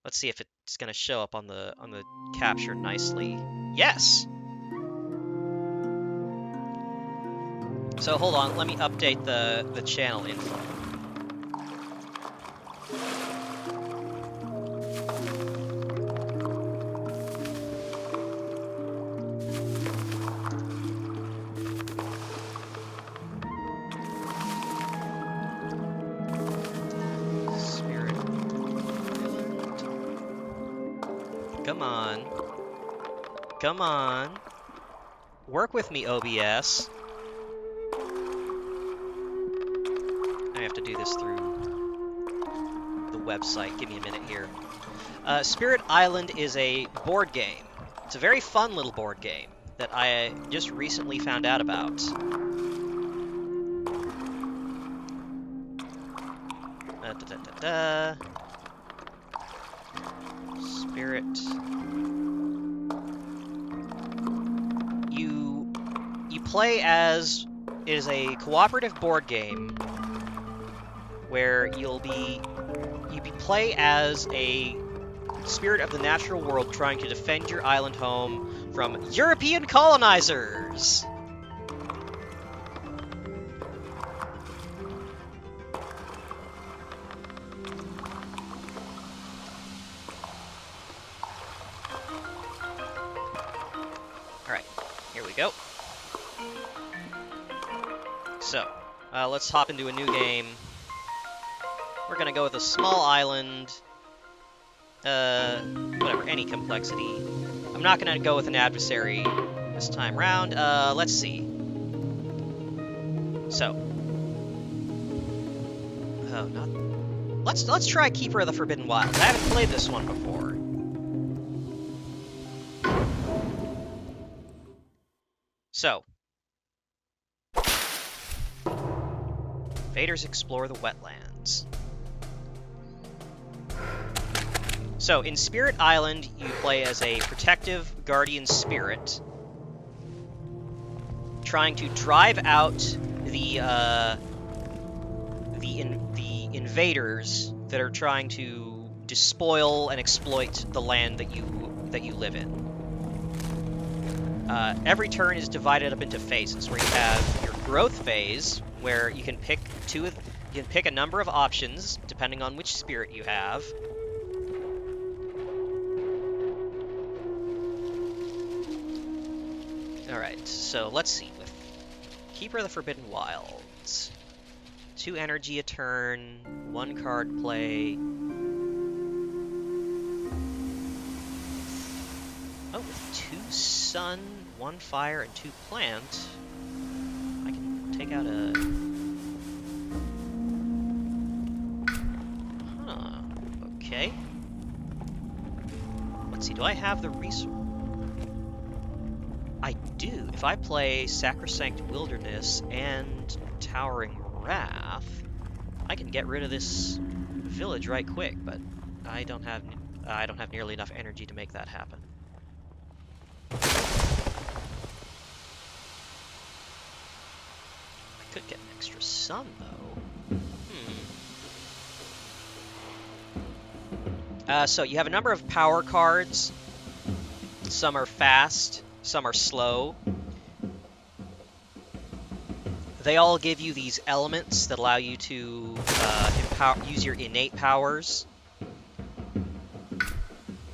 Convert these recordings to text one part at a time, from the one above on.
Let's see if it's gonna show up on the capture nicely. Yes. So hold on, let me update the channel info. Spirit Island. Come on. Come on. Work with me, OBS. I have to do this through the website. Give me a minute here. Spirit Island is a board game. It's a very fun little board game that I just recently found out about. Spirit. You play as... It is a cooperative board game where you play as a spirit of the natural world trying to defend your island home from European colonizers. Alright, here we go. So, let's hop into a new game. We're gonna go with a small island, whatever, any complexity. I'm not gonna go with an adversary this time round. Let's see. So, oh, not. Let's try Keeper of the Forbidden Wilds. I haven't played this one before. So, invaders explore the wetlands. So, in Spirit Island, you play as a protective guardian spirit, trying to drive out the invaders that are trying to despoil and exploit the land that you live in. Every turn is divided up into phases, where you have your growth phase, where you can pick a number of options depending on which spirit you have. Alright, so let's see. With Keeper of the Forbidden Wilds, 2 energy a turn, 1 card play. Oh, with 2 sun, 1 fire, and 2 plant, I can take out a... Huh, okay. Let's see, do I have the resource? I do. If I play Sacrosanct Wilderness and Towering Wrath, I can get rid of this village right quick, but I don't have nearly enough energy to make that happen. I could get an extra sun, though. So you have a number of power cards. Some are fast, some are slow. They all give you these elements that allow you to use your innate powers.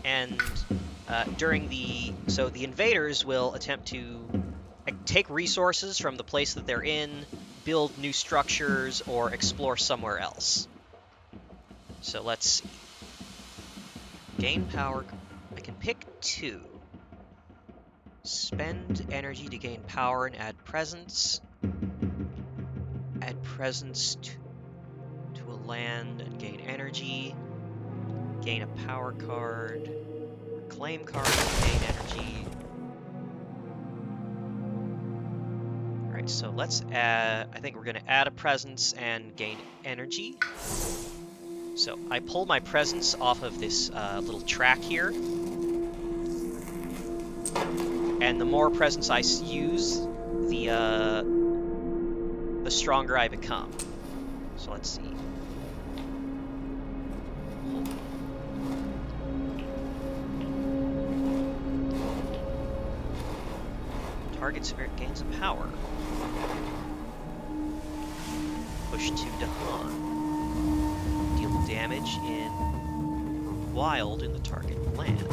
And so the invaders will attempt to take resources from the place that they're in, build new structures, or explore somewhere else. So let's see. Gain power. I can pick 2. Spend energy to gain power and add presence. Add presence to a land and gain energy. Gain a power card. Reclaim card and gain energy. Alright, so let's add... I think we're going to add a presence and gain energy. So I pull my presence off of this little track here. And the more presence I use, the stronger I become. So let's see. Target spirit gains a power. Push to Dahan. Deal damage in wild in the target land.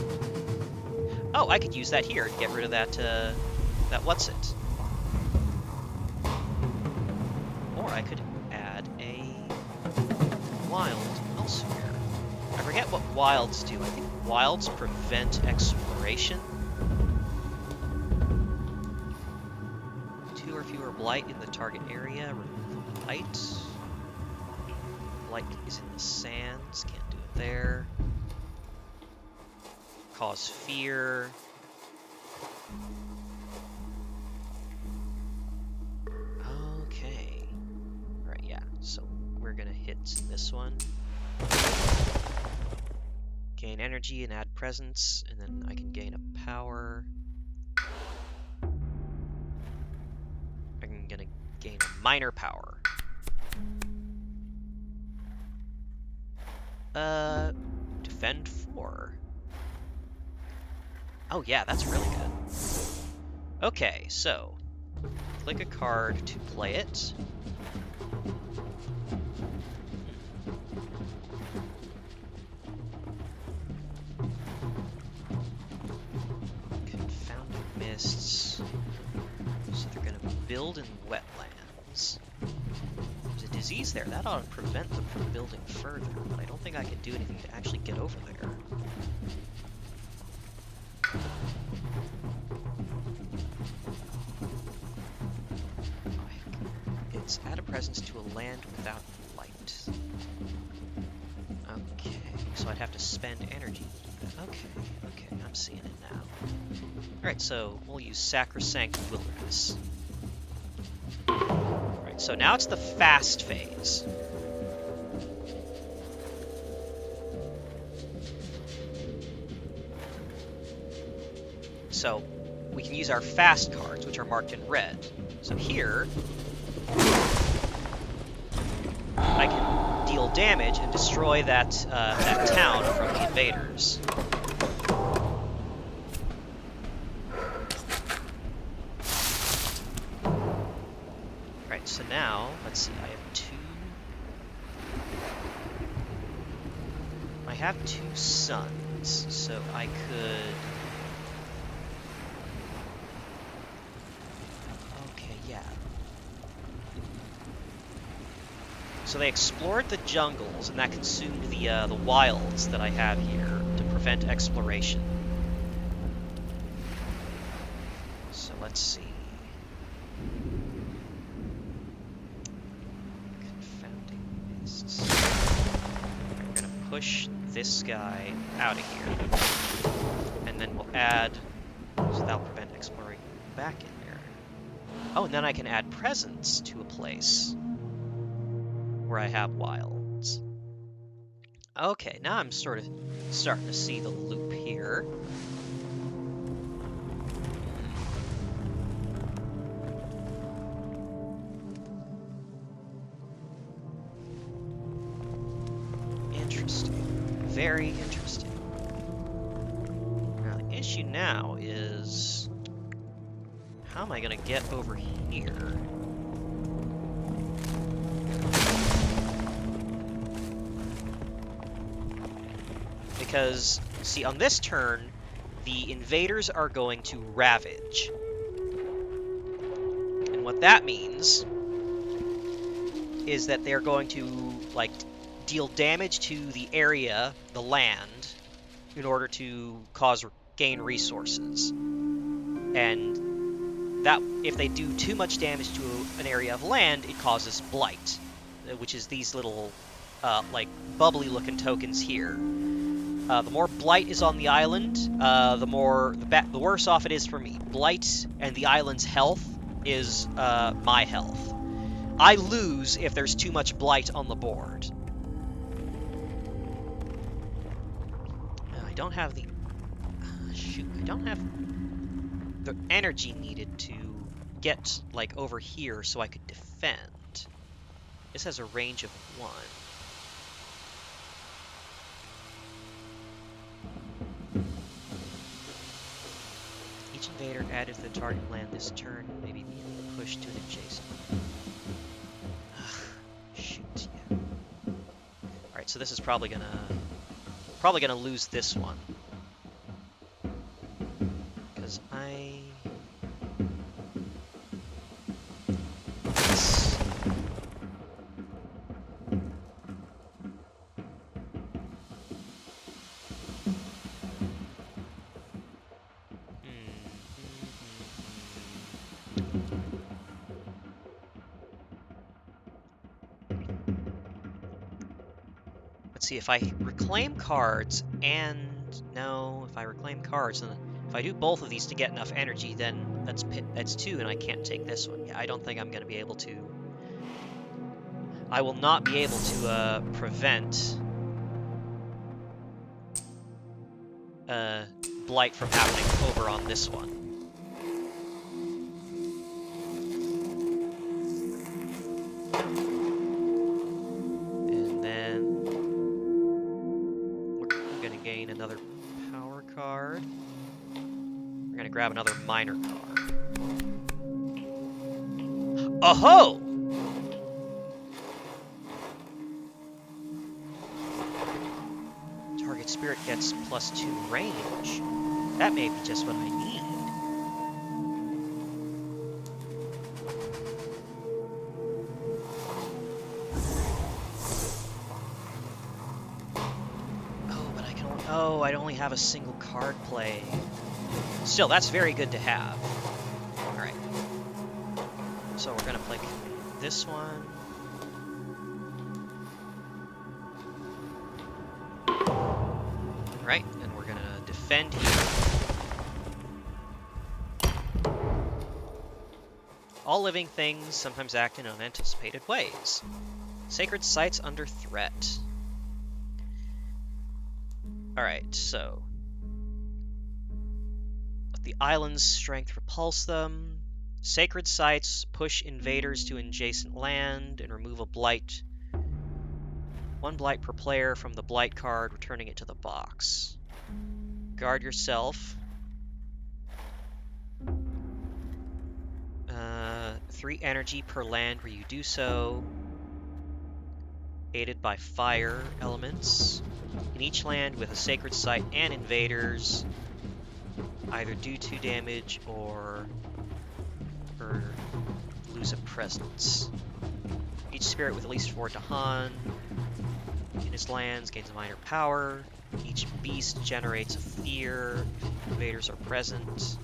Oh, I could use that here to get rid of that, that what's it. Or I could add a wild elsewhere. I forget what wilds do. I think wilds prevent exploration. 2 or fewer blight in the target area. Remove blight. Blight is in the sands. Can't do it there. Cause fear. Okay. Right, yeah. So we're gonna hit this one. Gain energy and add presence, and then I can gain a power. I'm gonna gain a minor power. Defend 4. Oh yeah, that's really good. Okay, so click a card to play it. Confounding mists. So they're gonna build in wetlands. There's a disease there. That ought to prevent them from building further, but I don't think I can do anything to actually get over there. It's add a presence to a land without light. Okay, so I'd have to spend energy. Okay, I'm seeing it now. Alright, so we'll use Sacrosanct Wilderness. Alright, so now it's the fast phase. So we can use our fast cards, which are marked in red. So here, I can deal damage and destroy that that town from the invaders. Right, so now, let's see, I have 2 suns, so I could... Okay, yeah. So they explored the jungles, and that consumed the wilds that I have here to prevent exploration. So let's see. Confounding mists. We're gonna push this guy out of here, and then we'll add, so that'll prevent exploring back in there. Oh, and then I can add presence to a place where I have wilds. Okay, now I'm sort of starting to see the loop here. Interesting. Very interesting. Now, the issue now is, how am I going to get over here? Because, see, on this turn, the invaders are going to ravage. And what that means is that they're going to, like, deal damage to the area, the land, in order to gain resources. And that, if they do too much damage to an area of land, it causes blight, which is these little, like, bubbly-looking tokens here. The more blight is on the island, the worse off it is for me. Blight and the island's health is my health. I lose if there's too much blight on the board. I don't have the... I don't have the energy needed to get, like, over here so I could defend. This has a range of 1. invader added to the target land this turn, maybe being pushed to an adjacent. Shoot, yeah. Alright, so this is probably gonna lose this one. Because let's see, if I reclaim cards and... No, if I reclaim cards, and if I do both of these to get enough energy, then that's 2, and I can't take this one. Yeah, I don't think I'm going to be able to... I will not be able to prevent Blight from happening over on this one. And then we're going to gain another power card. We're going to grab another minor card. Oh-ho! Target spirit gets +2 range. That may be just what I need. Oh, but I can only... Oh, I only have a single card play. Still, that's very good to have. Alright. So we're gonna play this one. Right, and we're gonna defend here. All living things sometimes act in unanticipated ways. Sacred sites under threat. Alright, so... let the island's strength repulse them. Sacred sites push invaders to adjacent land and remove a blight. 1 blight per player from the blight card, returning it to the box. Guard yourself. 3 energy per land where you do so. Aided by fire elements. In each land with a sacred site and invaders, either do 2 damage or lose a presence. Each spirit with at least 4 Dahan in his lands gains a minor power. Each beast generates a fear if invaders are present.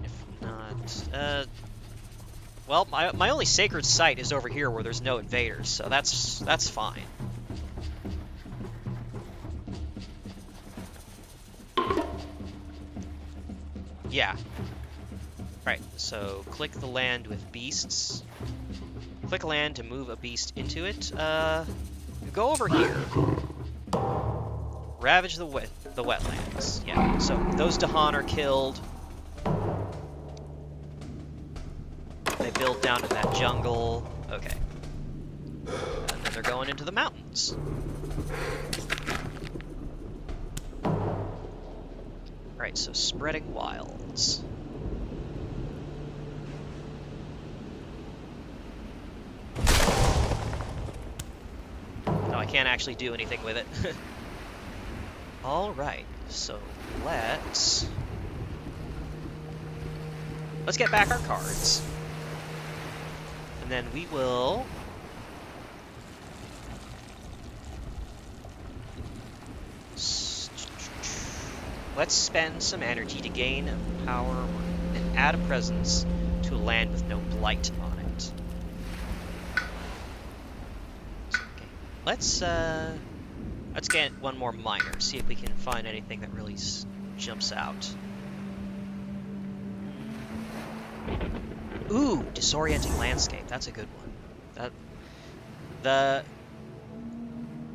If not, well, my only sacred site is over here where there's no invaders, so that's fine. Yeah. Right, so click the land with beasts. Click land to move a beast into it. Go over here. Ravage the wetlands. Yeah, so those Dahan are killed. They build down to that jungle. Okay. And then they're going into the mountains. Right, so spreading wilds. No, I can't actually do anything with it. Alright, so let's get back our cards. And then we will... let's spend some energy to gain power and add a presence to a land with no blight on it. Okay. Let's get one more minor, see if we can find anything that really jumps out. Ooh, disorienting landscape. That's a good one.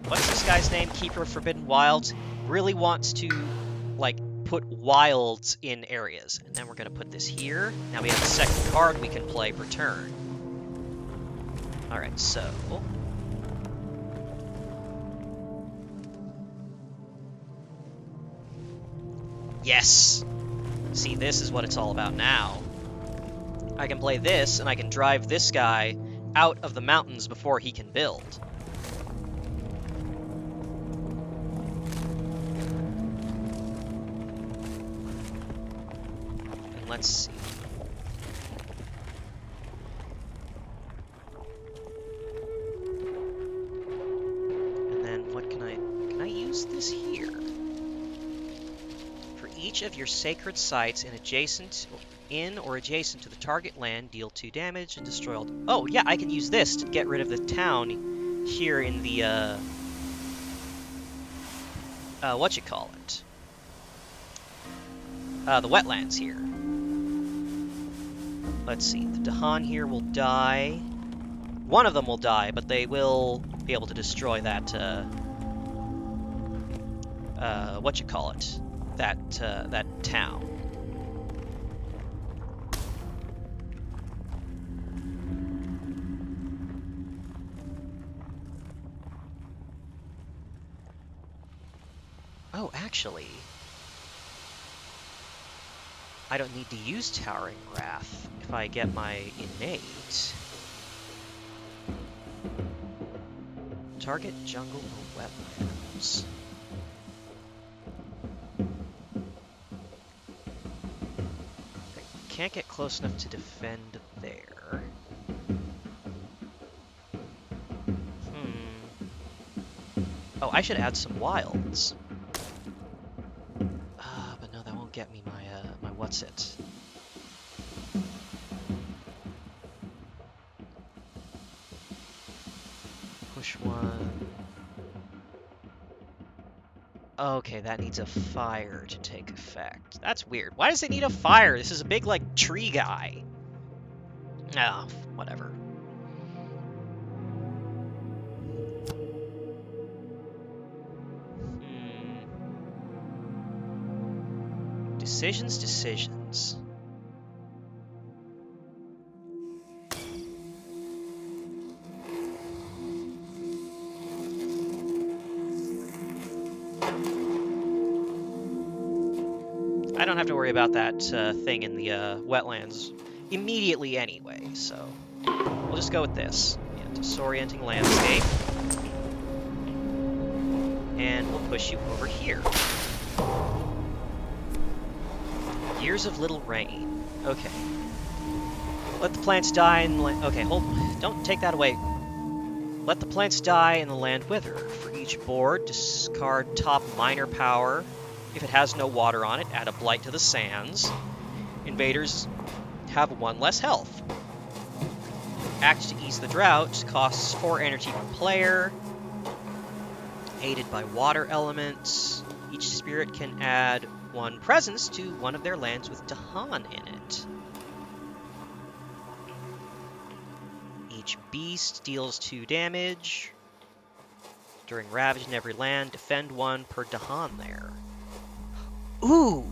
What's this guy's name? Keeper of Forbidden Wilds really wants to like put wilds in areas, and then we're gonna put this here. Now we have a second card we can play per turn. All right, so yes. See, this is what it's all about now. I can play this, and I can drive this guy out of the mountains before he can build. And let's see. And then what can I use this here? For each of your sacred sites in or adjacent to the target land, deal 2 damage and destroy all... Oh, yeah, I can use this to get rid of the town here in the, whatchamacallit? The wetlands here. Let's see, the Dahan here will die. One of them will die, but they will be able to destroy that, that town. Oh, actually, I don't need to use Towering Wrath if I get my innate. Target jungle or wetlands. I can't get close enough to defend there. Oh, I should add some wilds. But no, that won't get me my what's-it. Push one. Okay, that needs a fire to take effect. That's weird. Why does it need a fire? This is a big, like, tree guy. Oh, whatever. Decisions. I don't have to worry about that thing in the wetlands immediately anyway, so we'll just go with this. Yeah, disorienting landscape. And we'll push you over here. Years of little rain. Okay. Let the plants die in the land... Okay, hold... Don't take that away. Let the plants die and the land wither. For each board, discard top minor power. If it has no water on it, add a blight to the sands. Invaders have 1 less health. Act to ease the drought. Costs 4 energy per player. Aided by water elements. Each spirit can add 1 presence to one of their lands with Dahan in it. Each beast deals 2 damage. During ravage in every land, defend 1 per Dahan there. Ooh!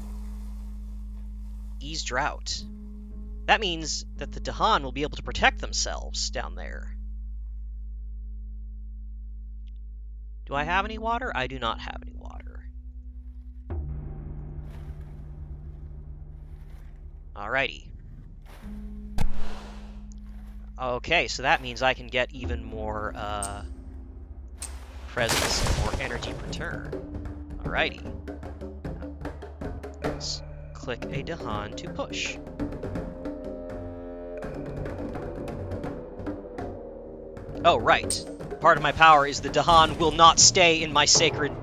Ease drought. That means that the Dahan will be able to protect themselves down there. Do I have any water? I do not have any water. Alrighty. Okay, so that means I can get even more presence and more energy per turn. Alrighty. Let's click a Dahan to push. Oh, right. Part of my power is the Dahan will not stay in my sacred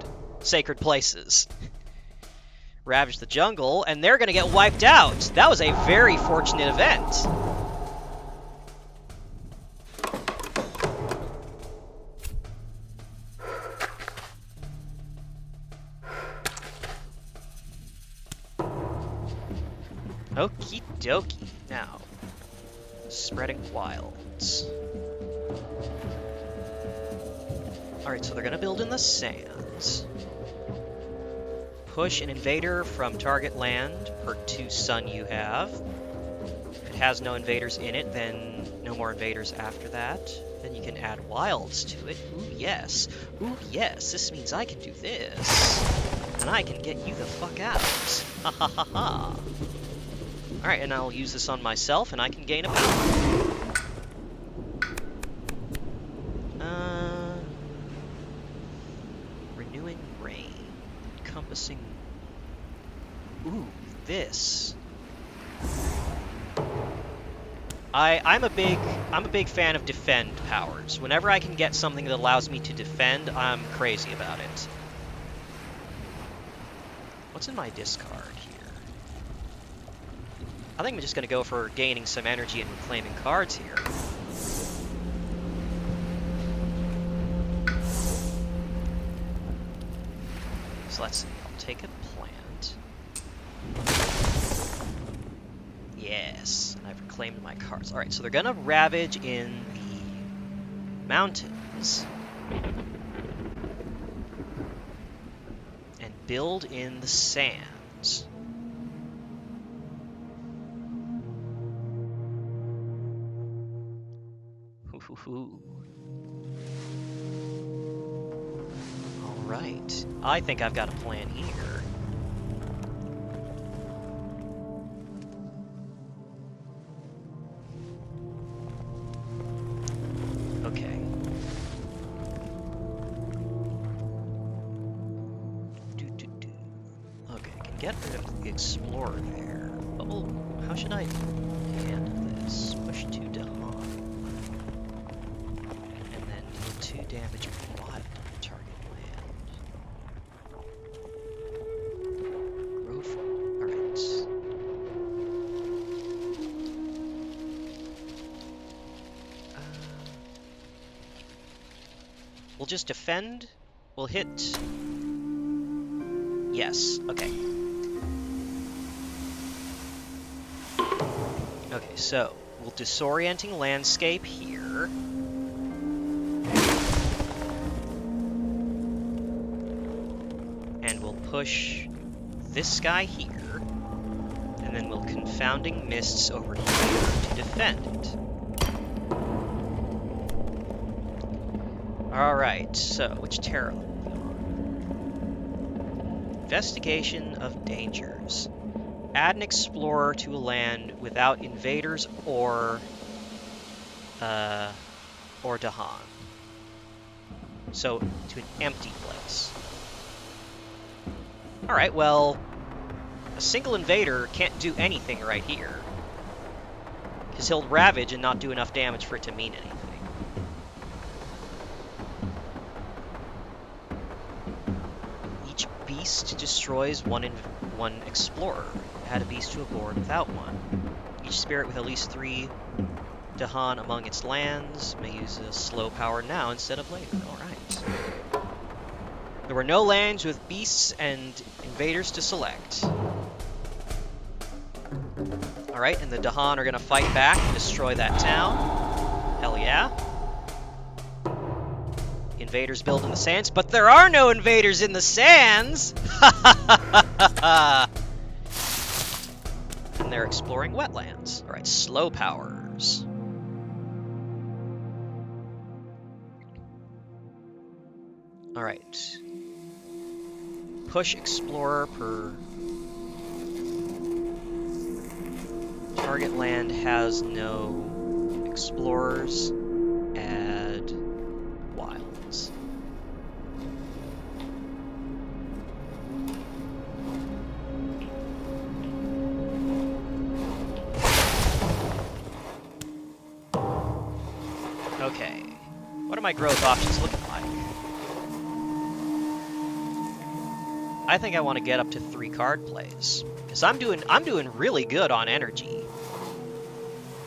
places. Ravage the jungle, and they're gonna get wiped out. That was a very fortunate event. Okie dokie. Now, spreading wilds. Alright, so they're gonna build in the sands. Push an invader from target land per 2 sun you have. If it has no invaders in it, then no more invaders after that. Then you can add wilds to it. Ooh, yes. Ooh, yes. This means I can do this. And I can get you the fuck out. Ha ha ha ha. Alright, and I'll use this on myself, and I can gain a power. Renewing rain. Encompassing... Ooh, this. I'm a big fan of defend powers. Whenever I can get something that allows me to defend, I'm crazy about it. What's in my discard here? I think I'm just going to go for gaining some energy and reclaiming cards here. So let's see. I'll take a plant. Yes, and I've reclaimed my cards. Alright, so they're going to ravage in the mountains. And build in the sands. Alright, I think I've got a plan here. Okay. Okay, I can get rid of the Explorer there. Oh, how should I handle this? Push 2 Dahan. And then deal 2 damage wild on the target land. Growth. Alright. We'll just defend. We'll hit... Yes, okay. Okay, so we'll disorienting landscape here. And we'll push this guy here. And then we'll confounding mists over here to defend it. Alright, so which terror level are we on? Investigation of dangers. Add an explorer to a land without invaders or Dahan. So to an empty place. Alright, well, a single invader can't do anything right here. Because he'll ravage and not do enough damage for it to mean anything. Each beast destroys one explorer. Add a beast to a board without one. Each spirit with at least 3 Dahan among its lands may use a slow power now instead of later. Alright. There were no lands with beasts and invaders to select. Alright, and the Dahan are going to fight back and destroy that town. Hell yeah. Invaders build in the sands, but there are no invaders in the sands! And they're exploring wetlands. Alright, slow powers. Alright. Push explorer per... Target land has no explorers. Add wilds. Okay. What are my growth options looking like? I think I want to get up to 3 card plays. Because I'm doing really good on energy.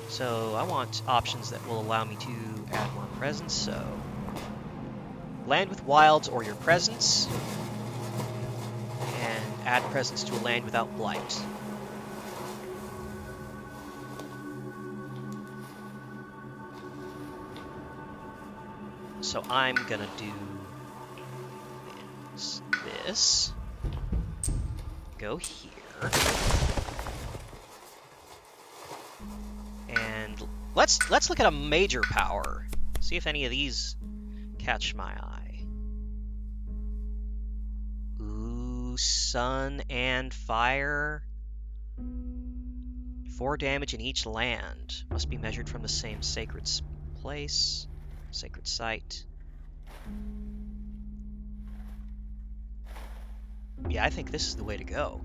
So I want options that will allow me to add more presence, so land with wilds or your presence, and add presence to a land without blight. So I'm gonna do this. Go here. And let's look at a major power. See if any of these catch my eye. Ooh, sun and fire. 4 damage in each land. Must be measured from the same sacred place. Sacred site. Yeah, I think this is the way to go.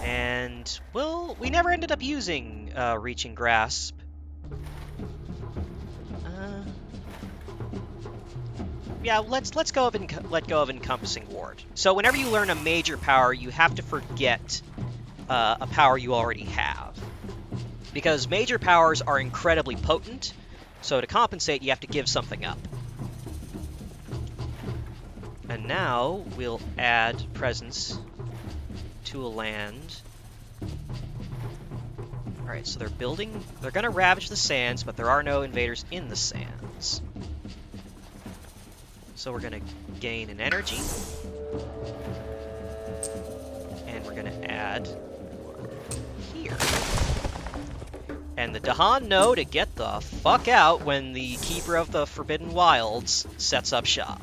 And, well, we never ended up using Reaching Grasp. Yeah, let's let go of Encompassing Ward. So whenever you learn a major power, you have to forget a power you already have. Because major powers are incredibly potent, so to compensate, you have to give something up. And now we'll add presence to a land. Alright, so they're going to ravage the sands, but there are no invaders in the sands. So we're going to gain an energy. And we're going to add one here. And the Dahan know to get the fuck out when the Keeper of the Forbidden Wilds sets up shop.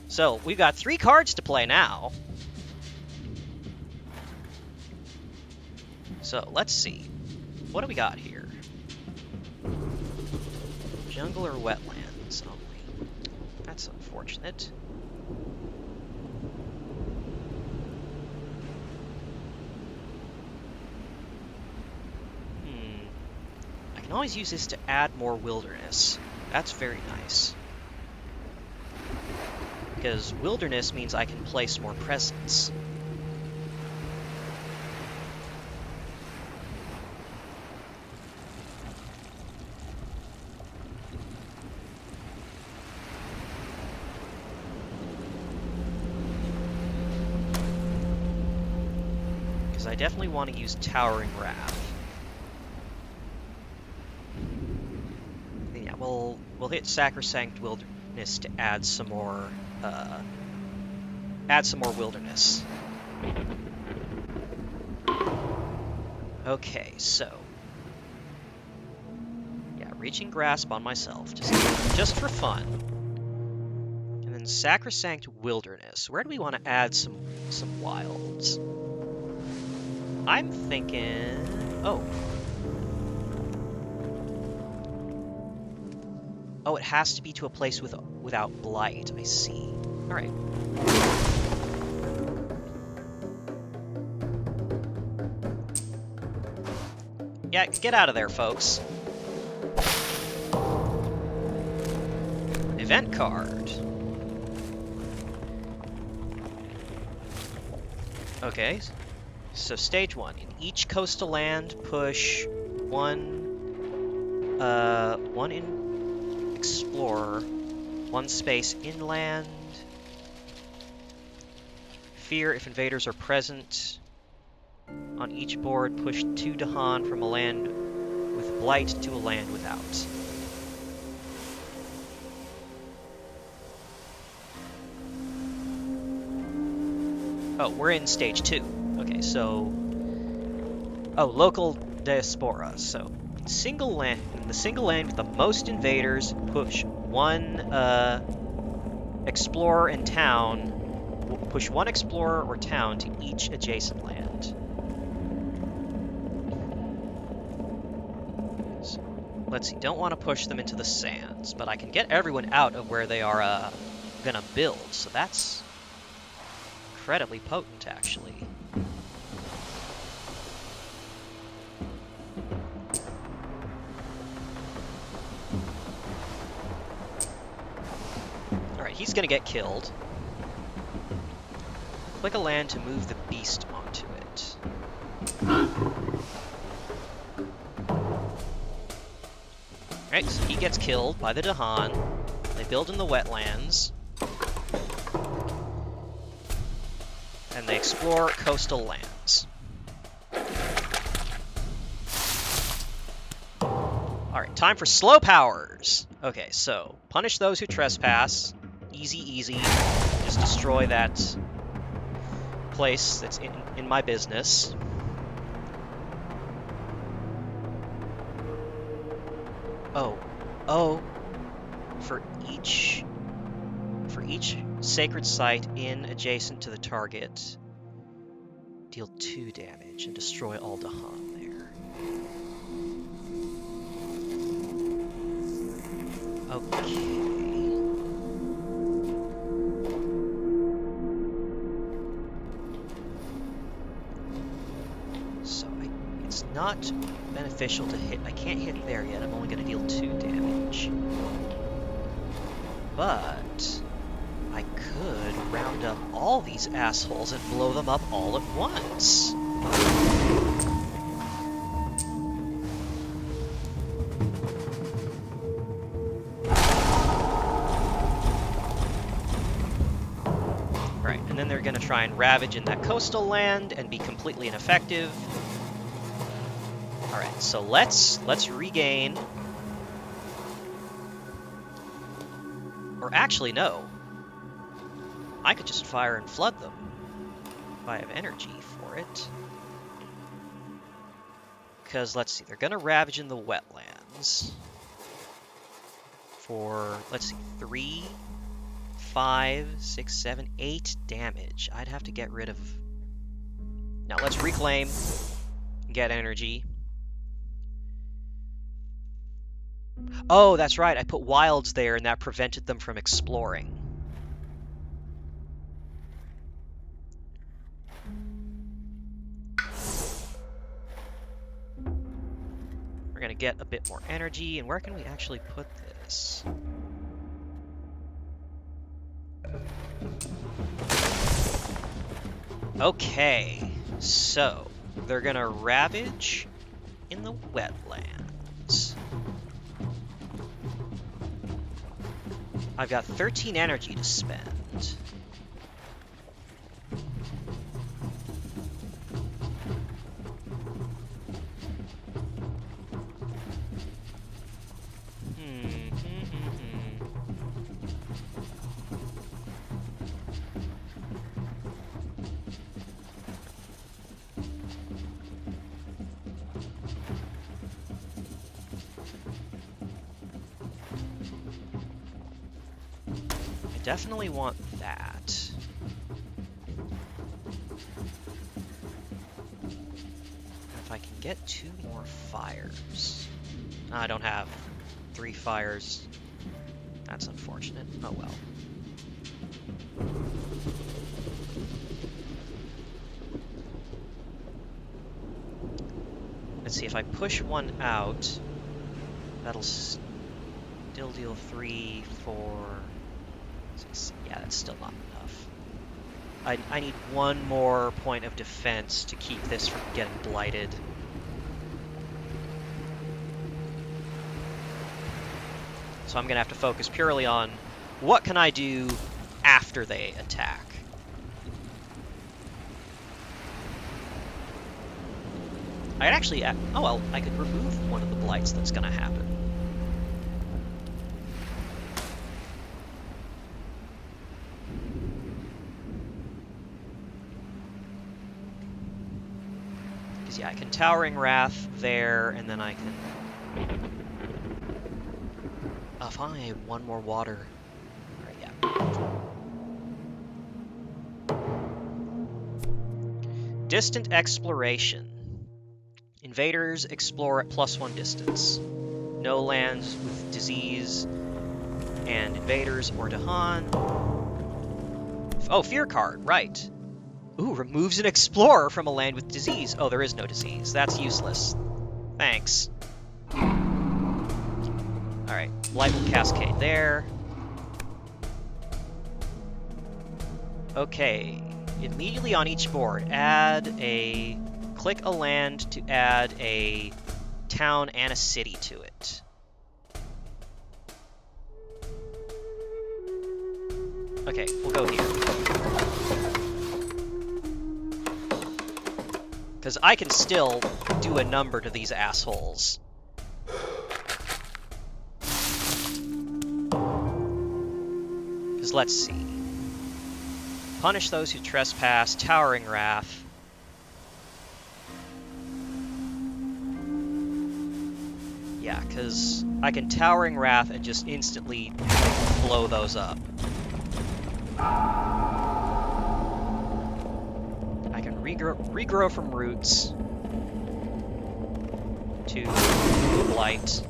So, we've got 3 cards to play now. So, let's see. What do we got here? Jungle or wetlands only. That's unfortunate. I can always use this to add more wilderness. That's very nice. Because wilderness means I can place more presence. Because I definitely want to use Towering Wrath. Yeah, we'll hit Sacrosanct Wilderness to add some more wilderness. Okay, so yeah, Reaching Grasp on myself, just for fun. And then Sacrosanct Wilderness. Where do we want to add some wilds? I'm thinking, oh, it has to be to a place without blight. I see. All right. Yeah, get out of there, folks. Event card. Okay. So stage 1. In each coastal land, push one in Explorer, 1 space inland. Fear if invaders are present. On each board, push 2 Dahan from a land with blight to a land without. Oh, we're in stage 2. Okay, so... oh, local diaspora. So, in the single land with the most invaders, push 1 explorer and town. Push 1 explorer or town to each adjacent land. So, let's see. Don't want to push them into the sands, but I can get everyone out of where they are gonna build. So that's incredibly potent, actually. Alright, he's gonna get killed. Click a land to move the beast onto it. Alright, so he gets killed by the Dahan. They build in the wetlands. And they explore coastal lands. Alright, time for slow powers! Okay, so, punish those who trespass. Easy, easy. Just destroy that place that's in my business. Oh, for each sacred site in adjacent to the target. Deal 2 damage and destroy all Dahan there. Okay. So it's not beneficial to hit. I can't hit there yet. I'm only going to deal 2 damage. But I could round up all these assholes and blow them up all at once. Right, and then they're going to try and ravage in that coastal land and be completely ineffective. Alright, so let's regain. Or actually, no. I could just fire and flood them if I have energy for it. Because, let's see, they're going to ravage in the wetlands for, let's see, 3, 5, 6, 7, 8 damage. I'd have to get rid of... Now, let's reclaim, get energy. Oh, that's right, I put wilds there and that prevented them from exploring. We're gonna get a bit more energy, and where can we actually put this? Okay, so they're gonna ravage in the wetlands. I've got 13 energy to spend. Definitely want that. If I can get 2 more fires. I don't have 3 fires. That's unfortunate. Oh well. Let's see, if I push one out, that'll still deal 3, 4... Yeah, that's still not enough. I need 1 more point of defense to keep this from getting blighted. So I'm going to have to focus purely on what can I do after they attack. I'd actually... Oh, well, I could remove one of the blights that's going to happen. Yeah, I can Towering Wrath there, and then I can... Oh, if only I had 1 more water. Alright, yeah. Distant Exploration. Invaders explore at +1 distance. No lands with disease, and invaders or Dahan. Oh, Fear card, right. Ooh, removes an explorer from a land with disease. Oh, there is no disease. That's useless. Thanks. Alright, Light will cascade there. Okay, immediately on each board, click a land to add a town and a city to it. Okay, we'll go here. Because I can still do a number to these assholes. Because let's see. Punish those who trespass, Towering Wrath. Yeah, because I can Towering Wrath and just instantly blow those up. I can regrow from roots to blight.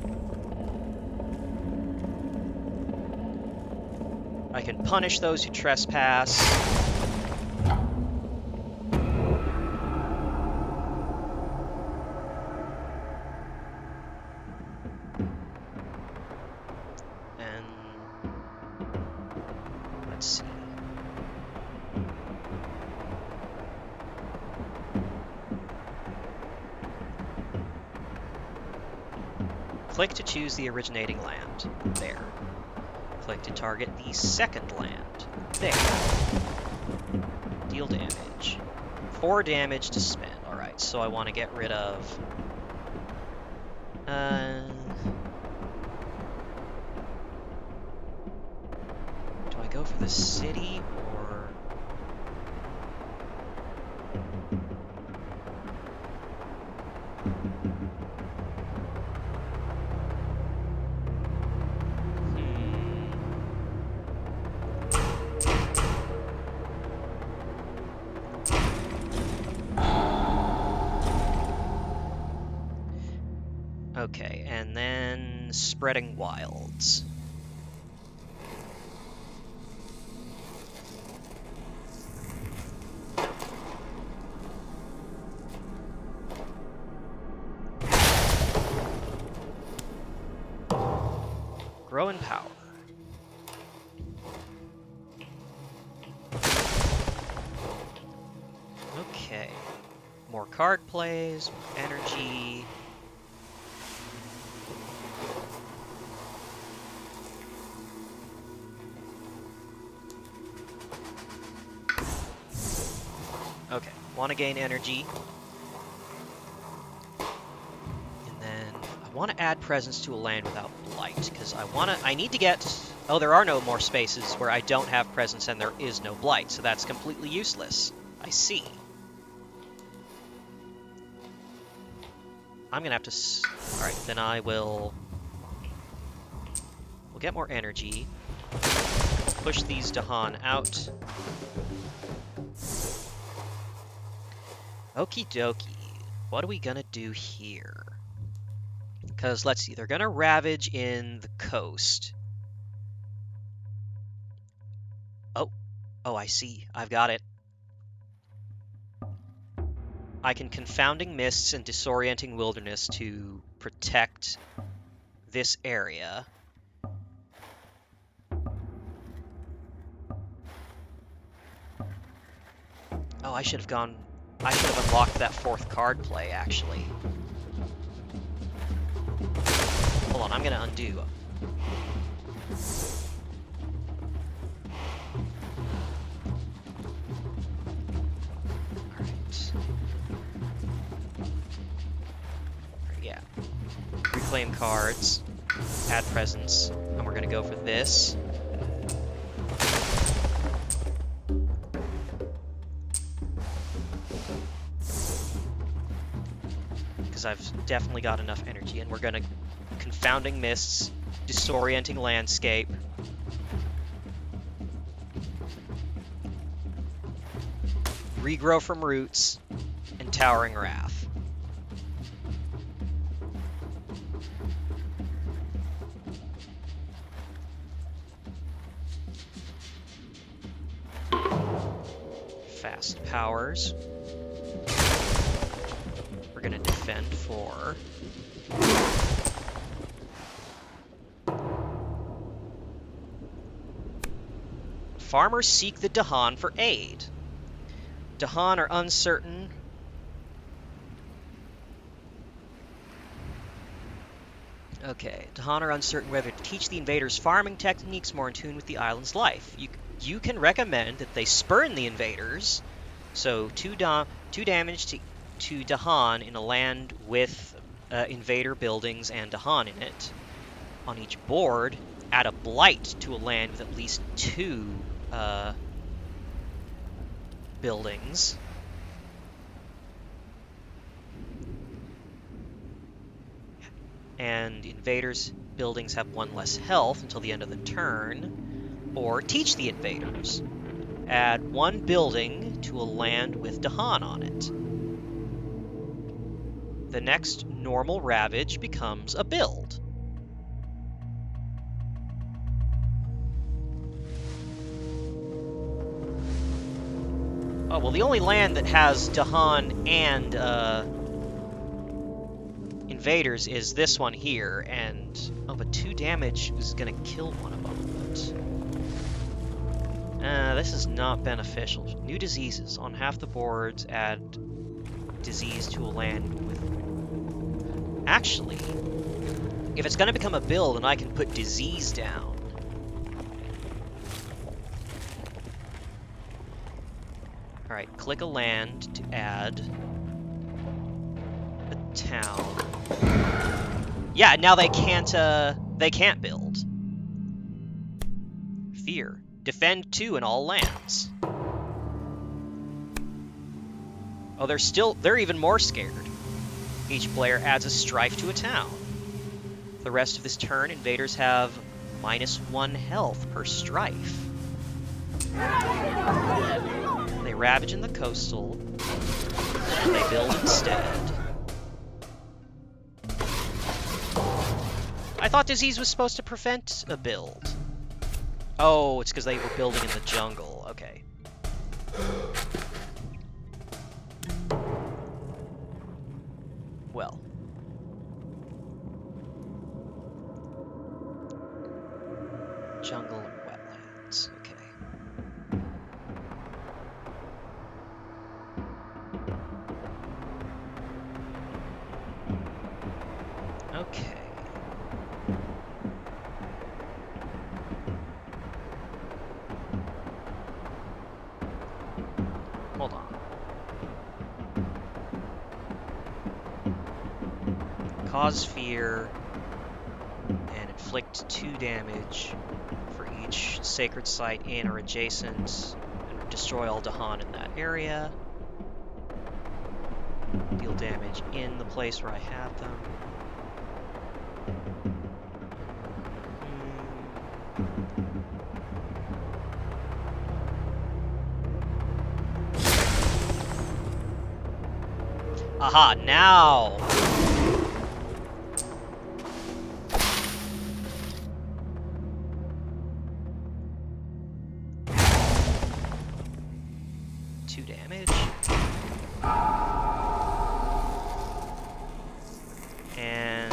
I can punish those who trespass. And let's see. Click to choose the originating land. There. Click to target the second land. There. Deal damage. 4 damage to spend. Alright, so I want to get rid of... do I go for the city, or... Okay, and then Spreading Wilds. Grow in power. Okay. More card plays, more energy. Okay, want to gain energy. And then I want to add presence to a land without blight, because I need to get... Oh, there are no more spaces where I don't have presence and there is no blight, so that's completely useless. I see. I'm gonna have to... Alright, then I will... We'll get more energy. Push these Dahan out. Okie dokie. What are we gonna do here? Because, let's see, they're gonna ravage in the coast. Oh, I see. I've got it. I can Confounding Mists and Disorienting Wilderness to protect this area. Oh, I should have unlocked that 4th card play, actually. Hold on, I'm gonna undo. Alright. Yeah. Reclaim cards. Add presence. And we're gonna go for this. I've definitely got enough energy, and we're gonna Confounding Mists, Disorienting Landscape. Regrow from Roots, and Towering Wrath. Fast powers. We're gonna defend 4. Farmers seek the Dahan for aid. Dahan are uncertain. Okay, Dahan are uncertain whether to teach the invaders farming techniques more in tune with the island's life. You can recommend that they spurn the invaders, so 2 damage to Dahan in a land with invader buildings and Dahan in it. On each board, add a blight to a land with at least 2 buildings. And invaders' buildings have 1 less health until the end of the turn. or teach the invaders. Add one building to a land with Dahan on it. The next normal ravage becomes a build. Oh, well, the only land that has Dahan and invaders is this one here, and... Oh, but 2 damage is gonna kill one of them, but... this is not beneficial. New diseases. On half the boards, add disease to a land with... Actually, if it's gonna become a build, then I can put disease down. Alright, click a land to add a town. Yeah, now they can't build. Fear. Defend 2 in all lands. Oh, they're even more scared. Each player adds a strife to a town. For the rest of this turn, invaders have -1 health per strife. They ravage in the coastal, and they build instead. I thought disease was supposed to prevent a build. Oh, it's because they were building in the jungle. Okay. Well. Jungle and wetlands. Okay. Okay. Hold on. Cause fear and inflict 2 damage for each sacred site in or adjacent, and destroy all Dahan in that area. Deal damage in the place where I have them. Aha, now! Two damage. And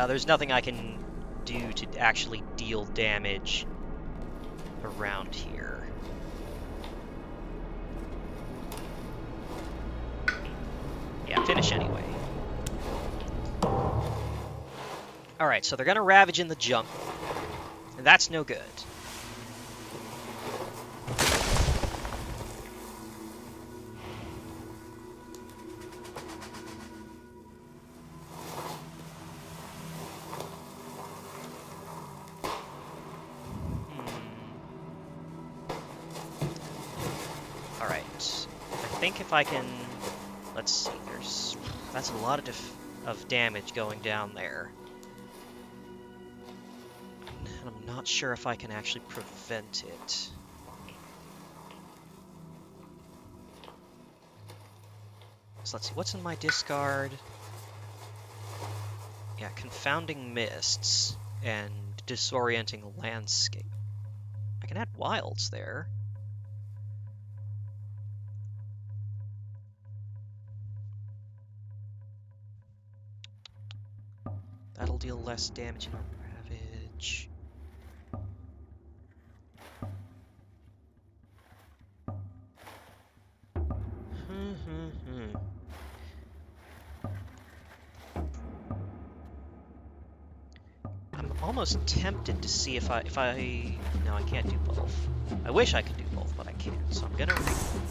there's nothing I can do to actually deal damage around here. Yeah, finish anyway. Alright, so they're gonna ravage in the jungle. And that's no good. Alright. I think if I can... Let's see, that's a lot of damage going down there. And I'm not sure if I can actually prevent it. So let's see, what's in my discard? Yeah, Confounding Mists and Disorienting Landscape. I can add wilds there. That'll deal less damage in Ravage. I'm almost tempted to see if I... No, I can't do both. I wish I could do both, but I can't. So I'm gonna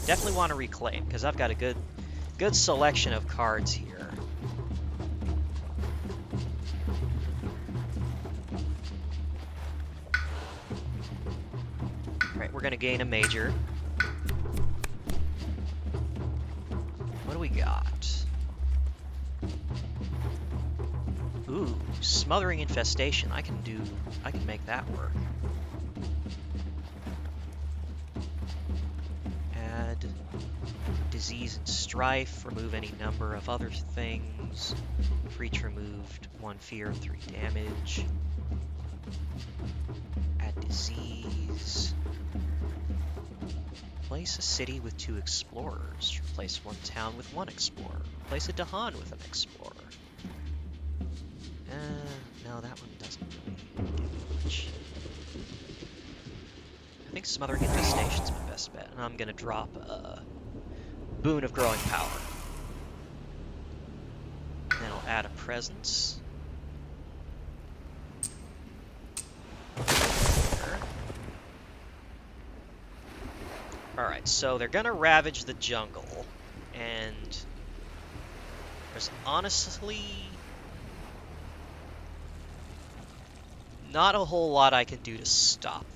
definitely want to reclaim, because I've got a good selection of cards here. We're gonna gain a major. What do we got? Ooh, Smothering Infestation. I can make that work. flood. Disease and strife, remove any number of other things. For each removed, 1 fear, 3 damage. Add disease. Replace a city with 2 explorers. Replace 1 town with 1 explorer. Replace a Dahan with an explorer. No, that one doesn't really give much. I think Smothering Infestation's my best bet, and I'm gonna drop Boon of Growing Power. Then I'll add a Presence. Alright, so they're gonna ravage the jungle, and there's honestly not a whole lot I can do to stop them.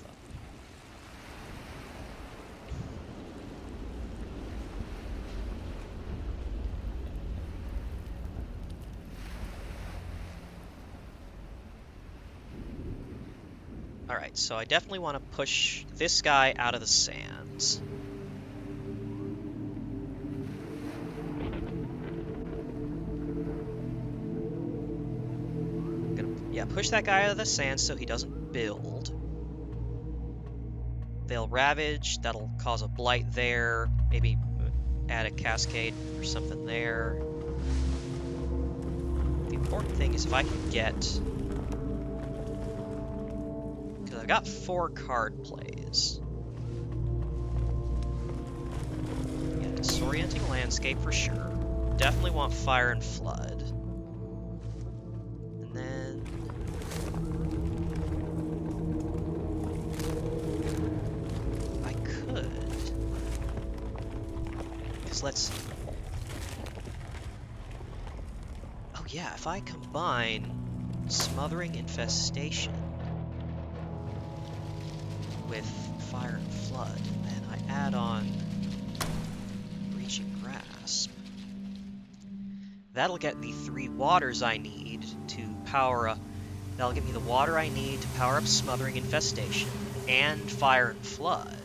Alright, so I definitely want to push this guy out of the sands. Push that guy out of the sand so he doesn't build. They'll ravage, that'll cause a blight there, maybe add a cascade or something there. The important thing is if I can get... because I've got 4 card plays. Yeah, Disorienting Landscape for sure. Definitely want Fire and Flood. And then... let's see. Oh yeah, if I combine Smothering Infestation with Fire and Flood, and then I add on Reaching Grasp, that'll get the 3 waters I need to power up. That'll give me the water I need to power up Smothering Infestation and Fire and Flood.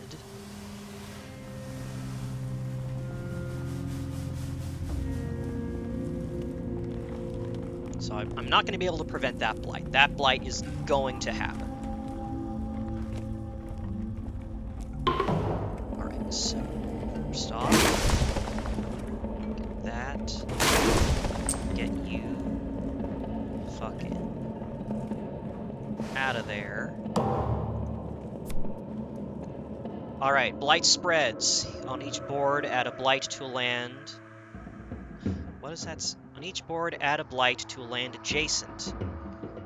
So I'm not going to be able to prevent that blight. That blight is going to happen. Alright, so first off, get that. Get you fucking out of there. Alright, blight spreads. On each board, add a blight to a land. What is that? On each board, add a blight to a land adjacent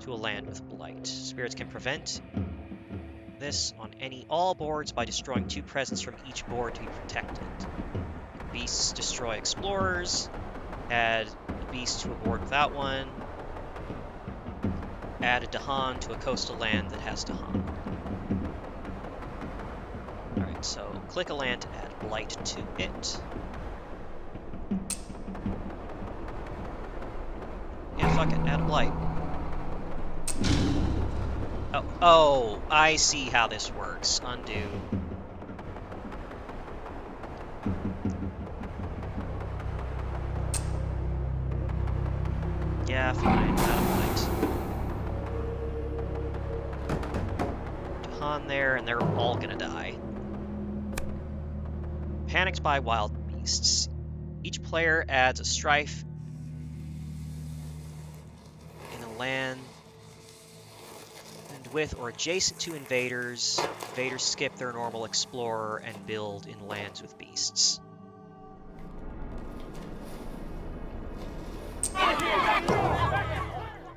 to a land with blight. Spirits can prevent this on all boards by destroying 2 presents from each board to be protected. Beasts destroy explorers. Add a beast to a board without one. Add a Dahan to a coastal land that has Dahan. Alright, so click a land to add blight to it. Yeah, fuck it, add a blight. Oh, I see how this works. Undo. Yeah, fine, add a blight. Dahan there, and they're all gonna die. Panicked by wild beasts. Each player adds a strife in a land and with or adjacent to invaders. Invaders skip their normal explorer and build in lands with beasts.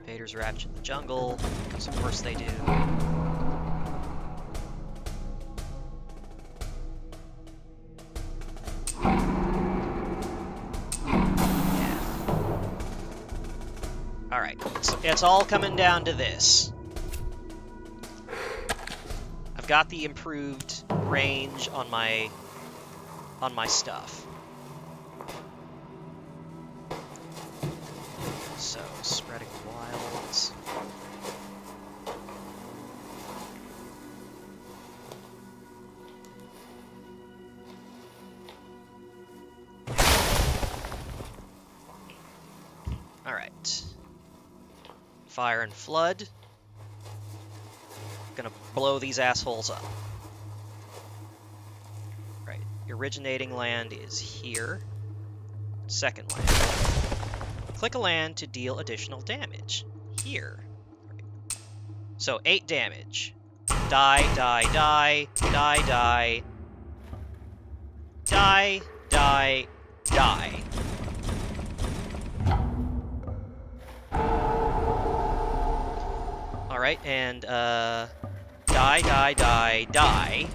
Invaders ravage in the jungle, because of course they do. Alright, it's all coming down to this. I've got the improved range on my stuff. So, spreading wilds. Alright. Fire and Flood. Gonna blow these assholes up. Right. Originating land is here. Second land. Click a land to deal additional damage. Here. Right. So 8 damage. Die, die, die, die, die. Die, die, die. Alright, and, die, die, die, die.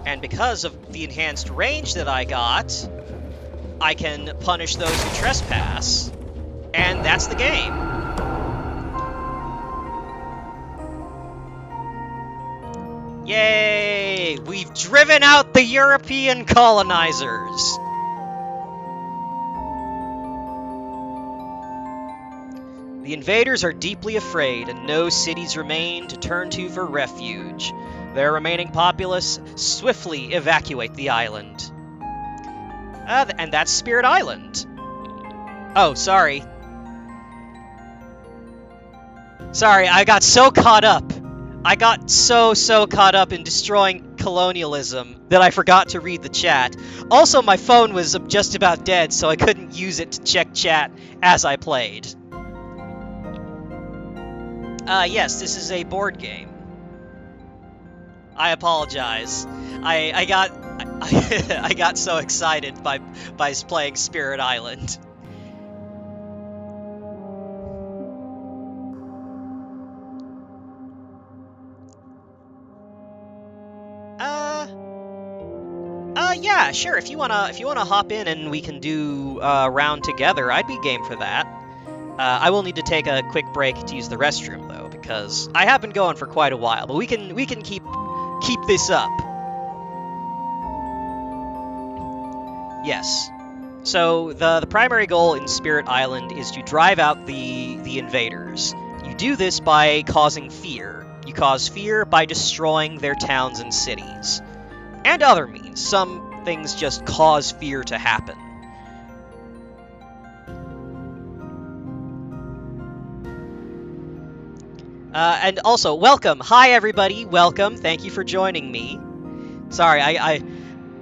And because of the enhanced range that I got, I can punish those who trespass. And that's the game. Yay! We've driven out the European colonizers! The invaders are deeply afraid, and no cities remain to turn to for refuge. Their remaining populace swiftly evacuate the island. And that's Spirit Island. Oh, sorry. Sorry, I got so caught up. I got so caught up in destroying colonialism that I forgot to read the chat. Also, my phone was just about dead, so I couldn't use it to check chat as I played. Yes, this is a board game. I apologize. I got so excited by playing Spirit Island. Yeah, sure. If you wanna hop in and we can do a round together, I'd be game for that. I will need to take a quick break to use the restroom though, because I have been going for quite a while. But we can keep this up. Yes. So the primary goal in Spirit Island is to drive out the invaders. You do this by causing fear. You cause fear by destroying their towns and cities. And other means. Some things just cause fear to happen. And also, welcome. Hi, everybody. Welcome. Thank you for joining me. Sorry,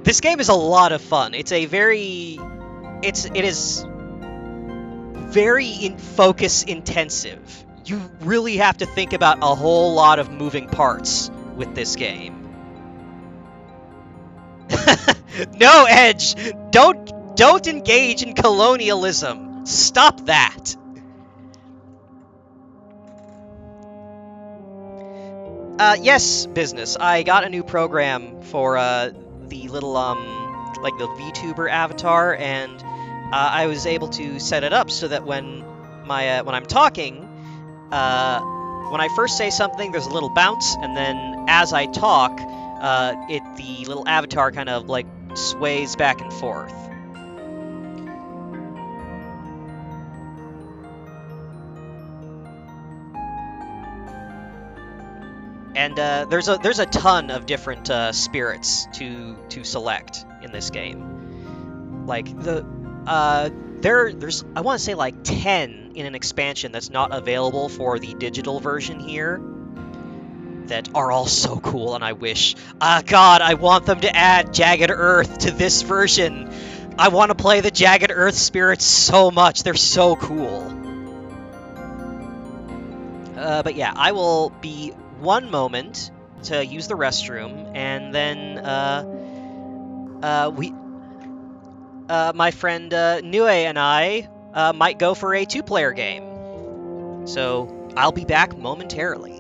this game is a lot of fun. It is very focus intensive. You really have to think about a whole lot of moving parts with this game. No, Edge! Don't engage in colonialism. Stop that. Yes, business. I got a new program for the little like the VTuber avatar, and I was able to set it up so that when I'm talking, when I first say something, there's a little bounce, and then as I talk, the little avatar kind of like sways back and forth. And there's a ton of different spirits to select in this game. Like there's I want to say like 10 in an expansion that's not available for the digital version here. That are all so cool, and I wish. God, I want them to add Jagged Earth to this version. I want to play the Jagged Earth spirits so much. They're so cool. But yeah, I will be one moment to use the restroom, and then my friend Nue and I might go for a 2-player game. So I'll be back momentarily.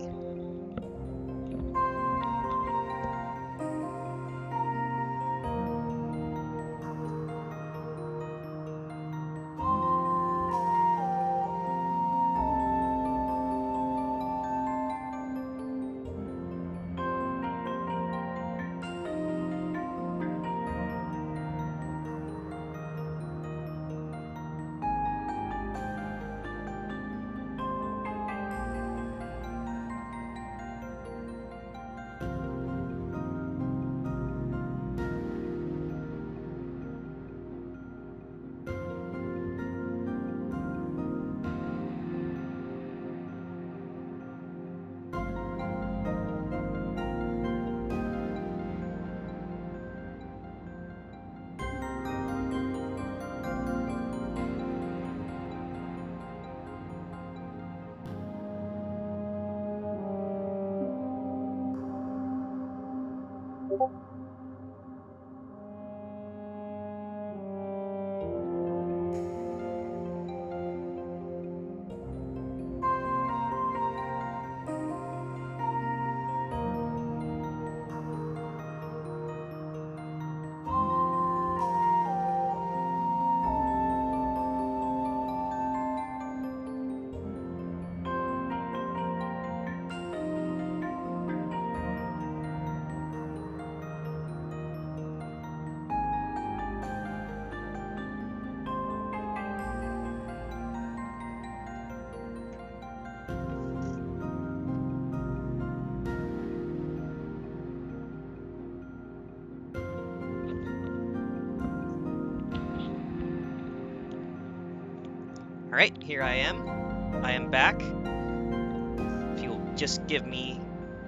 Alright, here I am. I am back. If you'll just give me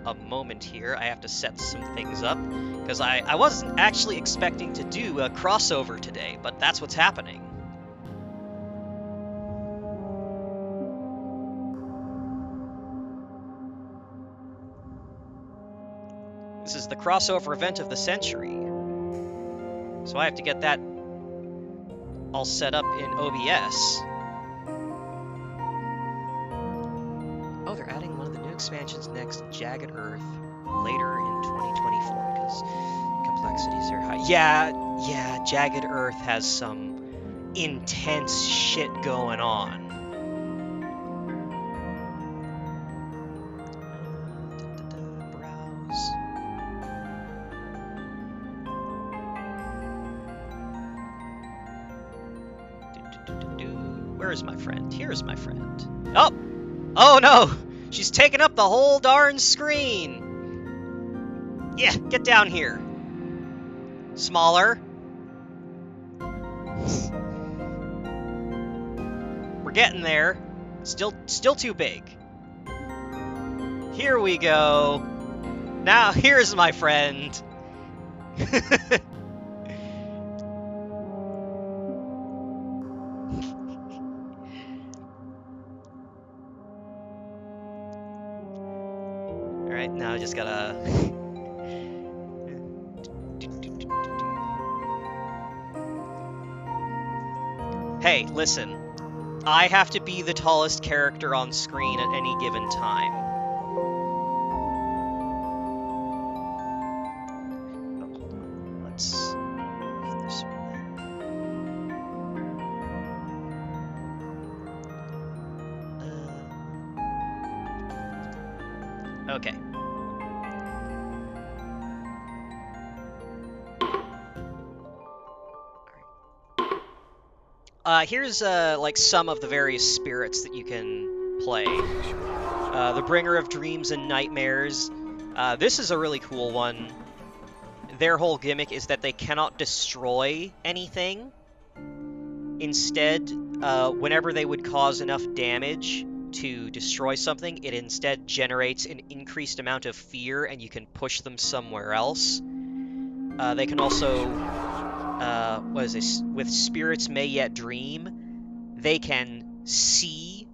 a moment here, I have to set some things up, because I wasn't actually expecting to do a crossover today, but that's what's happening. This is the crossover event of the century, so I have to get that all set up in OBS. Oh, they're adding one of the new expansions next, Jagged Earth, later in 2024, because complexities are high. Yeah, Jagged Earth has some intense shit going on. Browse. Where is my friend? Here's my friend. Oh! Oh no! She's taken up the whole darn screen! Yeah, get down here. Smaller. We're getting there. Still too big. Here we go. Now, here's my friend. Alright, now I just gotta... Hey, listen. I have to be the tallest character on screen at any given time. Oh, hold on. Let's... this one then. Okay. Here's like some of the various spirits that you can play. The Bringer of Dreams and Nightmares. This is a really cool one. Their whole gimmick is that they cannot destroy anything. Instead, whenever they would cause enough damage to destroy something, it instead generates an increased amount of fear, and you can push them somewhere else. They can also... what is this? With Spirits May Yet Dream, they can see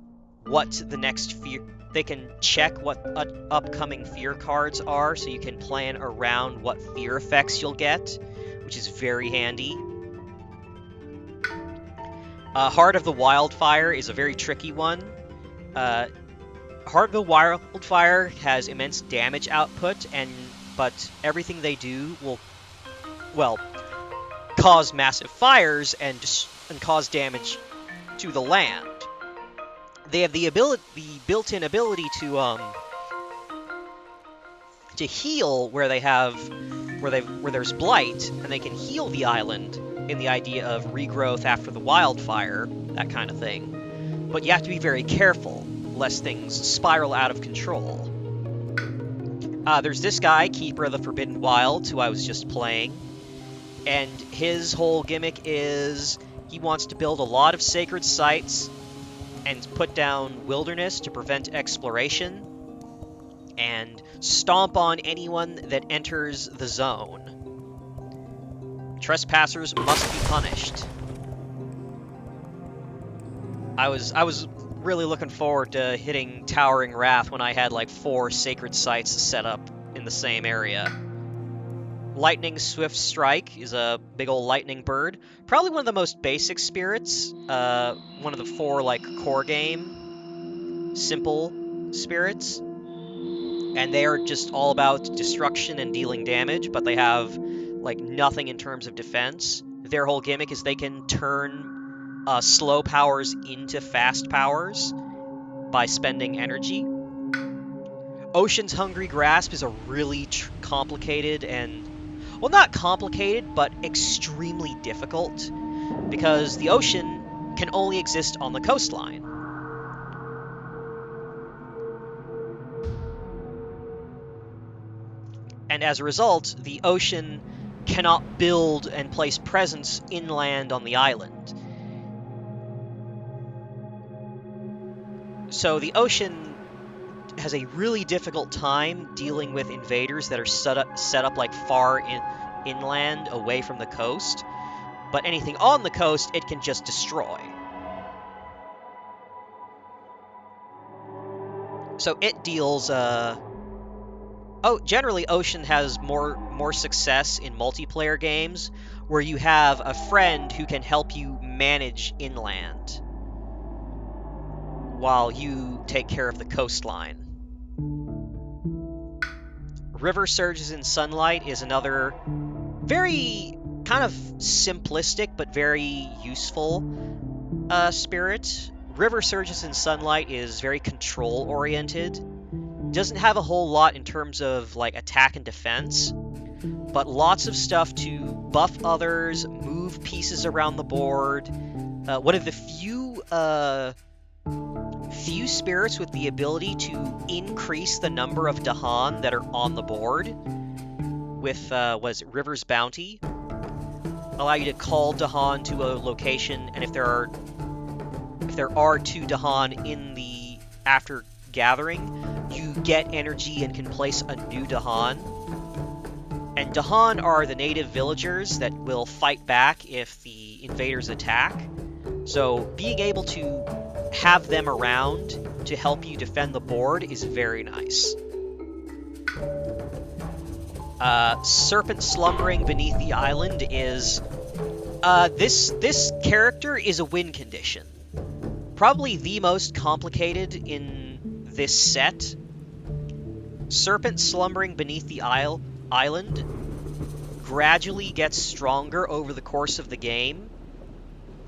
what the next fear... They can check what upcoming fear cards are, so you can plan around what fear effects you'll get, which is very handy. Heart of the Wildfire is a very tricky one. Heart of the Wildfire has immense damage output, but everything they do will, well, cause massive fires and cause damage to the land. They have the built-in ability to heal where there's blight, and they can heal the island in the idea of regrowth after the wildfire, that kind of thing. But you have to be very careful, lest things spiral out of control. There's this guy, Keeper of the Forbidden Wilds, who I was just playing. And his whole gimmick is he wants to build a lot of sacred sites and put down wilderness to prevent exploration and stomp on anyone that enters the zone. Trespassers must be punished. I was really looking forward to hitting Towering Wrath when I had like 4 sacred sites set up in the same area. Lightning Swift Strike is a big old lightning bird. Probably one of the most basic spirits. One of the 4 like core game simple spirits. And they are just all about destruction and dealing damage, but they have like nothing in terms of defense. Their whole gimmick is they can turn slow powers into fast powers by spending energy. Ocean's Hungry Grasp is a really complicated and... well, not complicated, but extremely difficult, because the ocean can only exist on the coastline. And as a result, the ocean cannot build and place presence inland on the island. So the ocean has a really difficult time dealing with invaders that are set up like far inland away from the coast. But anything on the coast, it can just destroy. So it deals. Generally, Ocean has more success in multiplayer games where you have a friend who can help you manage inland while you take care of the coastline. River Surges in Sunlight is another very kind of simplistic but very useful spirit. River Surges in Sunlight is very control-oriented. Doesn't have a whole lot in terms of like attack and defense, but lots of stuff to buff others, move pieces around the board. One of the few spirits with the ability to increase the number of Dahan that are on the board with River's Bounty. Allow you to call Dahan to a location, and if there are 2 Dahan in the after gathering, you get energy and can place a new Dahan. And Dahan are the native villagers that will fight back if the invaders attack. So being able to have them around to help you defend the board is very nice. Serpent slumbering beneath the island is... this character is a win condition. Probably the most complicated in this set. Serpent slumbering beneath the island gradually gets stronger over the course of the game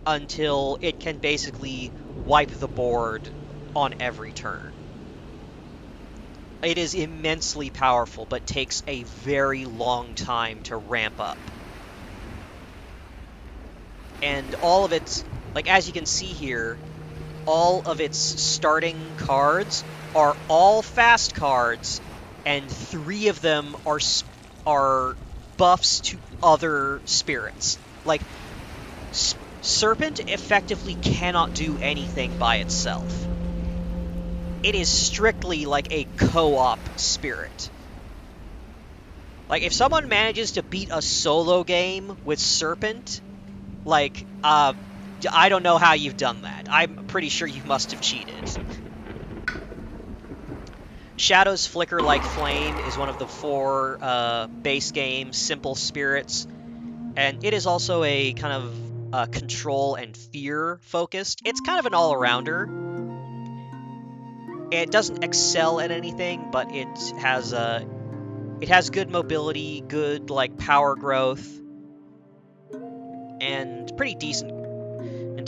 until it can basically wipe the board on every turn. It is immensely powerful, but takes a very long time to ramp up. And all of its, like as you can see here, all of its starting cards are all fast cards, and 3 of them are buffs to other spirits. Like, Serpent effectively cannot do anything by itself. It is strictly like a co-op spirit. Like, if someone manages to beat a solo game with Serpent, like, I don't know how you've done that. I'm pretty sure you must have cheated. Shadows Flicker Like Flame is one of the 4 base game simple spirits, and it is also a kind of control and fear focused. It's kind of an all-arounder. It doesn't excel at anything, but it has good mobility, good like power growth, and pretty decent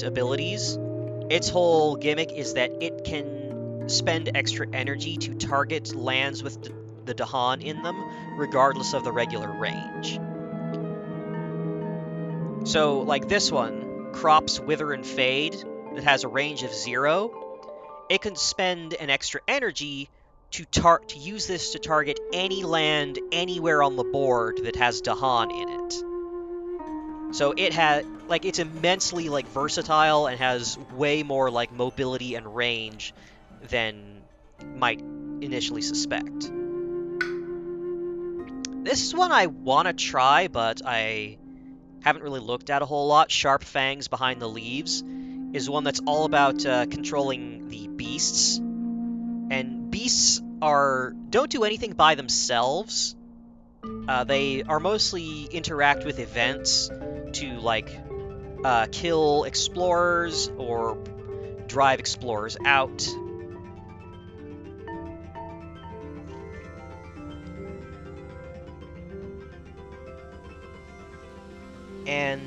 abilities. Its whole gimmick is that it can spend extra energy to target lands with the Dahan in them, regardless of the regular range. So, like this one, Crops Wither and Fade, that has a range of 0, it can spend an extra energy to use this to target any land anywhere on the board that has Dahan in it. So it has, like, it's immensely, like, versatile and has way more, like, mobility and range than might initially suspect. This is one I want to try, but I haven't really looked at a whole lot. Sharp Fangs Behind the Leaves is one that's all about controlling the beasts. And beasts don't do anything by themselves. They are mostly interact with events to, like, kill explorers or drive explorers out. And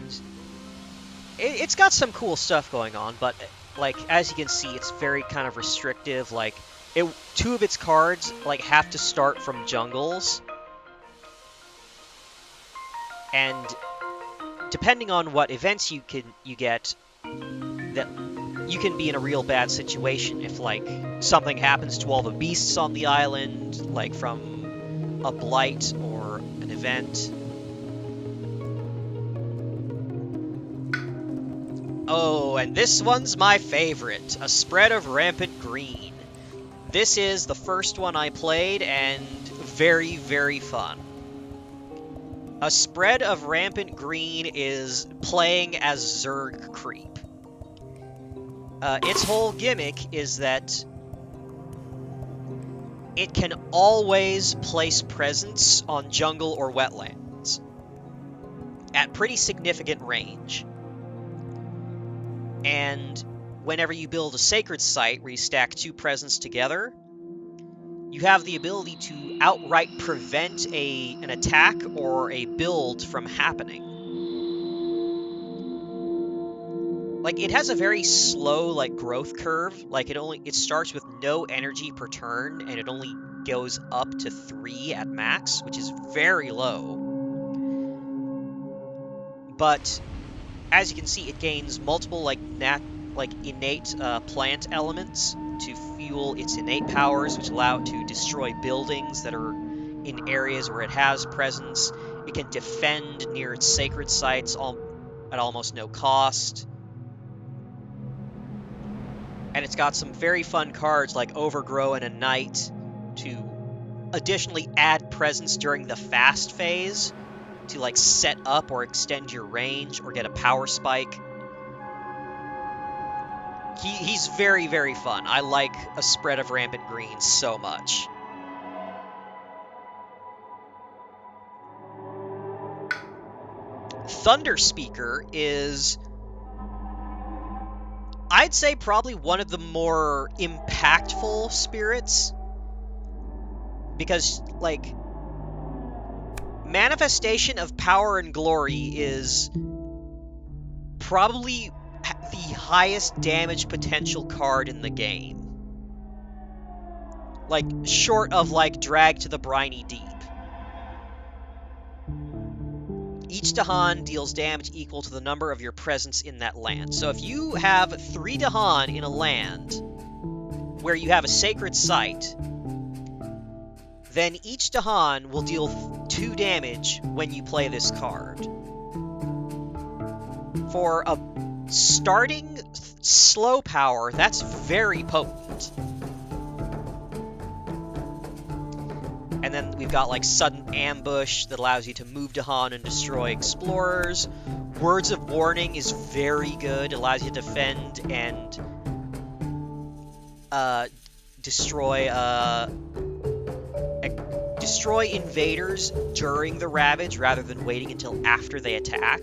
it's got some cool stuff going on, but, like, as you can see, it's very kind of restrictive. Like, 2 of its cards, like, have to start from jungles. And depending on what events you get, that you can be in a real bad situation if, like, something happens to all the beasts on the island, like from a blight or an event. Oh, and this one's my favorite, a spread of rampant green. This is the first one I played, and very, very fun. A spread of rampant green is playing as Zerg creep. Its whole gimmick is that it can always place presence on jungle or wetlands at pretty significant range. And whenever you build a sacred site where you stack 2 presents together, you have the ability to outright prevent an attack or a build from happening. Like, it has a very slow, like, growth curve. Like, it starts with no energy per turn, and it only goes up to 3 at max, which is very low. But as you can see, it gains multiple innate plant elements to fuel its innate powers, which allow it to destroy buildings that are in areas where it has presence. It can defend near its sacred sites at almost no cost. And it's got some very fun cards like Overgrow and a Knight to additionally add presence during the fast phase to like set up or extend your range or get a power spike. He's very, very fun. I like a spread of rampant green so much. Thunder Speaker is, I'd say, probably one of the more impactful spirits, because, like, Manifestation of Power and Glory is probably the highest damage potential card in the game. Like, short of, like, Drag to the Briny Deep. Each Dahan deals damage equal to the number of your presence in that land. So if you have 3 Dahan in a land where you have a sacred site, then each Dahan will deal 2 damage when you play this card. For a starting slow power, that's very potent. And then we've got like Sudden Ambush that allows you to move Dahan and destroy explorers. Words of Warning is very good. It allows you to defend and destroy invaders during the Ravage rather than waiting until after they attack.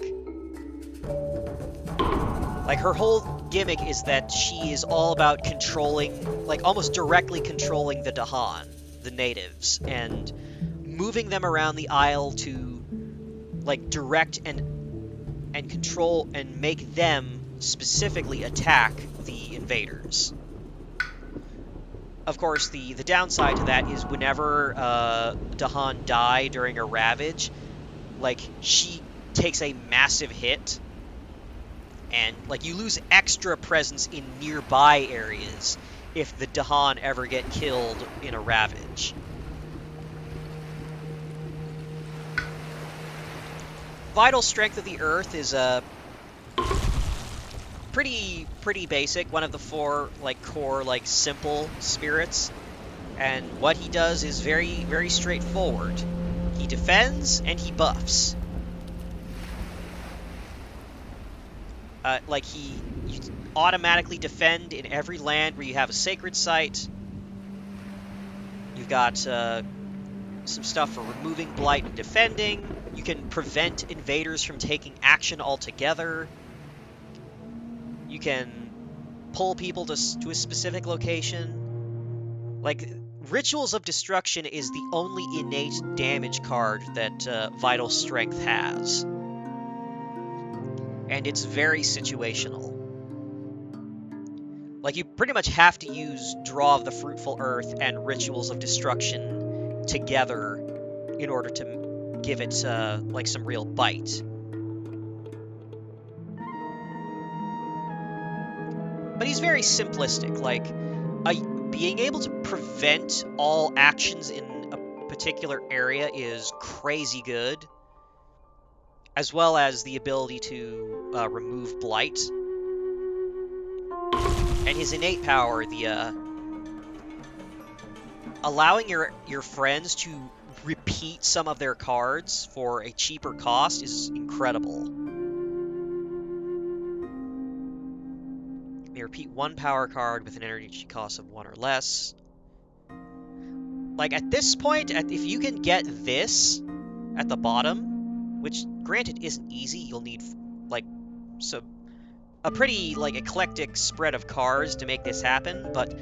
Like, her whole gimmick is that she is all about controlling, like almost directly controlling the Dahan, the natives, and moving them around the isle to like direct and control and make them specifically attack the invaders. Of course, the downside to that is whenever Dahan die during a Ravage, like, she takes a massive hit, and like you lose extra presence in nearby areas if the Dahan ever get killed in a Ravage. Vital Strength of the Earth is a pretty basic, one of the 4 like core like simple spirits, and what he does is very, very straightforward. He defends and he buffs. You automatically defend in every land where you have a sacred site. You've got some stuff for removing blight and defending. You can prevent invaders from taking action altogether. You can pull people to a specific location. Like, Rituals of Destruction is the only innate damage card that Vital Strength has. And it's very situational. Like, you pretty much have to use Draw of the Fruitful Earth and Rituals of Destruction together in order to give it, like, some real bite. But he's very simplistic. Like, being able to prevent all actions in a particular area is crazy good, as well as the ability to remove blight. and his innate power, the allowing your friends to repeat some of their cards for a cheaper cost is incredible. You may repeat one power card with an energy cost of 1 or less. Like, at this point, if you can get this at the bottom, which, granted, isn't easy, you'll need, like, a pretty, like, eclectic spread of cards to make this happen, but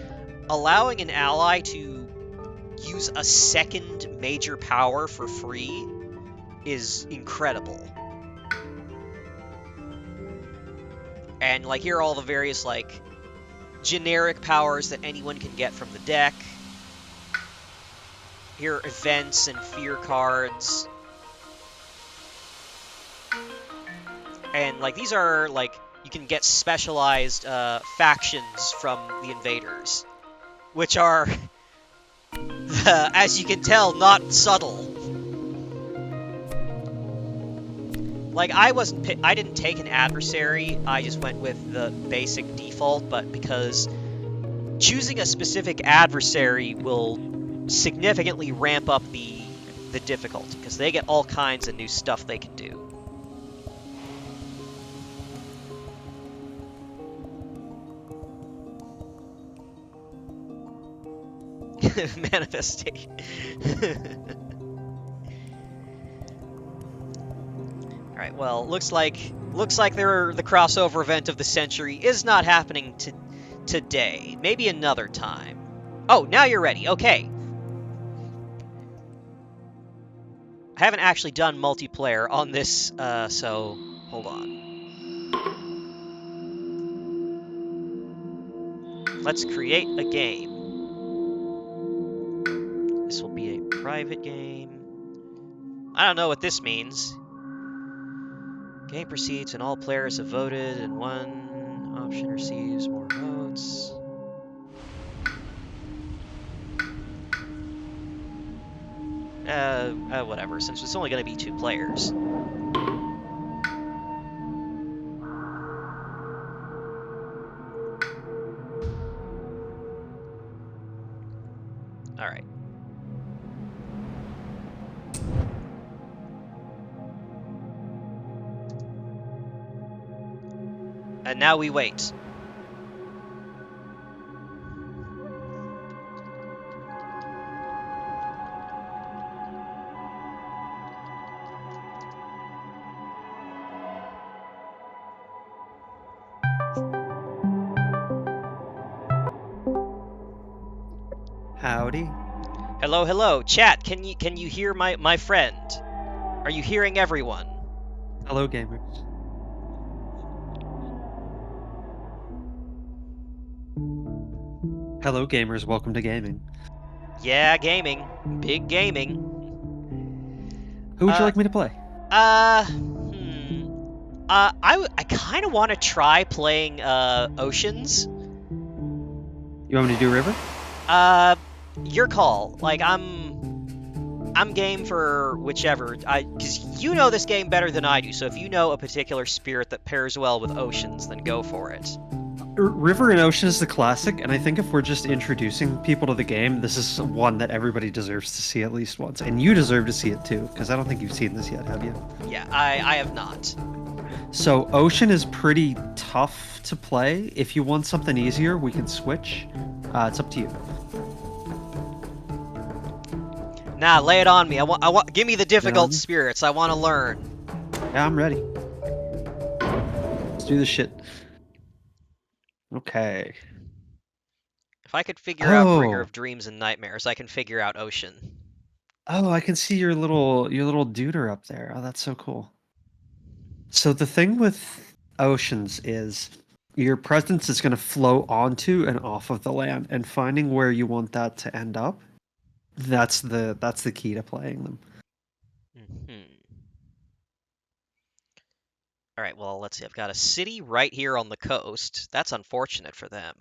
allowing an ally to use a second major power for free is incredible. And, like, here are all the various, like, generic powers that anyone can get from the deck. Here are events and fear cards. And, like, these are, like, you can get specialized factions from the invaders, which are, as you can tell, not subtle. Like, I didn't take an adversary, I just went with the basic default, but because choosing a specific adversary will significantly ramp up the difficulty, because they get all kinds of new stuff they can do. Manifestation. Alright, well, looks like the crossover event of the century is not happening today. Maybe another time. Oh, now you're ready. Okay. I haven't actually done multiplayer on this, so hold on. Let's create a game. This will be a private game. I don't know what this means. Game proceeds and all players have voted and one option receives more votes. Whatever, since it's only going to be 2 players. Alright. And now we wait. Howdy. Hello, hello. Chat, can you hear my friend? Are you hearing everyone? Hello, gamers. Hello, gamers. Welcome to gaming. Yeah, gaming. Big gaming. Who would you like me to play? I kind of want to try playing Oceans. You want me to do River? Your call. Like, I'm game for whichever. Because you know this game better than I do, so if you know a particular spirit that pairs well with Oceans, then go for it. River and Ocean is the classic, and I think if we're just introducing people to the game, this is one that everybody deserves to see at least once. And you deserve to see it too, because I don't think you've seen this yet, have you? Yeah, I have not. So Ocean is pretty tough to play. If you want something easier, we can switch. It's up to you. Nah, lay it on me. I want. Give me the difficult spirits. I want to learn. Yeah, I'm ready. Let's do this shit. Okay. If I could figure out Bringer of Dreams and Nightmares, I can figure out Ocean. Oh, I can see your little duder up there. Oh, that's so cool. So the thing with Oceans is your presence is going to flow onto and off of the land, and finding where you want that to end up, that's the key to playing them. All right, well, let's see. I've got a city right here on the coast. That's unfortunate for them.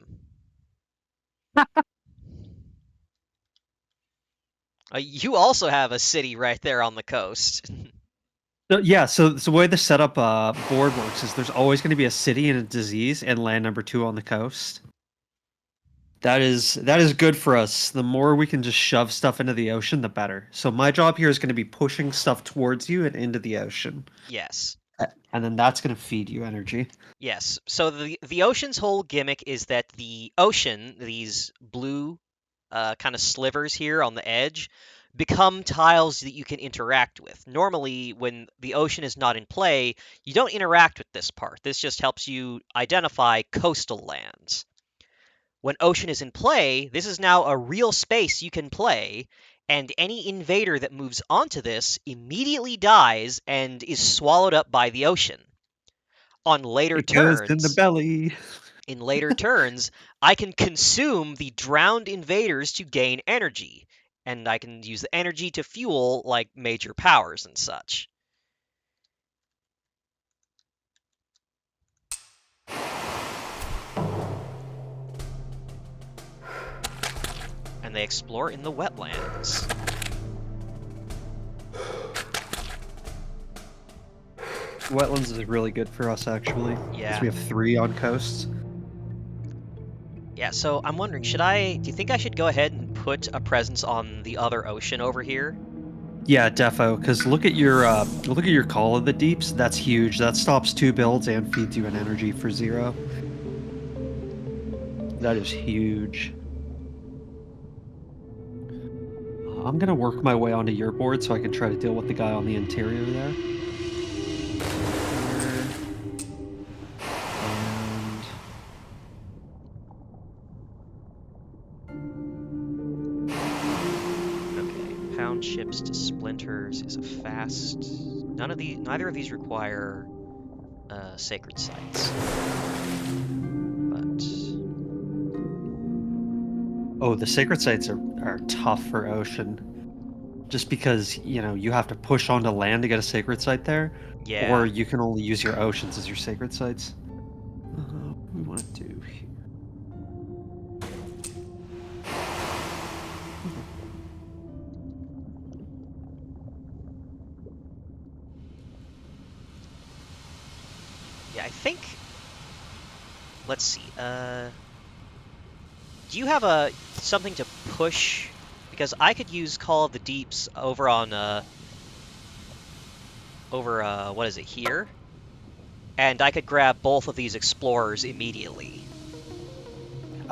You also have a city right there on the coast. Yeah, so the way the setup board works is there's always going to be a city and a disease and land number 2 on the coast. That is good for us. The more we can just shove stuff into the ocean, the better. So my job here is going to be pushing stuff towards you and into the ocean. Yes. And then that's going to feed you energy. Yes. So the ocean's whole gimmick is that the ocean, these blue kind of slivers here on the edge, become tiles that you can interact with. Normally, when the ocean is not in play, you don't interact with this part. This just helps you identify coastal lands. When ocean is in play, this is now a real space you can play, and any invader that moves onto this immediately dies and is swallowed up by the ocean. On later It goes in the turns, belly. in later turns, I can consume the drowned invaders to gain energy, and I can use the energy to fuel like major powers and such. And they explore in the wetlands. Wetlands is really good for us, actually. Yeah. Because we have 3 on coasts. Yeah, so I'm wondering, do you think I should go ahead and put a presence on the other ocean over here? Yeah, defo. Because look at your Call of the Deeps. That's huge. That stops 2 builds and feeds you an energy for 0. That is huge. I'm gonna work my way onto your board so I can try to deal with the guy on the interior there. And Okay, pound ships to splinters is a fast. Neither of these require sacred sites. But oh, the sacred sites are tough for ocean. Just because, you have to push onto land to get a sacred site there, or yeah, you can only use your oceans as your sacred sites. What do we want to do here? yeah, I think. Let's see. Do you have something to push? Because I could use Call of the Deeps over on what is it here? And I could grab both of these explorers immediately.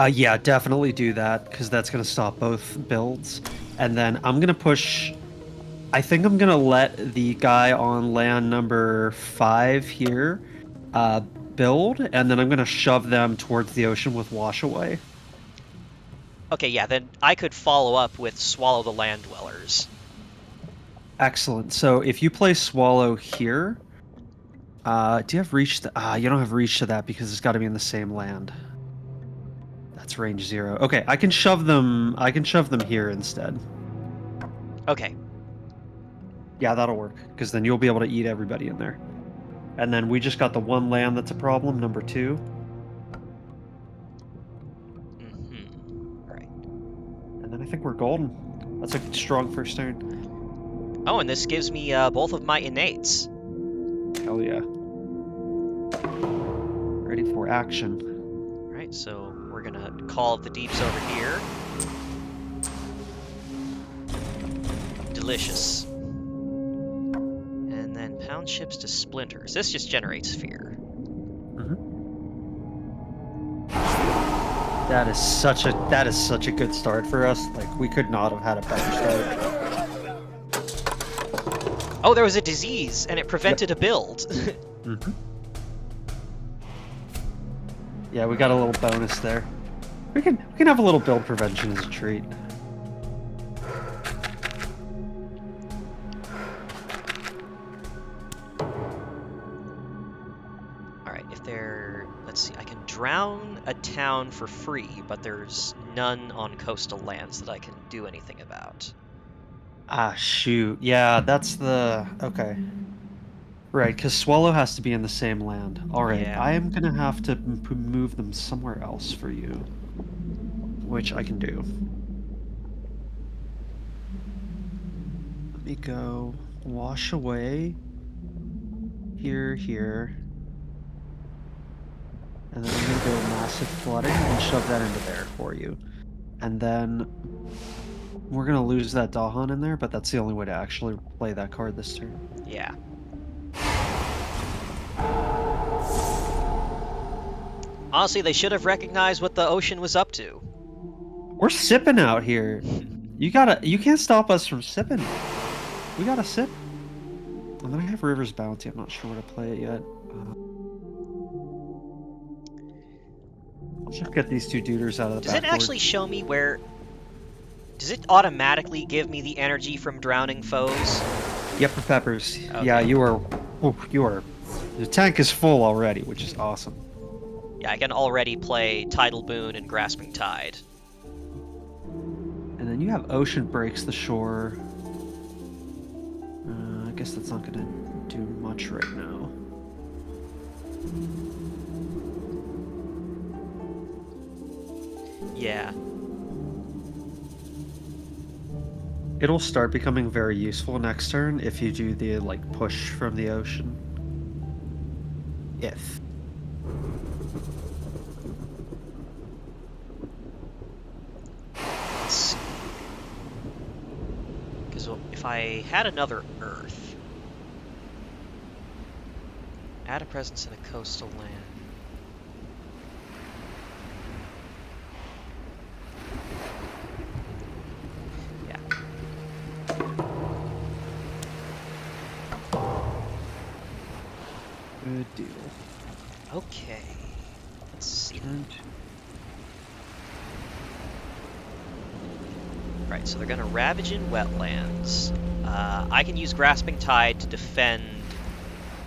Yeah, definitely do that, because that's going to stop both builds. And then I'm going to push... I think I'm going to let the guy on land number 5 here build, and then I'm going to shove them towards the ocean with Wash Away. Okay, yeah, then I could follow up with Swallow the Land Dwellers. Excellent. So if you play Swallow here... do you have reach to... you don't have reach to that because it's got to be in the same land. That's range 0. Okay, I can shove them here instead. Okay. Yeah, that'll work, because then you'll be able to eat everybody in there. And then we just got the one land that's a problem, number 2. Mm-hmm. Right. And then I think we're golden. That's a strong first turn. Oh, and this gives me both of my innates. Hell yeah. Ready for action. Right, so we're gonna call the Deeps over here. Delicious. And then pound ships to splinters. This just generates fear. That is such a good start for us. Like, we could not have had a better start. Oh, there was a disease, and it prevented a build. Mm-hmm. Yeah, we got a little bonus there. We can have a little build prevention as a treat. Alright, let's see, I can drown a town for free, but there's none on coastal lands that I can do anything about. Ah, shoot. Yeah, that's the... Okay. Right, because Swallow has to be in the same land. Alright, Yeah. I am going to have to move them somewhere else for you. Which I can do. Let me go Wash Away. Here. And then I'm going to go massive flooding and shove that into there for you. And then we're going to lose that Dahan in there, but that's the only way to actually play that card this turn. Yeah. Honestly, they should have recognized what the ocean was up to. We're sipping out here. You can't stop us from sipping. We gotta sip. And then I have River's Bounty. I'm not sure where to play it yet. I'll just get these two duders out of the Does it backboard. actually show me where... Does it automatically give me the energy from drowning foes? Yep, for peppers. Okay. Yeah, you are... The tank is full already, which is awesome. Yeah, I can already play Tidal Boon and Grasping Tide. And then you have Ocean Breaks the Shore. I guess that's not gonna do much right now. Yeah. It'll start becoming very useful next turn if you do the, like, push from the ocean. If. Let's see. Because if I had another Earth... Add a presence in a coastal land. Good deal. Okay. Let's see. Right, so they're going to ravage in wetlands. I can use Grasping Tide to defend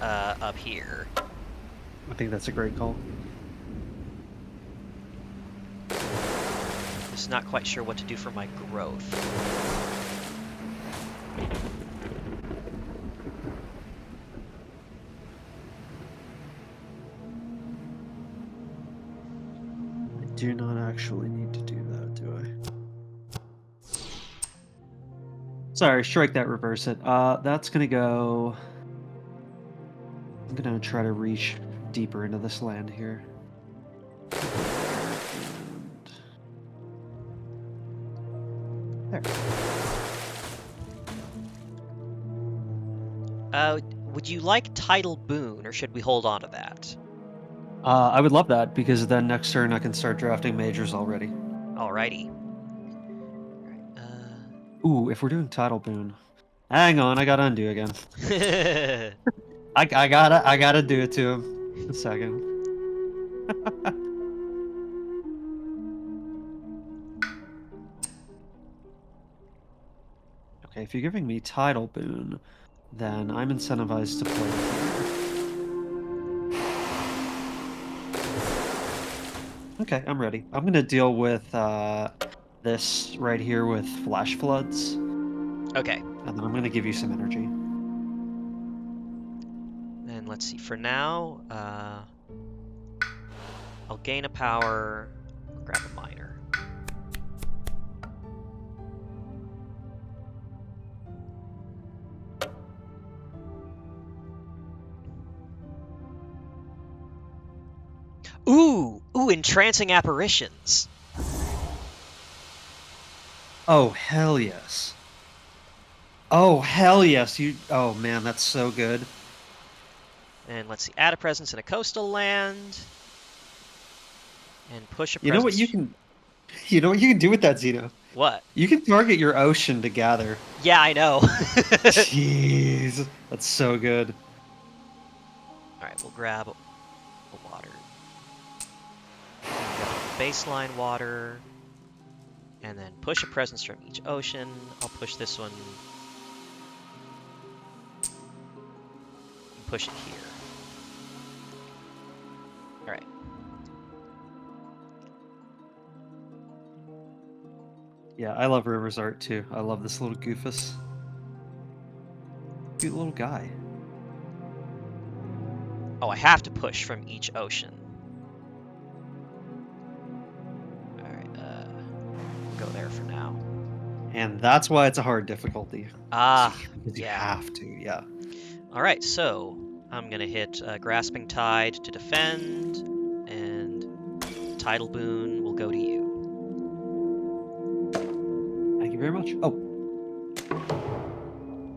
up here. I think that's a great call. Just not quite sure what to do for my growth. I do not actually need to do that, do I? Sorry, strike that, reverse it. That's gonna go... I'm gonna try to reach deeper into this land here. And... There. Would you like Tidal Boon, or should we hold on to that? I would love that, because then next turn I can start drafting majors already. Alrighty. Ooh, if we're doing Tidal Boon... Hang on, I gotta undo again. Alright. I gotta do it to him. A second. Okay, if you're giving me Tidal Boon, then I'm incentivized to play here. Okay, I'm ready. I'm gonna deal with this right here with Flash Floods. Okay. And then I'm gonna give you some energy. And let's see, for now, I'll gain a power, I'll grab a minor. Ooh, entrancing apparitions. Oh, hell yes. Oh, hell yes. Oh man, that's so good. And let's see, add a presence in a coastal land. And push a presence. You know what you can do with that, Xeno? What? You can target your ocean to gather. Yeah, I know. Jeez, that's so good. Alright, we'll grab a water. Baseline water. And then push a presence from each ocean. I'll push this one. And push it here. Alright. Yeah, I love River's art too. I love this little goofus. Cute little guy. Oh, I have to push from each ocean. Alright, go there for now. And that's why it's a hard difficulty. Ah, because you yeah. have to, yeah. Alright, so I'm gonna hit Grasping Tide to defend, and title boon will go to you. Thank you very much. Oh.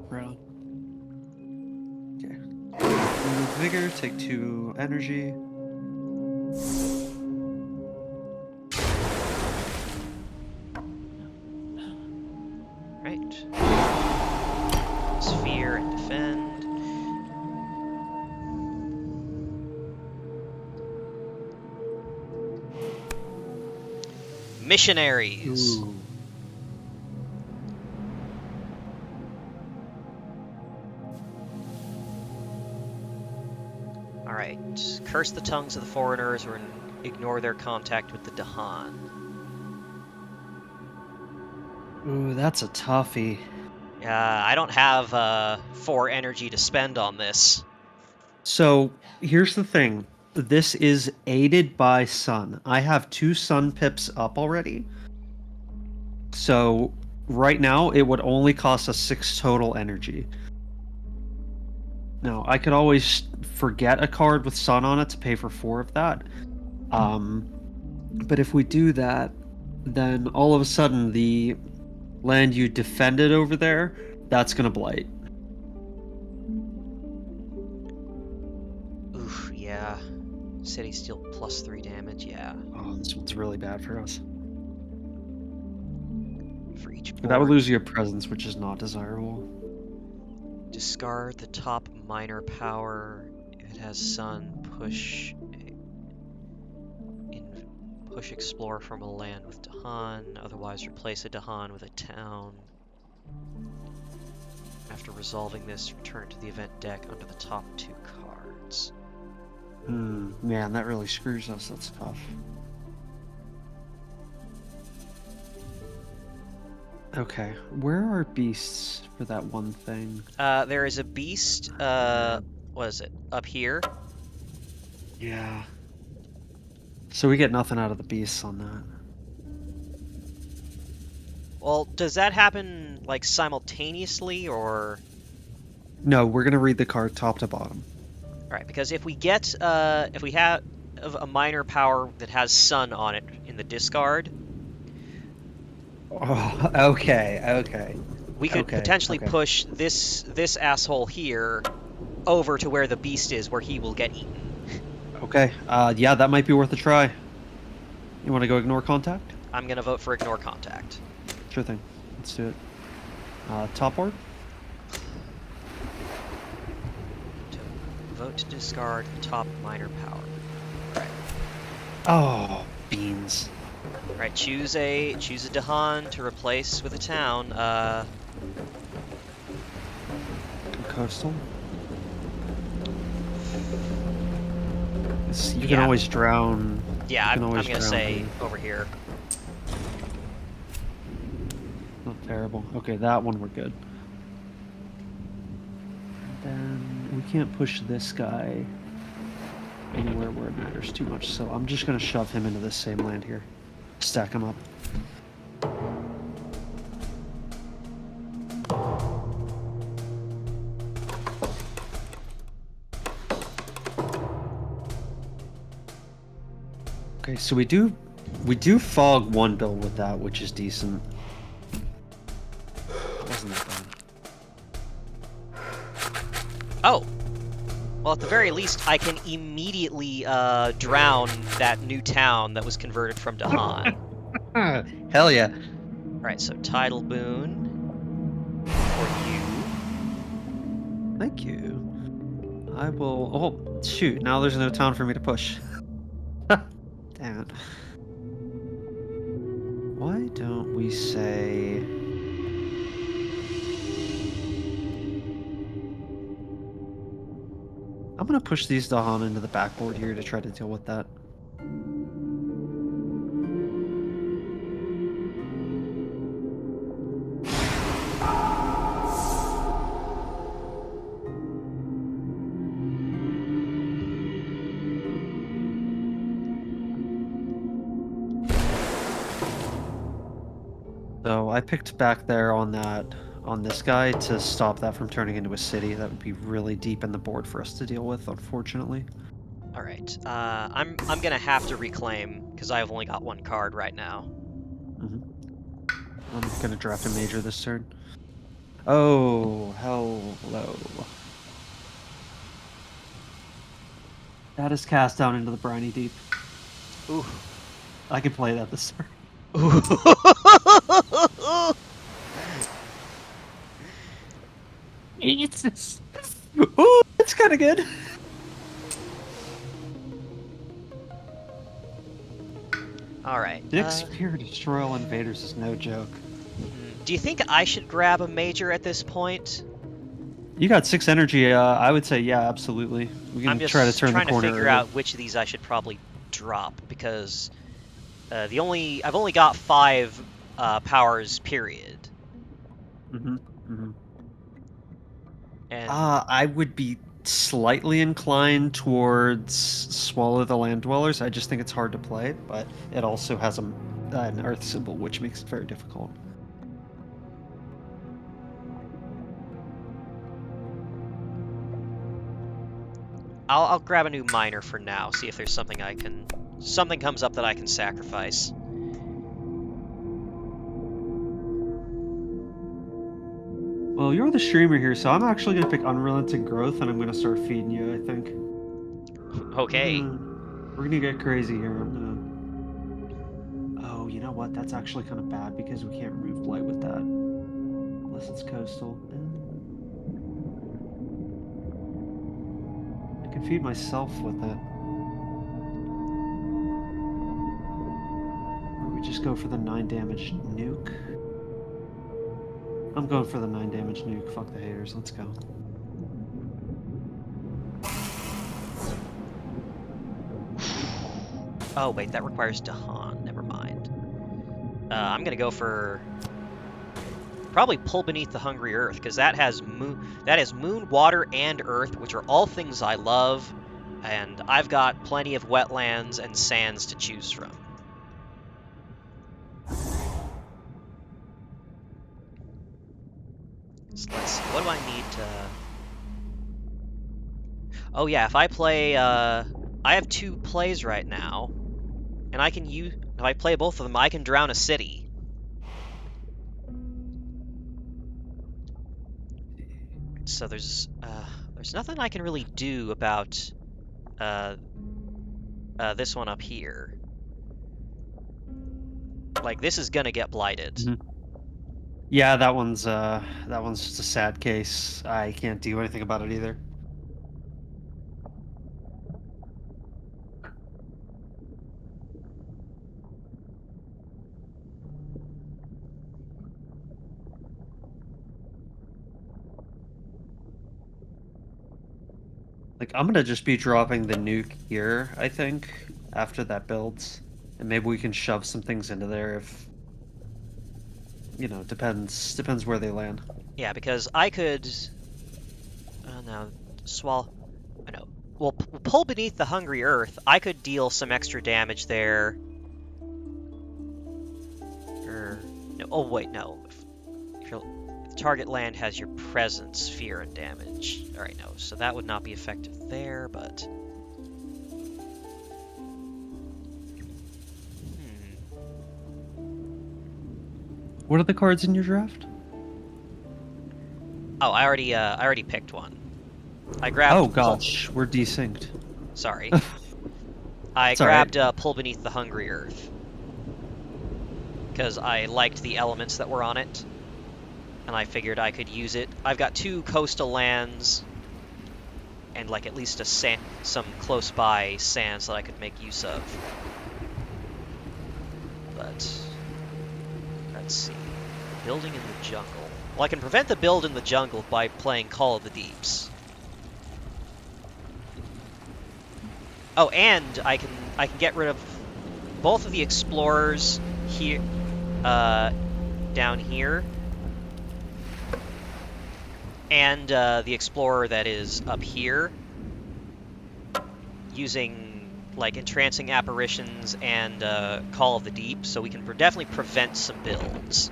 Right on. Okay. Remove vigor, take 2 energy. Right. Sphere and defend. Missionaries. Ooh. Alright. Curse the tongues of the foreigners or ignore their contact with the Dahan. Ooh, that's a toughie. I don't have 4 energy to spend on this. So here's the thing. This is aided by sun. I have 2 sun pips up already. So right now it would only cost us 6 total energy. Now I could always forget a card with sun on it to pay for 4 of that. But if we do that, then all of a sudden the land you defended over there, that's gonna blight. Oof, yeah. City Steel +3 damage, yeah. Oh, this one's really bad for us. For each But that would board, lose your presence, which is not desirable. discard the top minor power. If it has sun, push explore from a land with Dahan. Otherwise, replace a Dahan with a town. After resolving this, return to the event deck under the top 2 cards. Man, that really screws us. That's tough. Okay, where are beasts for that one thing? There is a beast, what is it, up here? Yeah. So we get nothing out of the beasts on that. Well, does that happen, like, simultaneously, or...? No, we're gonna read the card top to bottom. Alright, because if we get, if we have a minor power that has sun on it in the discard... Oh, okay. We could potentially push this asshole here over to where the beast is, where he will get eaten. Okay, yeah, that might be worth a try. You want to go ignore contact? I'm gonna vote for ignore contact. Sure thing. Let's do it. Top board? Vote to discard the top minor power. Right. Oh, beans. Right, choose a Dahan to replace with a town. Coastal. You can always drown. Yeah, I'm gonna say over here. Not terrible. Okay, that one we're good. And then we can't push this guy anywhere where it matters too much, so I'm just gonna shove him into this same land here. Stack him up. Okay, so we do fog one build with that, which is decent. Wasn't that bad? Oh! Well, at the very least, I can immediately drown that new town that was converted from Dahan. Hell yeah. Alright, so title boon for you. Thank you. I will... Oh, shoot. Now there's no town for me to push. Damn it. Why don't we say... I'm going to push these Dahan into the backboard here to try to deal with that. So I picked back there on this guy to stop that from turning into a city. That would be really deep in the board for us to deal with, unfortunately. All right. I'm gonna have to reclaim because I've only got one card right now. I'm gonna draft a major this turn. Oh, hello. That is cast down into the briny deep. Ooh. I can play that this turn. Ooh. Jesus. Ooh, that's kind of good. All right. 6 pure destroy all invaders is no joke. Do you think I should grab a major at this point? You got 6 energy. I would say yeah, absolutely. We I'm can try to just turn the trying to corner figure early. out which of these I should probably drop because I've only got 5 powers period. And I would be slightly inclined towards Swallow the Land Dwellers. I just think it's hard to play, but it also has an Earth symbol, which makes it very difficult. I'll grab a new miner for now. See if there's something comes up that I can sacrifice. Well, you're the streamer here, so I'm actually going to pick Unrelenting Growth, and I'm going to start feeding you, I think. Okay. We're going to get crazy here. Oh, you know what? That's actually kind of bad because we can't remove Blight with that. Unless it's coastal. I can feed myself with it. Or we just go for the 9 damage nuke. I'm going for the 9 damage nuke. Fuck the haters. Let's go. Oh wait, that requires Dahan. Never mind. I'm gonna go for probably Pull Beneath the Hungry Earth because that has moon, water, and earth, which are all things I love, and I've got plenty of wetlands and sands to choose from. So let's see. What do I need to? Oh yeah, if I play, I have 2 plays right now, and I can use. If I play both of them, I can drown a city. So there's nothing I can really do about this one up here. Like this is gonna get blighted. Yeah, that one's just a sad case. I can't do anything about it either. Like, I'm gonna just be dropping the nuke here, I think, after that builds. And maybe we can shove some things into there if, you know, depends where they land. Yeah, because I could. No, swallow. I know. Well, Pull Beneath the Hungry Earth. I could deal some extra damage there. No. Oh wait, no. If the target land has your presence, fear, and damage. All right, no. So that would not be effective there, but. What are the cards in your draft? Oh, I already picked one. I grabbed. Oh gosh, we're desynced. Sorry. I Sorry. grabbed Pull Beneath the Hungry Earth because I liked the elements that were on it, and I figured I could use it. I've got 2 coastal lands and like at least some close by sands that I could make use of. But let's see. Building in the jungle. Well, I can prevent the build in the jungle by playing Call of the Deeps. Oh, and I can get rid of both of the explorers here, down here, and the explorer that is up here, using like entrancing apparitions and Call of the Deep, so we can definitely prevent some builds.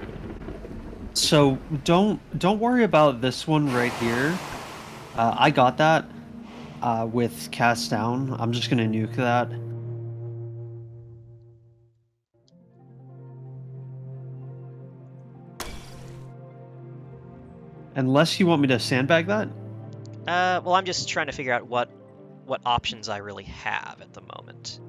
So don't worry about this one right here. I got that. with cast down. I'm just gonna nuke that. Unless you want me to sandbag that? Well, I'm just trying to figure out what options I really have at the moment.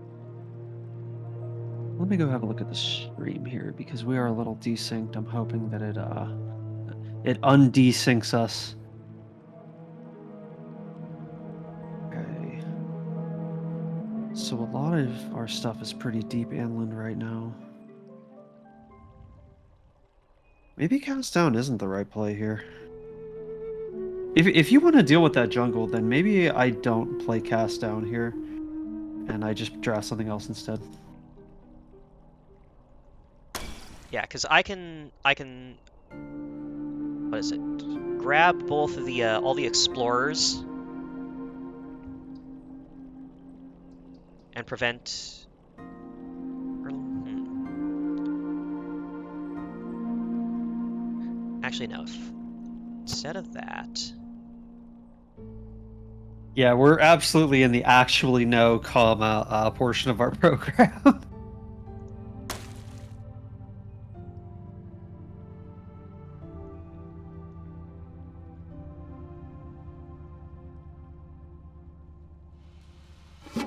Let me go have a look at the stream here because we are a little desynced. I'm hoping that it undesyncs us. Okay. So a lot of our stuff is pretty deep inland right now. Maybe cast down isn't the right play here. If you want to deal with that jungle, then maybe I don't play cast down here, and I just draft something else instead. Yeah, because I can what is it? Grab both of the all the explorers and prevent. Actually, no. Instead of that. Yeah, we're absolutely in the actually no comma portion of our program.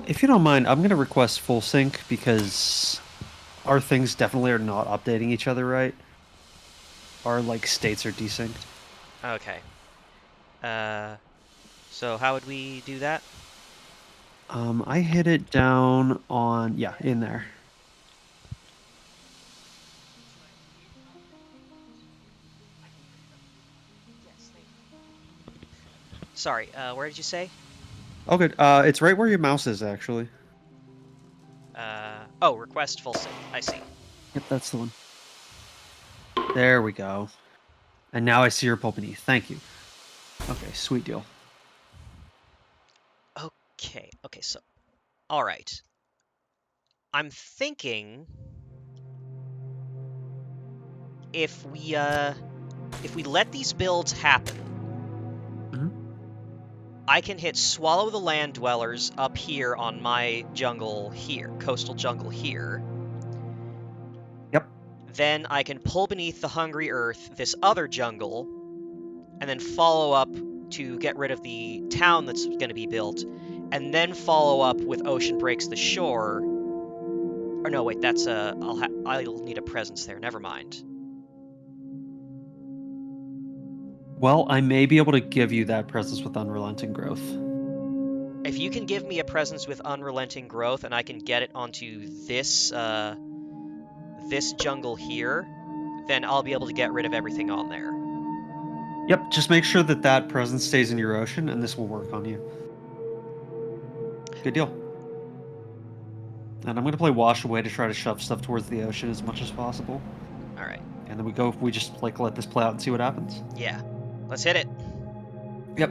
If you don't mind, I'm going to request full sync because our things definitely are not updating each other right. Our like states are desynced. Okay. So how would we do that? I hit it down on in there. Sorry, where did you say? Oh, good. It's right where your mouse is, actually. Oh, request full sync. I see. Yep, that's the one. There we go. And now I see your pull beneath. Thank you. Okay, sweet deal. Okay, so, all right. I'm thinking if we let these builds happen, I can hit Swallow the Land Dwellers up here on my jungle here, coastal jungle here. Yep. Then I can pull beneath the Hungry Earth this other jungle, and then follow up to get rid of the town that's going to be built, and then follow up with Ocean Breaks the Shore. Or no, wait, that's I'll need a presence there. Never mind. Well, I may be able to give you that presence with Unrelenting Growth. If you can give me a presence with Unrelenting Growth, and I can get it onto this this jungle here, then I'll be able to get rid of everything on there. Yep, just make sure that that presence stays in your ocean, and this will work on you. Good deal. And I'm going to play Wash Away to try to shove stuff towards the ocean as much as possible. All right. And then we just like let this play out and see what happens. Yeah. Let's hit it. Yep.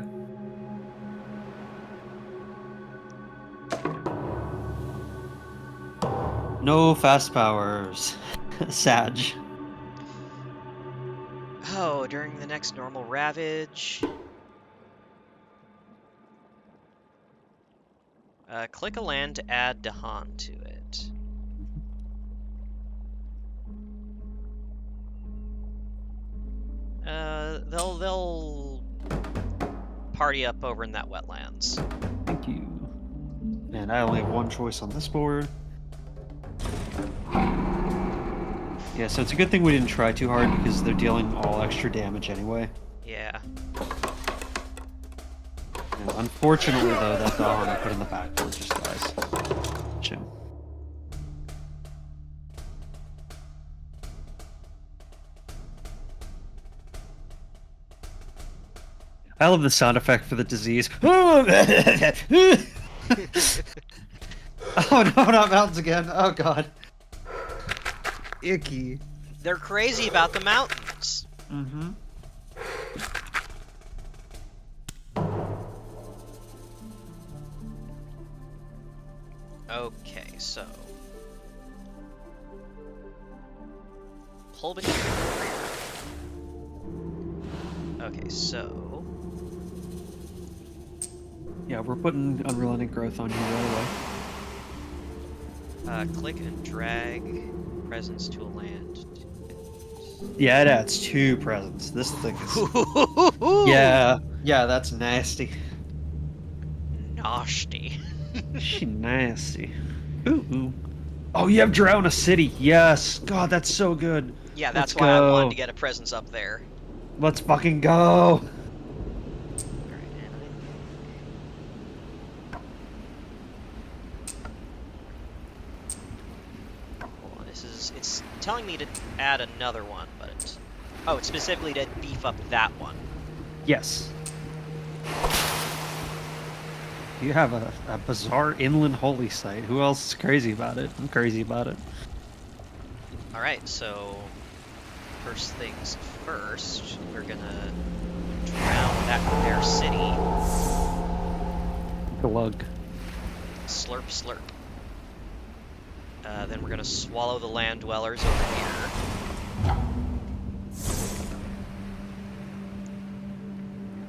No fast powers. Sag. Oh, during the next normal Ravage. Click a land to add Dahan to it. They'll party up over in that wetlands. Thank you. And I only have one choice on this board. Yeah, so it's a good thing we didn't try too hard because they're dealing all extra damage anyway. Yeah. And unfortunately, though, that Dahan I put in the backboard just dies. Shame. I love the sound effect for the disease. Oh no, not mountains again. Oh god. Icky. They're crazy about the mountains. Mm-hmm. Okay, so pull beneath. Okay, so Yeah, we're putting unrelenting growth on you right away. Click and drag presence to a land. Yeah, it adds 2 presents. This thing is. Yeah, that's nasty. Nasty. She nasty. Ooh. Oh, you have drown a city. Yes. God, that's so good. Yeah, Let's that's why I wanted to go. get a presence up there. Let's fucking go. Alright, and I think... Hold on, it's telling me to add another one, but... Oh, it's specifically to beef up that one. Yes. You have a bizarre inland holy site. Who else is crazy about it? I'm crazy about it. Alright, so... First things first, we're gonna drown their city. Glug. Slurp, slurp. Then we're gonna swallow the land dwellers over here.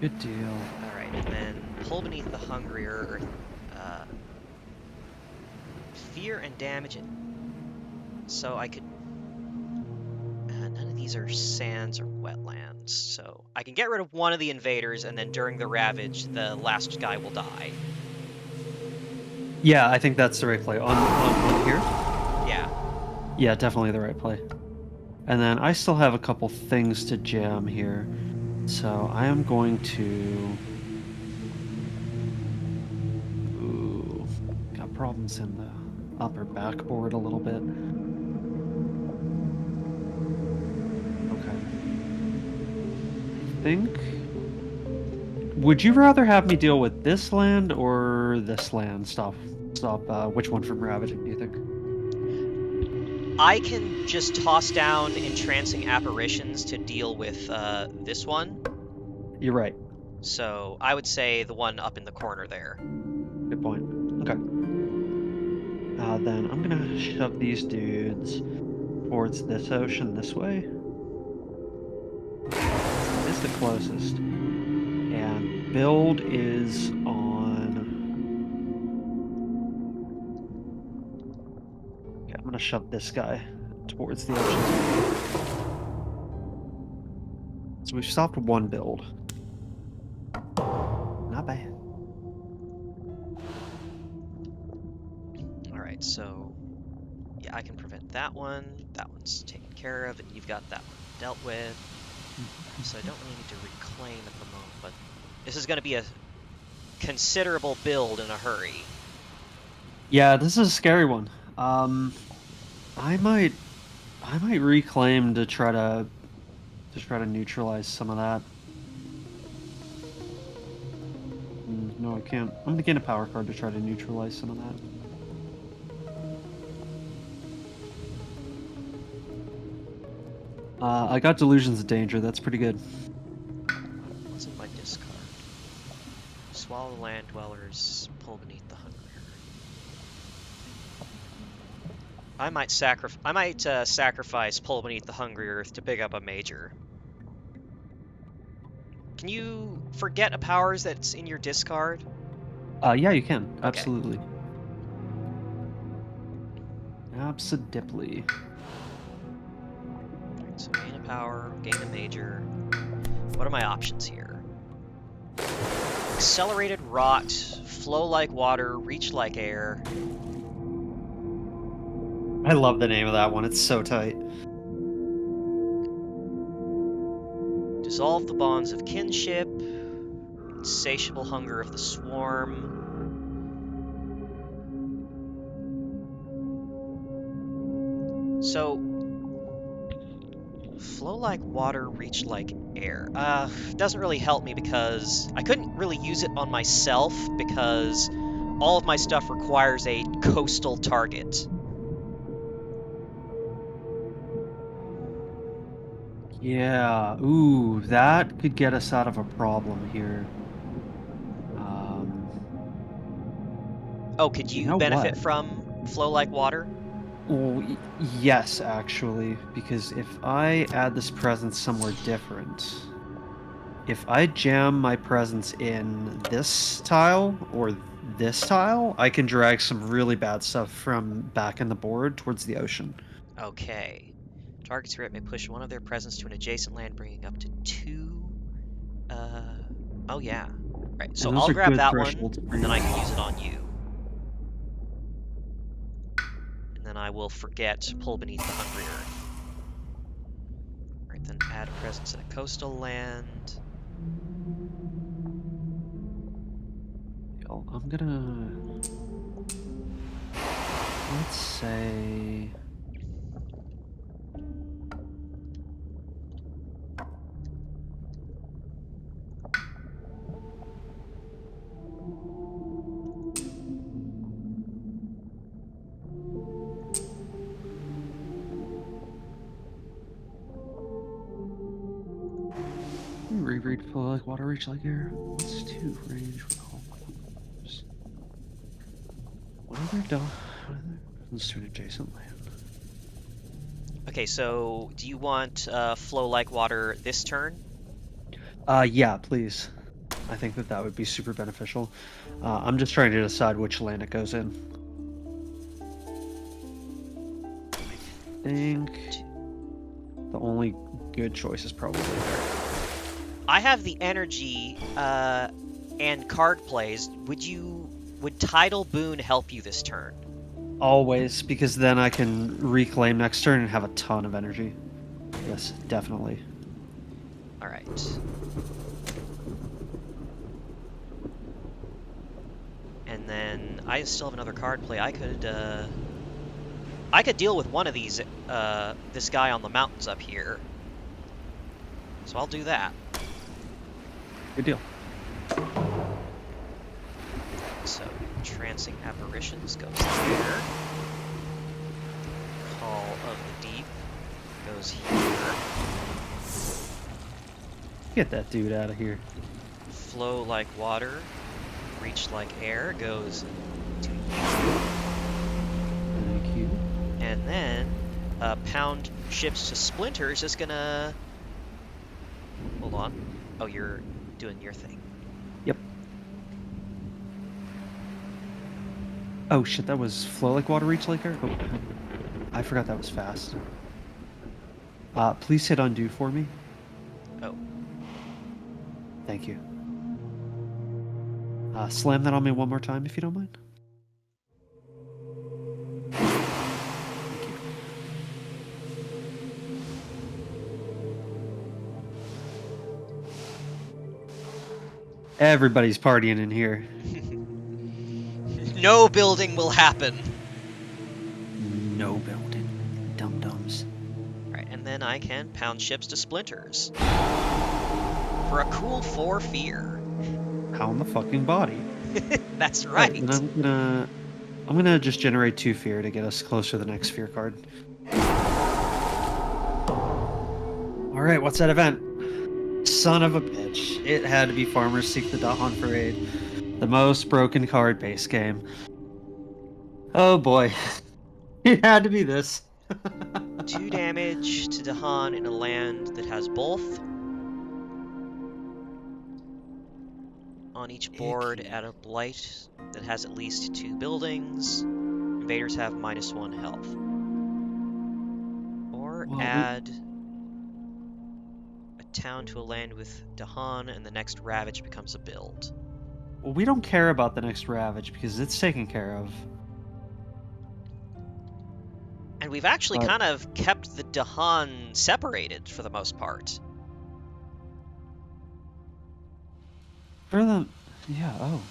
Good deal. Alright, and then pull beneath the hungrier, fear and damage it. So I could... none of these are sands or wetlands, so I can get rid of one of the invaders, and then during the ravage, the last guy will die. Yeah, I think that's the right play. On here? Yeah. Yeah, definitely the right play. And then I still have a couple things to jam here. So I am going to... Ooh, got problems in the upper backboard a little bit. Okay. I think... Would you rather have me deal with this land or this land? Stop which one from ravaging, do you think? I can just toss down entrancing apparitions to deal with this one. You're right. So I would say the one up in the corner there. Good point. Okay. Then I'm gonna shove these dudes towards this ocean this way. It's the closest. And build is on... Okay, I'm gonna shove this guy towards the ocean. So we've stopped one build. Not bad. Alright, so yeah, I can prevent that one. That one's taken care of, and you've got that one dealt with. So I don't really need to reclaim at the moment, but this is going to be a considerable build in a hurry. Yeah, this is a scary one. I might reclaim to try to neutralize some of that. No, I can't. I'm gonna gain a power card to try to neutralize some of that. I got Delusions of Danger. That's pretty good. What's in my discard? Swallow the land dwellers, pull beneath the hungry earth. I might sacrifice pull beneath the hungry earth to pick up a major. Can you forget a powers that's in your discard? Yeah, you can. Okay. Absolutely. Absolutely. So gain a power, gain a major. What are my options here? Accelerated rot, flow like water, reach like air. I love the name of that one. It's so tight. Dissolve the bonds of kinship. Insatiable hunger of the swarm. So, flow like water, reach like air. Doesn't really help me because I couldn't really use it on myself because all of my stuff requires a coastal target. Yeah. Ooh, that could get us out of a problem here. Oh, could you know benefit what? from flow like water? Well, yes, actually, because if I add this presence somewhere different, if I jam my presence in this tile or this tile, I can drag some really bad stuff from back in the board towards the ocean. Okay. Target spirit may push one of their presence to an adjacent land, bringing up to 2. Oh yeah. Right. So And those I'll are grab good that one, thresholds for and then you. I can use it on you. And then I will forget pull beneath the hungry earth. Right. Then add a presence in a coastal land. I'm gonna... Let's say... Reread flow like water, reach like air. What's 2 range with all corners? What are they done? Let's do an adjacent land. Okay. So do you want flow like water this turn? Yeah, please. I think that would be super beneficial. I'm just trying to decide which land it goes in. I think the only good choice is probably there. I have the energy and card plays. Would Tidal Boon help you this turn? Always, because then I can reclaim next turn and have a ton of energy. Yes, definitely. All right. And then I still have another card play. I could deal with one of these, this guy on the mountains up here. So I'll do that. Good deal. So, Trancing Apparitions goes there. Call of the Deep goes here. Get that dude out of here. Flow Like Water, Reach Like Air goes to you. Thank you. And then, Pound Ships to Splinters is gonna... Hold on. Oh, you're doing your thing. Yep. Oh shit, that was flow like water, reach like air? Oh, I forgot that was fast. Please hit undo for me. Oh. Thank you. Slam that on me one more time if you don't mind. Thank you. Everybody's partying in here. No building will happen. No building. Dum-dums. Right, and then I can Pound Ships to Splinters. For a cool 4 fear. Pound the fucking body. That's right. And I'm gonna just generate 2 fear to get us closer to the next fear card. Alright, what's that event? Son of a bitch. It had to be Farmers Seek the Dahan Parade. The most broken card base game. Oh boy. It had to be this. 2 damage to Dahan in a land that has both. On each board, Icky. add a blight that has at least 2 buildings. Invaders have -1 health. Or Well, add a town to a land with Dahan, and the next Ravage becomes a build. we don't care about the next Ravage because it's taken care of. And we've actually But kind of kept the Dahan separated for the most part. for the... Yeah, oh.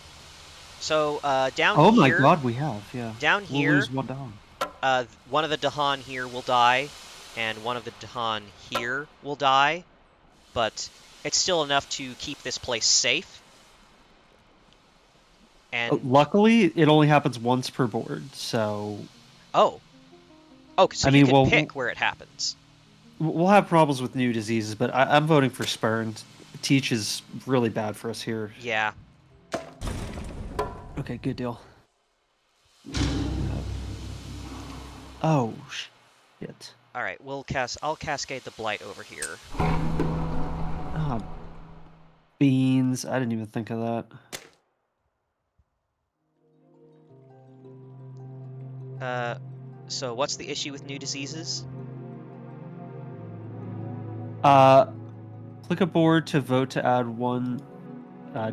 So down Oh my here, god, we have, yeah. down We'll here, lose 1 Dahan. one of the Dahan here will die, and one of the Dahan here will die, but it's still enough to keep this place safe. And Luckily, it only happens once per board, so... oh, so I you mean, can pick where it happens. We'll have problems with new diseases, but I'm voting for Spurned. Teach is really bad for us here. Yeah. Okay, good deal. Oh, shit. All right, I'll cascade the blight over here. Ah, Beans. I didn't even think of that. So what's the issue with new diseases? Click a board to vote to add one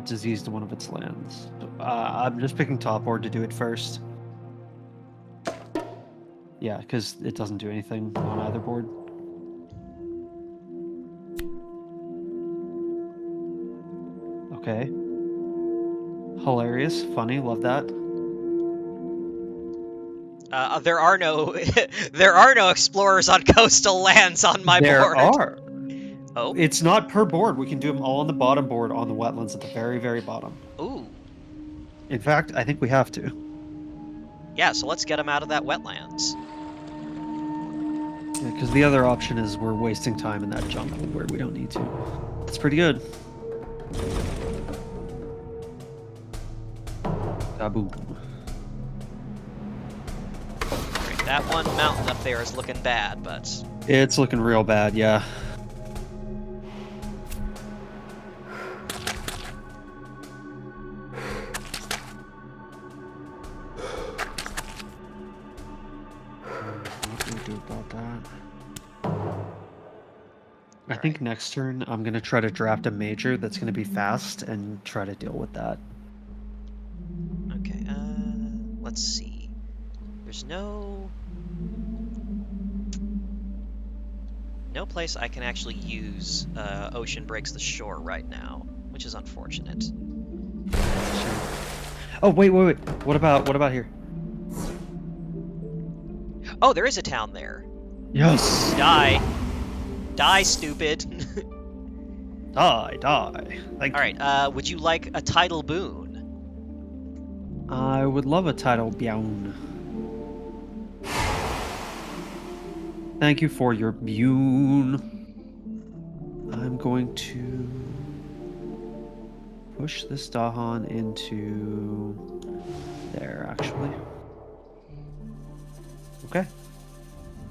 disease to one of its lands. I'm just picking top board to do it first. Yeah, because it doesn't do anything on either board. Okay. Hilarious, funny, love that. There are no there are no explorers on coastal lands on my There board. are. Oh, It's not per board. We can do them all on the bottom board on the wetlands at the very, very bottom. ooh, In fact, I think we have to. yeah. So let's get them out of that wetlands. Because the other option is we're wasting time in that jungle where we don't need to. That's pretty good. Kaboom. Right, that one mountain up there is looking bad, but It's looking real bad, yeah. What do we do about that? I think next turn I'm going to try to draft a major that's going to be fast and try to deal with that. okay. Let's see. There's no place I can actually use Ocean Breaks the Shore right now, which is unfortunate. Oh, wait. What about here? Oh, there is a town there. Yes. Die, stupid. Die. Thank All right. Would you like a tidal boon? I would love a title, Bjown. Thank you for your Bjown. I'm going to push this Dahan into there, actually. Okay.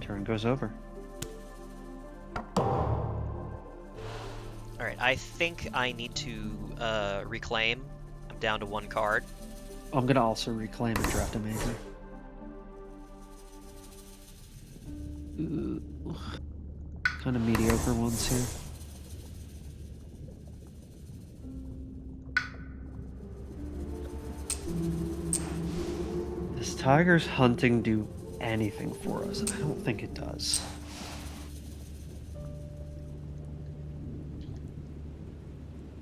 Turn goes over. All right. I think I need to reclaim. I'm down to one card. I'm gonna also reclaim and draft a major. Kind of mediocre ones here. Does Tiger's hunting do anything for us? I don't think it does.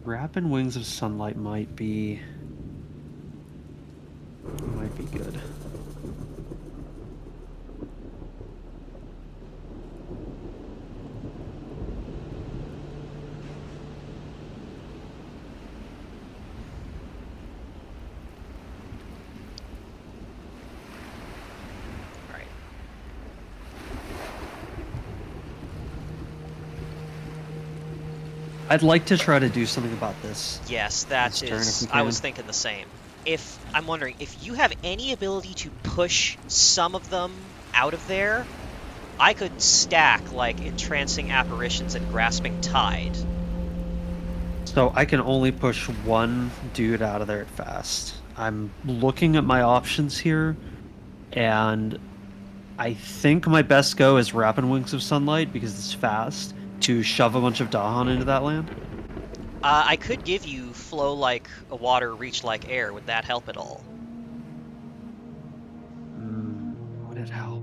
Rapid Wings of Sunlight might be good. All right. I'd like to try to do something about this. Yes, that This turn, if is. we I was can. thinking the same. If I'm wondering if you have any ability to push some of them out of there, I could stack like entrancing apparitions and grasping tide. So I can only push one dude out of there fast. I'm looking at my options here, and I think my best go is Rapid Wings of Sunlight because it's fast to shove a bunch of Dahan into that land. I could give you flow like a water, reach like air. Would that help at all? Would it help?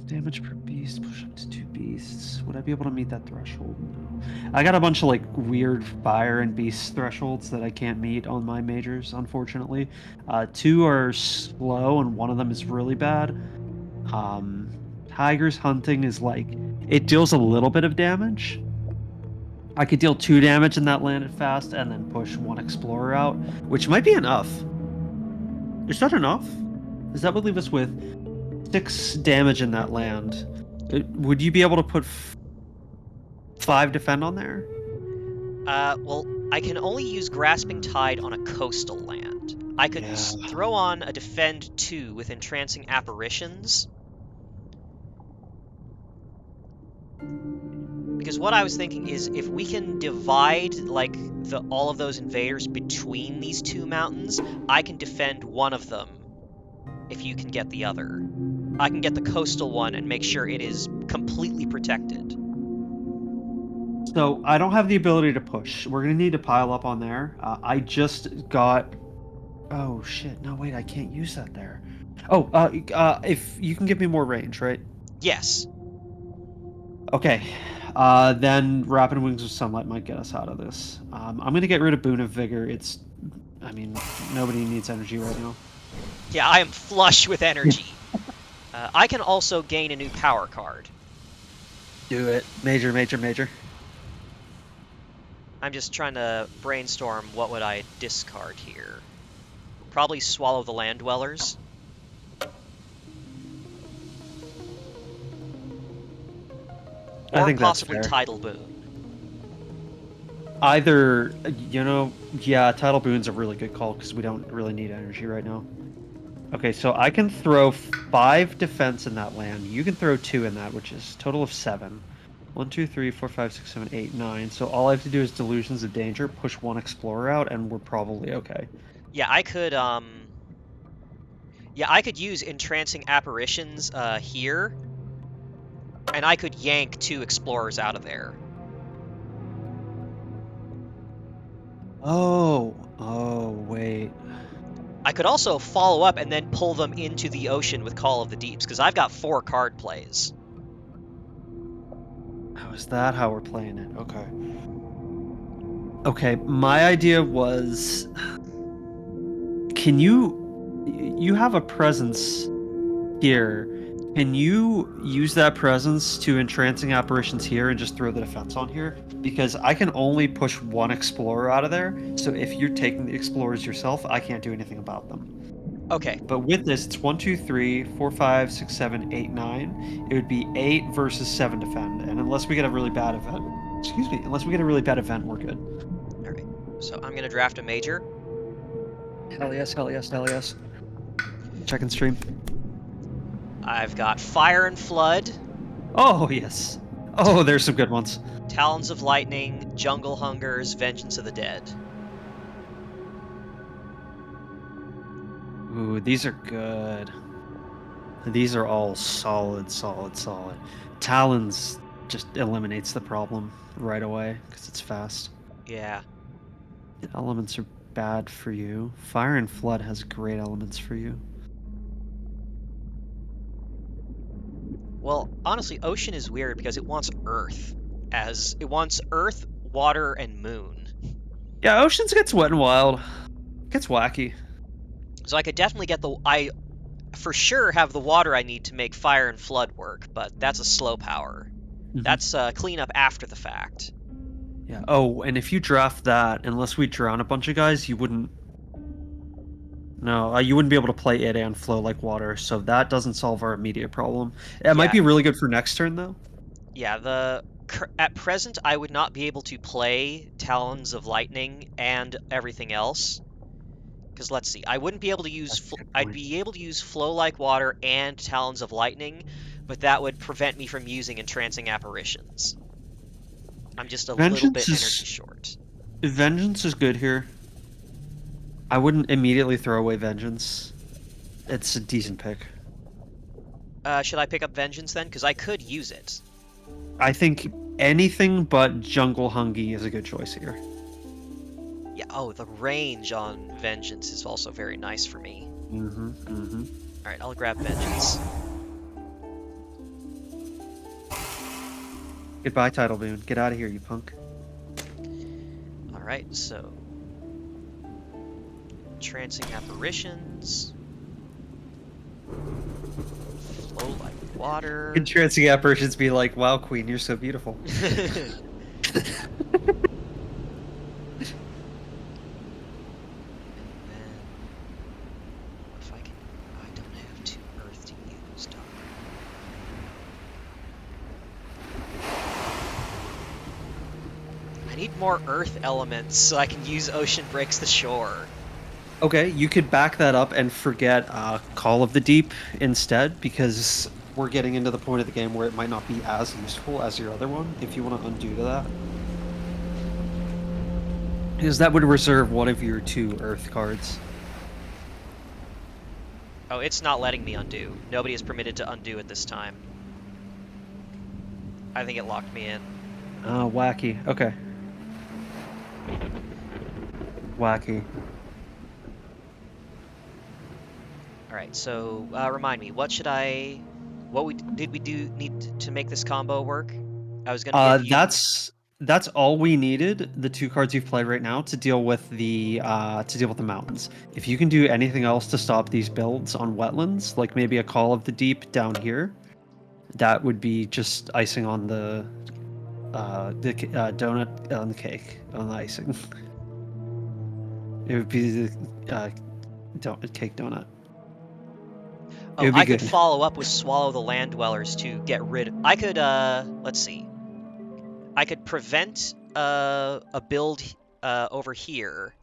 Damage per beast, push up to 2 beasts. Would I be able to meet that threshold? No. I got a bunch of like weird fire and beast thresholds that I can't meet on my majors, unfortunately. 2 are slow and one of them is really bad. Tiger's hunting is like, it deals a little bit of damage. I could deal 2 damage in that land at fast and then push 1 explorer out, which might be enough. Is that enough? Because that would leave us with 6 damage in that land. Would you be able to put 5 defend on there? Well, I can only use grasping tide on a coastal land. I could throw on a defend 2 with entrancing apparitions. Because what I was thinking is if we can divide like all of those invaders between these two mountains, I can defend one of them if you can get the other. I can get the coastal one and make sure it is completely protected. So I don't have the ability to push. We're gonna need to pile up on there. I just got. Oh shit! No, wait, I can't use that there. Oh, if you can give me more range, right? Yes. Okay. Then Rapid Wings of Sunlight might get us out of this. I'm gonna get rid of Boon of Vigor. I mean, nobody needs energy right now. Yeah, I am flush with energy. I can also gain a new power card. Do it. Major, major, major. I'm just trying to brainstorm what would I discard here. Probably Swallow the Land Dwellers. I Or think that's possibly fair. Tidal Boon. Either, yeah, Tidal Boon's a really good call because we don't really need energy right now. Okay, so I can throw 5 defense in that land. You can throw 2 in that, which is a total of 7. 1, 2, 3, 4, 5, 6, 7, 8, 9. So all I have to do is Delusions of Danger, push 1 Explorer out, and we're probably okay. Yeah, I could I could use Entrancing Apparitions here, and I could yank 2 Explorers out of there. Oh, wait. I could also follow up and then pull them into the ocean with Call of the Deeps, because I've got 4 card plays. Oh, is that how we're playing it? Okay. Okay, my idea was... Can you have a presence here. Can you use that presence to Entrancing Apparitions here and just throw the defense on here? Because I can only push 1 Explorer out of there, so if you're taking the Explorers yourself, I can't do anything about them. Okay. But with this, it's 1, 2, 3, 4, 5, 6, 7, 8, 9. It would be 8 versus 7 defend, and unless we get a really bad event... Excuse me, unless we get a really bad event, we're good. Alright, so I'm going to draft a major. Hell yes, hell yes, hell yes. Check and stream. I've got Fire and Flood, Oh, yes. Oh, there's some good ones. Talons of Lightning, Jungle Hungers, Vengeance of the Dead. Ooh, these are good. These are all solid, solid, solid. Talons just eliminates the problem right away because it's fast. Yeah. The elements are bad for you. Fire and Flood has great elements for you. Well, honestly, Ocean is weird because it wants Earth. It wants Earth, Water, and Moon. Yeah, Oceans gets wet and wild. Gets wacky. So I could definitely get I for sure have the water I need to make Fire and Flood work, but that's a slow power. Mm-hmm. That's cleanup after the fact. Yeah. Oh, and if you draft that, unless we drown a bunch of guys, you wouldn't... No, you wouldn't be able to play it and flow like water, so that doesn't solve our immediate problem. It might be really good for next turn, though. Yeah, at present, I would not be able to play Talons of Lightning and everything else. Because let's see, I wouldn't be able to use... I'd be able to use Flow Like Water and Talons of Lightning, but that would prevent me from using Entrancing Apparitions. I'm just a little bit energy short. Vengeance is good here. I wouldn't immediately throw away Vengeance. It's a decent pick. Should I pick up Vengeance then? Because I could use it. I think anything but Jungle Hungy is a good choice here. Yeah, oh, the range on Vengeance is also very nice for me. Alright, I'll grab Vengeance. Goodbye, Tidal Boon. Get out of here, you punk. Alright, so... Entrancing Apparitions. Flow like water. Entrancing Apparitions be like, wow, Queen, you're so beautiful. I need more earth elements so I can use Ocean Breaks the Shore. Okay, you could back that up and forget Call of the Deep instead, because we're getting into the point of the game where it might not be as useful as your other one, if you want to undo to that. Because that would reserve one of your 2 Earth cards. Oh, it's not letting me undo. Nobody is permitted to undo at this time. I think it locked me in. Wacky. Okay. Wacky. All right, so remind me, what did we need to make this combo work? I was gonna give you. That's all we needed. The 2 cards you've played right now to deal with the mountains. If you can do anything else to stop these builds on wetlands, like maybe a Call of the Deep down here, that would be just icing on the donut on the cake on the icing. It would be the cake donut. Oh, I could follow up with Swallow the Land Dwellers to get rid. I could let's see. I could prevent a build over here,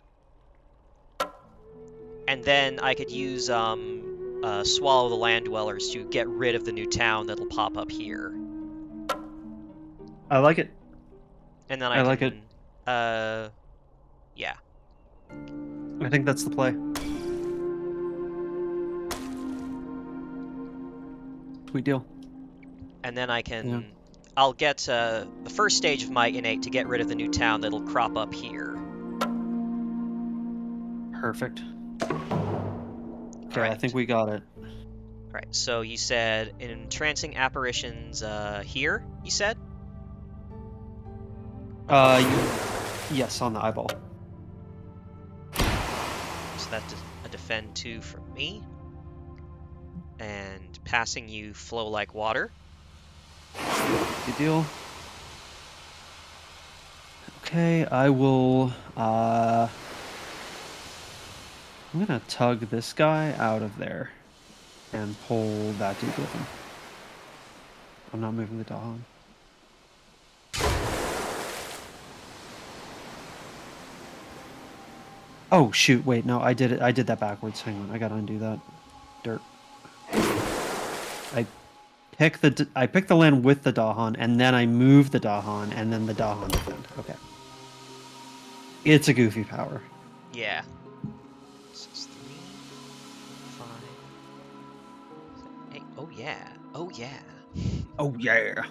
and then I could use Swallow the Land Dwellers to get rid of the new town that'll pop up here. I like it. And then I like it. Yeah. I think that's the play. Sweet deal. And then I can. Yeah. I'll get the first stage of my innate to get rid of the new town that'll crop up here. Perfect. Okay, right. I think we got it. All right, so you said entrancing apparitions here, you said? Yes, on the eyeball. So that's a defend 2 from me. And passing you flow like water. Good deal. Okay, I will I'm gonna tug this guy out of there and pull that dude with him. I'm not moving the dog. Oh shoot, wait, no, I did that backwards. Hang on, I gotta undo that. Dirt. I pick the land with the Dahan, and then I move the Dahan, and then the Dahan defend. Okay. It's a goofy power. Yeah. 6, 3, 5, 7, 8. Oh yeah. Oh yeah. Oh yeah.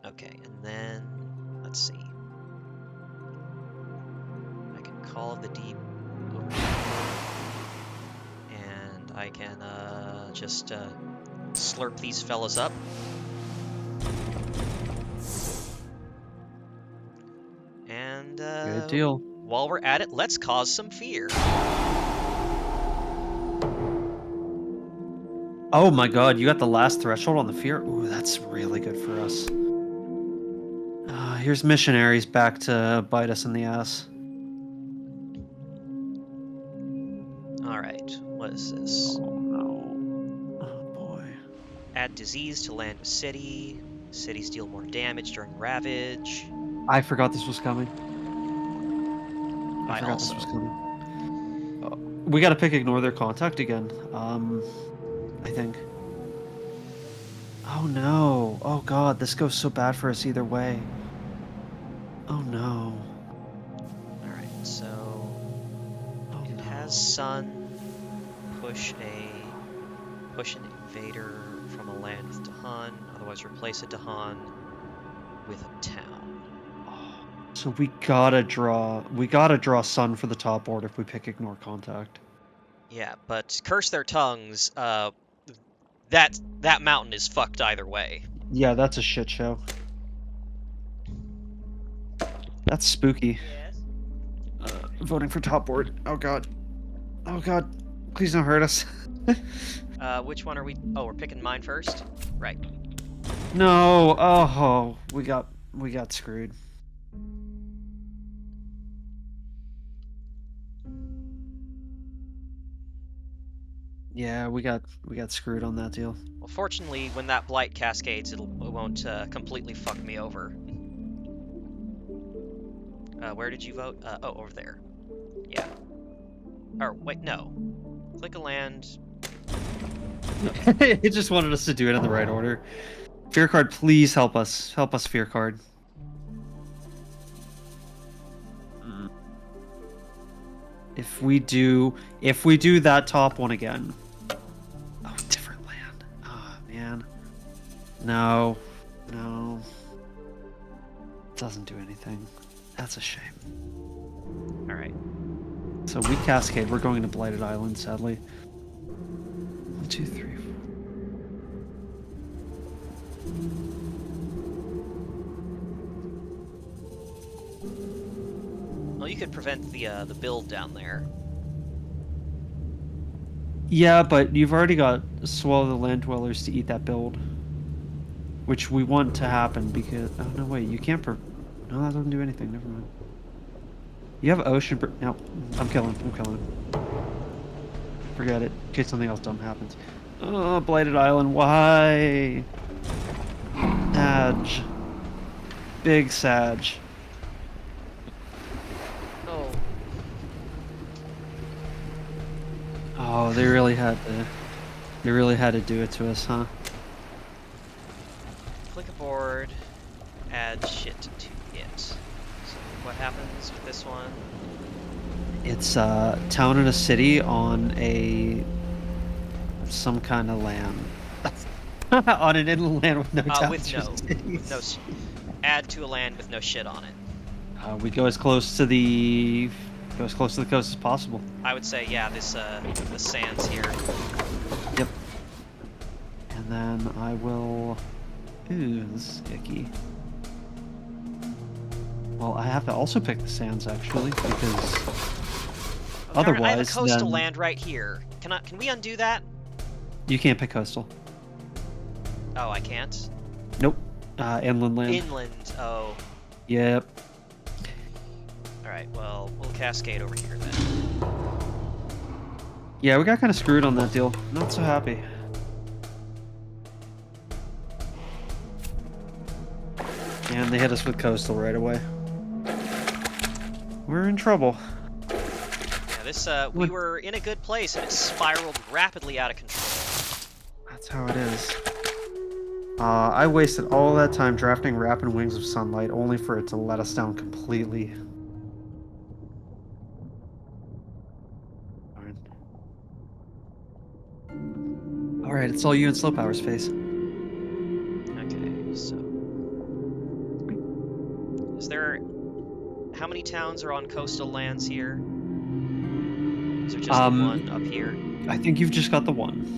Okay, and then let's see. I can Call of the Deep over here, and I can just slurp these fellas up. And good deal. While we're at it, let's cause some fear. Oh my god, you got the last threshold on the fear? Ooh, that's really good for us. Here's missionaries back to bite us in the ass. Alright, what is this? Oh no. Oh boy. Add disease to land with city. Cities deal more damage during ravage. I forgot this was coming. I forgot this was coming. We gotta pick ignore their contact again. I think. Oh no. Oh god, this goes so bad for us either way. Oh no. Alright, so it has sun, push an invader from a land with Dahan, otherwise replace a Dahan with a town. So we gotta draw sun for the top board if we pick ignore contact. Yeah, but curse their tongues, that mountain is fucked either way. Yeah, that's a shit show. That's spooky. Yes. Voting for top board. Oh god. Oh god. Please don't hurt us. Which one are we? Oh, we're picking mine first? Right. No. Oh, we got screwed. Yeah, we got screwed on that deal. Well, fortunately, when that blight cascades, it won't completely fuck me over. Where did you vote? Oh, over there. Yeah. Or wait, no. Click a land. It just wanted us to do it in the right order. Fear card, please help us. Help us, fear card. If we do that top one again. Oh, different land. Oh man. No. No. Doesn't do anything. That's a shame. Alright. So we cascade. We're going to Blighted Island, sadly. 1, 2, 3, 4. Well, you could prevent the build down there. Yeah, but you've already got Swallow the Land Dwellers to eat that build. Which we want to happen because... Oh, no, wait. You can't... No, that doesn't do anything. Never mind. You have Ocean... No, I'm killing him. Forget it. In case something else dumb happens. Oh, Blighted Island. Why? Sag. Big Sag. Oh. Oh, they really had to... They really had to do it to us, huh? Click a board, add shit to it. So what happens with this one? It's a town and a city on some kind of land. On an inland land with no towns with no add to a land with no shit on it. We go as close to the coast as possible. I would say, yeah, this the sands here. Yep. And then I will. Ooh, this is icky. Well, I have to also pick the sands actually because otherwise, I have a coastal then land right here. Can we undo that? You can't pick coastal. Oh, I can't. Nope. Inland land. Inland. Oh. Yep. All right. Well, we'll cascade over here then. Yeah, we got kind of screwed on that deal. Not so happy. And they hit us with coastal right away. We're in trouble. Yeah, this we were in a good place and it spiraled rapidly out of control. That's how it is. I wasted all that time drafting Rapid Wings of Sunlight only for it to let us down completely. Alright, it's all you and Slow Power's face. Okay, so... Is there... How many towns are on coastal lands here? Is there just the one up here? I think you've just got the one.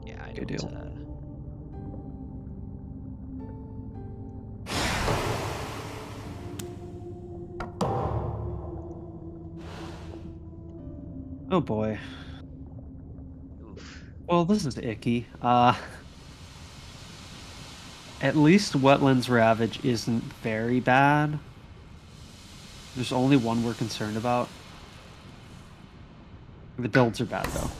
Yeah, I Good don't... deal. Oh boy. Oof. Well, this is icky. At least Wetlands Ravage isn't very bad. There's only one we're concerned about. The builds are bad, though.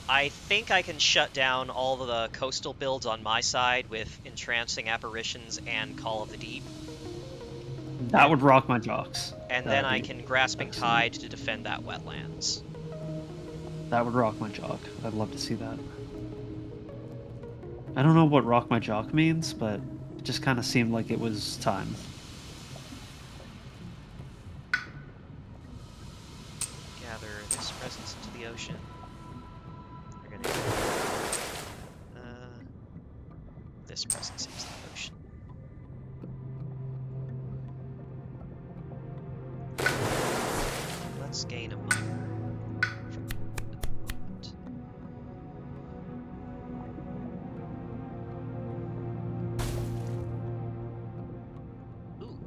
I think I can shut down all the coastal builds on my side with Entrancing Apparitions and Call of the Deep. That would rock my jocks. And then I can Grasping Tide to defend that wetlands. That would rock my jock. I'd love to see that. I don't know what rock my jock means, but it just kind of seemed like it was time. Gather this presence into the ocean. We're gonna this presence into the ocean. Let's gain a mire from the moment. Ooh.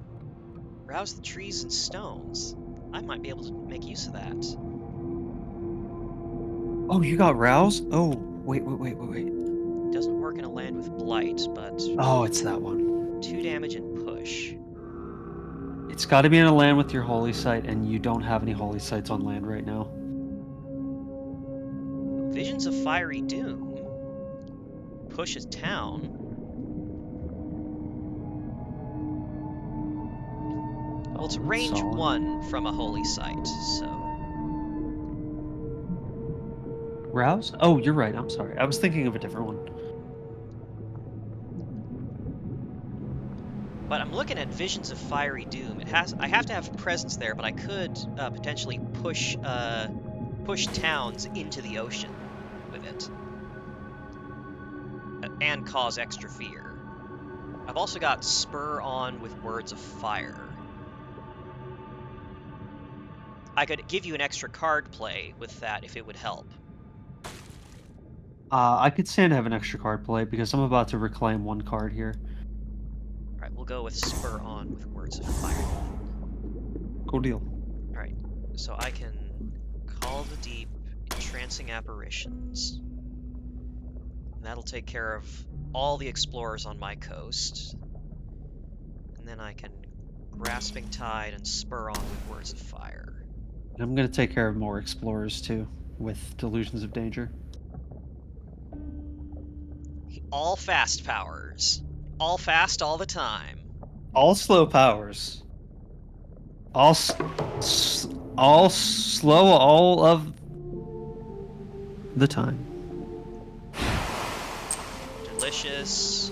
Rouse the trees and stones. I might be able to make use of that. Oh, you got Rouse? Oh, wait. Doesn't work in a land with blight, but... Oh, it's that one. 2 damage and push. It's got to be in a land with your holy site, and you don't have any holy sites on land right now. Visions of Fiery Doom. Push a town. Well, it's range Solid. 1 from a holy site, so... Rouse? Oh, you're right. I'm sorry. I was thinking of a different one. But I'm looking at Visions of Fiery Doom. I have to have presence there, but I could potentially push towns into the ocean with it. And cause extra fear. I've also got Spur On with Words of Fire. I could give you an extra card play with that if it would help. I could stand to have an extra card play because I'm about to reclaim one card here. Alright, we'll go with Spur On with Words of Fire. Cool deal. Alright, so I can call the deep, entrancing apparitions. And that'll take care of all the explorers on my coast. And then I can Grasping Tide and Spur On with Words of Fire. I'm going to take care of more explorers too with Delusions of Danger. All fast powers. All fast all the time. All slow powers. All slow all of the time. Delicious.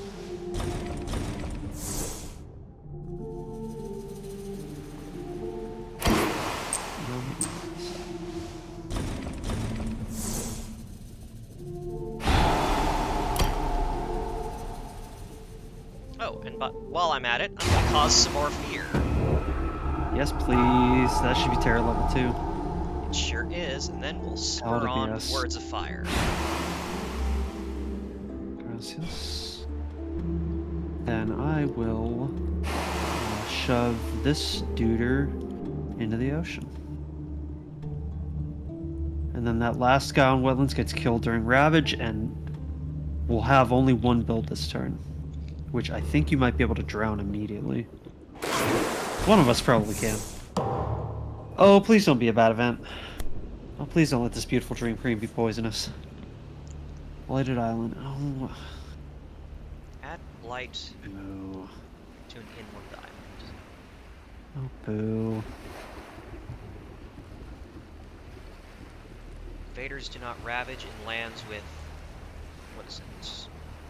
Oh, and while I'm at it, I'm gonna cause some more fear. Yes, please. That should be terror level 2. It sure is, and then we'll spur on with Words of Fire. Gracias. Then I will shove this duder into the ocean. And then that last guy on Wetlands gets killed during Ravage, and we'll have only one build this turn. Which I think you might be able to drown immediately. One of us probably can. Oh, please don't be a bad event. Oh, please don't let this beautiful dream cream be poisonous. Blighted Island. Oh. Add Blight Boo. to an inland island. Oh, boo. Invaders do not ravage in lands with... what is it?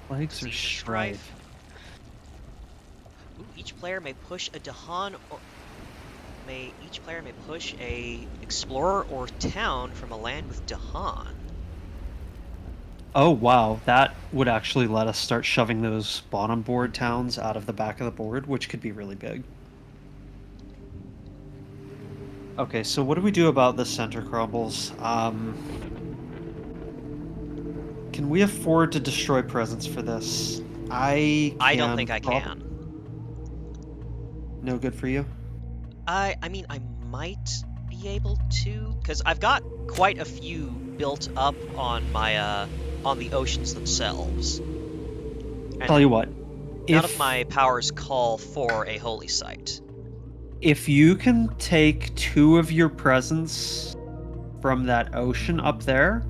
Plagues or Season Strife? Ooh, each player may push a Dahan or... each player may push a explorer or town from a land with Dahan. Oh, wow. That would actually let us start shoving those bottom board towns out of the back of the board, which could be really big. Okay, so what do we do about the center crumbles? Can we afford to destroy presence for this? I don't think I can. No good for you? I mean, I might be able to, because I've got quite a few built up on my on the oceans themselves. And tell you what, none of my powers call for a holy site. If you can take 2 of your presence from that ocean up there,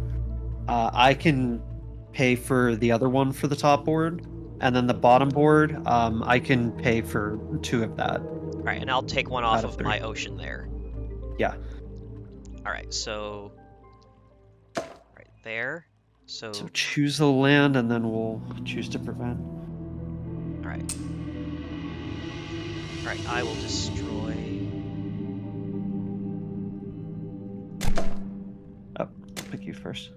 I can pay for the other one for the top board, and then the bottom board, I can pay for 2 of that. All right, and I'll take one off of my ocean there. Yeah. All right, so right there. So choose the land, and then we'll choose to prevent. All right. All right, I will destroy. Oh, I'll pick you first.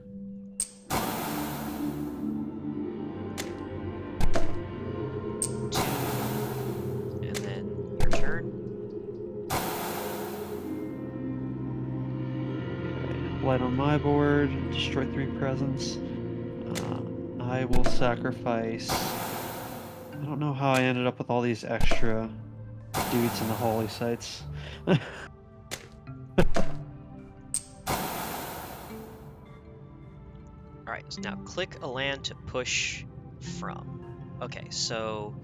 And then your turn. Light on my board, destroy 3 presence. I will sacrifice... I don't know how I ended up with all these extra dudes in the holy sites. Alright, so now click a land to push from. Okay, so...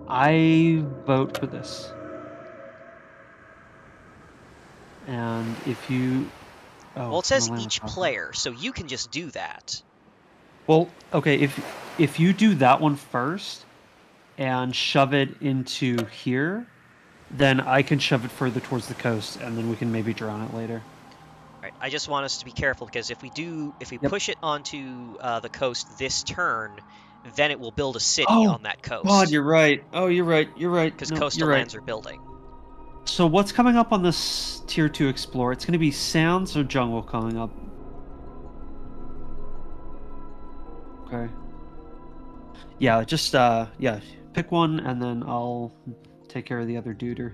I vote for this. And if you... Oh, well, it says each player, so you can just do that. Well, okay, if you do that one first, and shove it into here, then I can shove it further towards the coast, and then we can maybe drown it later. Right. I just want us to be careful because if we Yep. push it onto the coast this turn, then it will build a city Oh, on that God, coast you're right. Oh, you're right. You're right. because No, coastal you're right. lands are building. So what's coming up on this tier 2 explore? It's going to be sands or jungle coming up. Okay. Yeah, just yeah, pick one and then I'll take care of the other duder.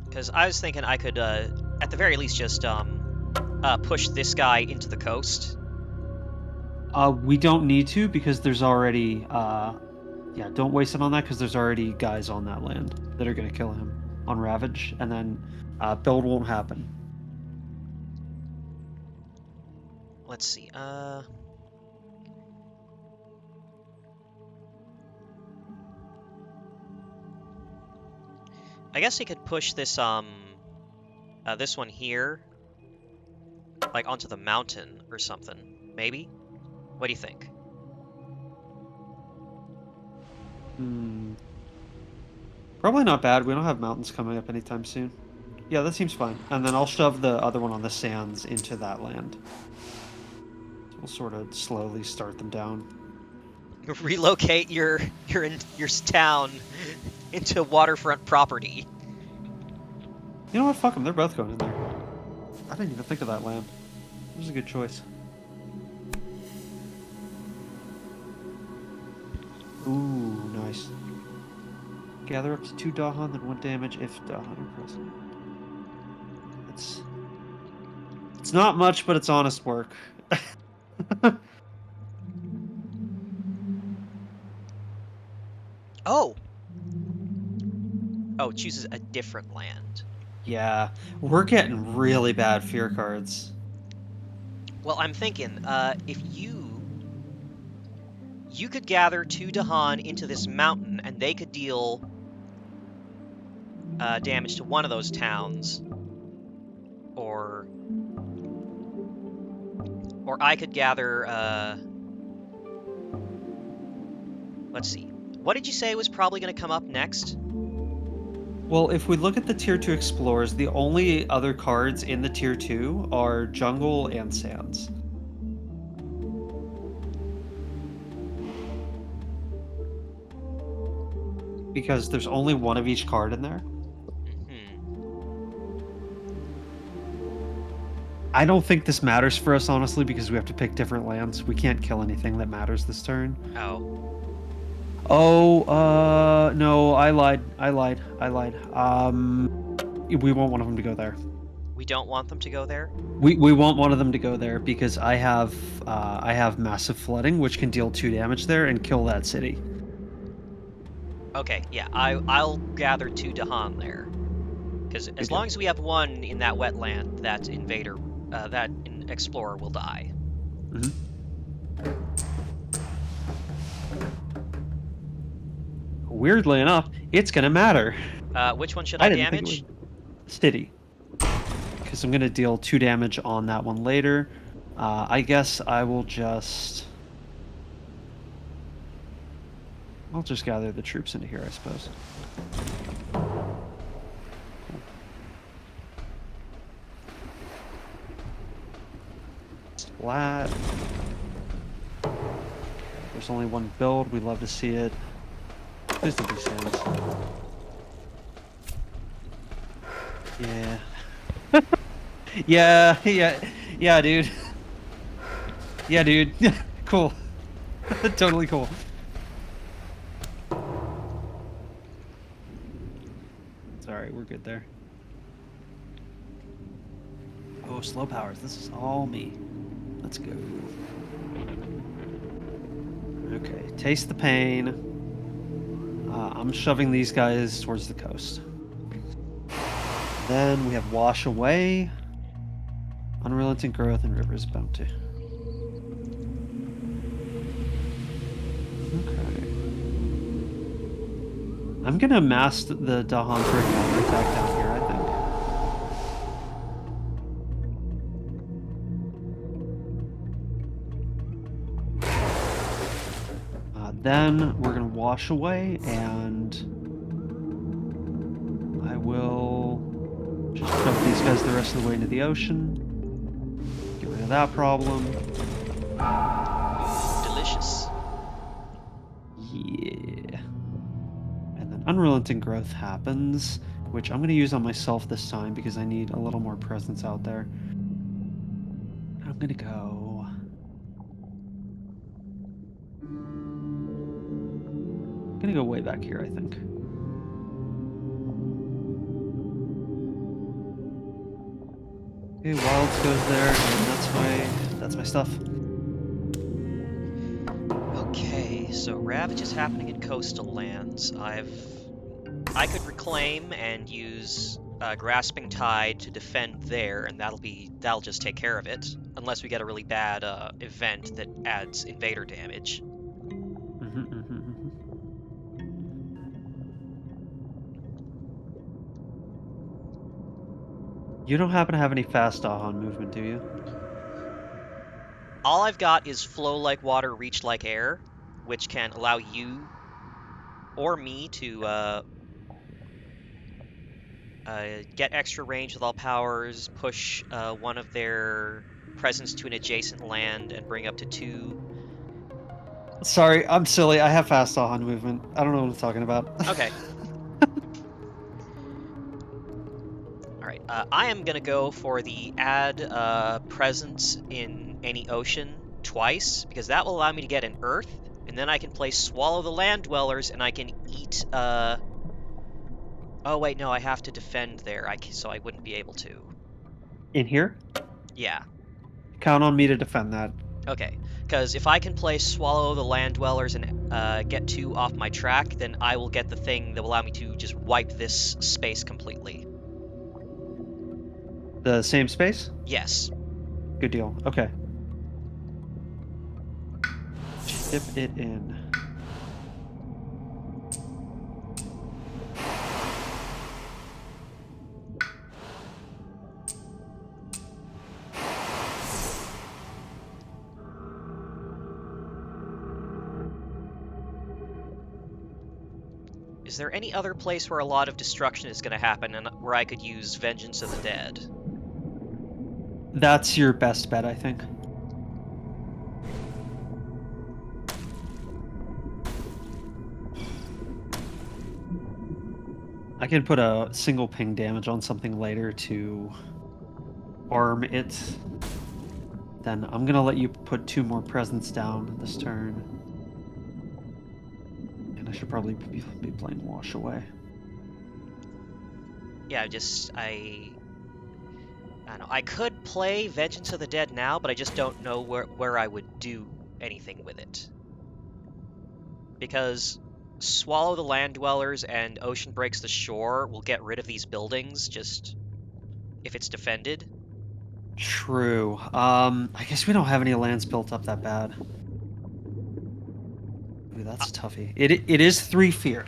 Because I was thinking I could, at the very least, just push this guy into the coast. We don't need to because there's already yeah, don't waste it on that because there's already guys on that land that are going to kill him on Ravage, and then build won't happen. Let's see. I guess he could push this this one here, like onto the mountain or something. Maybe. What do you think? Probably not bad. We don't have mountains coming up anytime soon. Yeah, that seems fine. And then I'll shove the other one on the sands into that land. So we'll sort of slowly start them down. Relocate your town into waterfront property. You know what? Fuck them. They're both going in there. I didn't even think of that land. It was a good choice. Ooh, nice. Gather up to 2 Dahan, then 1 damage if Dahan are present. It's not much, but it's honest work. Oh! Oh, it chooses a different land. Yeah, we're getting really bad fear cards. Well, I'm thinking, if you could gather 2 Dahan into this mountain, and they could deal damage to one of those towns, or I could gather. Let's see. What did you say was probably going to come up next? Well, if we look at the tier 2 explorers, the only other cards in the tier 2 are jungle and sands. Because there's only one of each card in there. I don't think this matters for us, honestly, because we have to pick different lands. We can't kill anything that matters this turn. Oh. Oh, no, I lied. We won't want them to go there. We don't want them to go there? We want one of them to go there because I have massive flooding, which can deal 2 damage there and kill that city. Okay, yeah, I'll gather 2 Dahan there. Because as long as we have one in that wetland, that invader, that explorer will die. Mm-hmm. Weirdly enough, it's gonna matter. Which one should I damage? City. Because I'm gonna deal 2 damage on that one later. I guess I will just... I'll just gather the troops into here, I suppose. Splat. There's only one build. We love to see it. Please don't be sands. Yeah. yeah, dude. Yeah, dude. Cool. Totally cool. It's alright, we're good there. Oh, slow powers. This is all me. Let's go. Okay, taste the pain. I'm shoving these guys towards the coast. Then we have Wash Away, Unrelenting Growth, and River's Bounty. Okay. I'm gonna mask the Dahan for a counterattack down here, I think. Then we're gonna wash away, and I will just shove these guys the rest of the way into the ocean. Get rid of that problem. Delicious. Yeah. And then unrelenting growth happens, which I'm gonna use on myself this time because I need a little more presence out there. I'm gonna go way back here, I think. Okay, wilds goes there, and that's my stuff. Okay, so Ravage is happening in coastal lands. I could reclaim and use Grasping Tide to defend there, and that'll just take care of it, unless we get a really bad event that adds invader damage. You don't happen to have any fast Ahan movement, do you? All I've got is Flow Like Water, Reach Like Air, which can allow you or me to get extra range with all powers, push one of their presence to an adjacent land, and bring up to 2. Sorry, I'm silly. I have fast Ahan movement. I don't know what I'm talking about. Okay. All right. I am gonna go for the add presence in any ocean twice because that will allow me to get an Earth, and then I can play Swallow the Land Dwellers, and I can eat. Oh wait, no, I have to defend there. So I wouldn't be able to. In here? Yeah. Count on me to defend that. Okay. Because if I can play Swallow the Land Dwellers and get 2 off my track, then I will get the thing that will allow me to just wipe this space completely. The same space? Yes. Good deal. Okay. Chip it in. Is there any other place where a lot of destruction is going to happen and where I could use Vengeance of the Dead? That's your best bet, I think. I can put a single ping damage on something later to arm it. Then I'm gonna let you put 2 more presents down this turn. And I should probably be playing Wash Away. Yeah, I don't know. I could play Vengeance of the Dead now, but I just don't know where I would do anything with it. Because Swallow the Land Dwellers and Ocean Breaks the Shore will get rid of these buildings just if it's defended. True. I guess we don't have any lands built up that bad. Ooh, that's a toughie. It is 3 fear,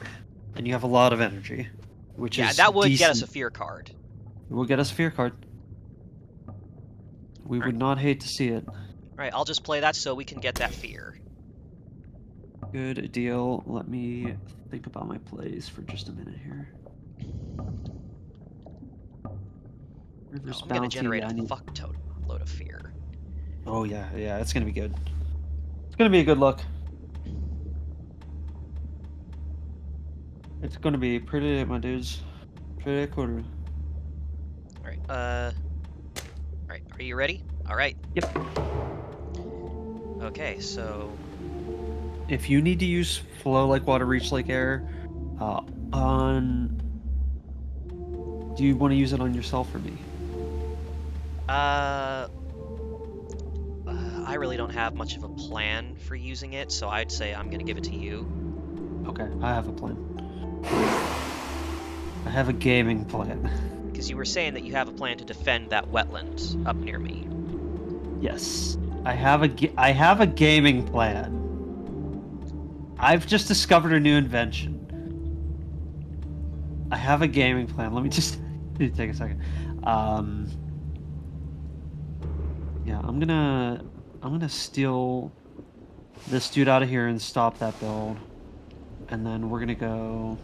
and you have a lot of energy, which Yeah, is that would decent. get us a fear card. It will get us a fear card. We would not hate to see it. Right, I'll just play that so we can get that fear. Good deal. Let me think about my plays for just a minute here. River's I'm gonna Bounty, generate I a need... fuck load of fear. Oh yeah, it's gonna be good. It's gonna be a good look. It's gonna be pretty, my dudes. Pretty cool. Alright, alright, are you ready? Alright. Yep. Okay, so... If you need to use Flow Like Water, Reach Like Air, on... Do you want to use it on yourself or me? I really don't have much of a plan for using it, so I'd say I'm gonna give it to you. Okay, I have a plan. I have a gaming plan. Because you were saying that you have a plan to defend that wetland up near me. Yes, I have a gaming plan. I've just discovered a new invention. I have a gaming plan. Let me just take a second. Yeah, I'm gonna steal this dude out of here and stop that build. And then we're gonna go...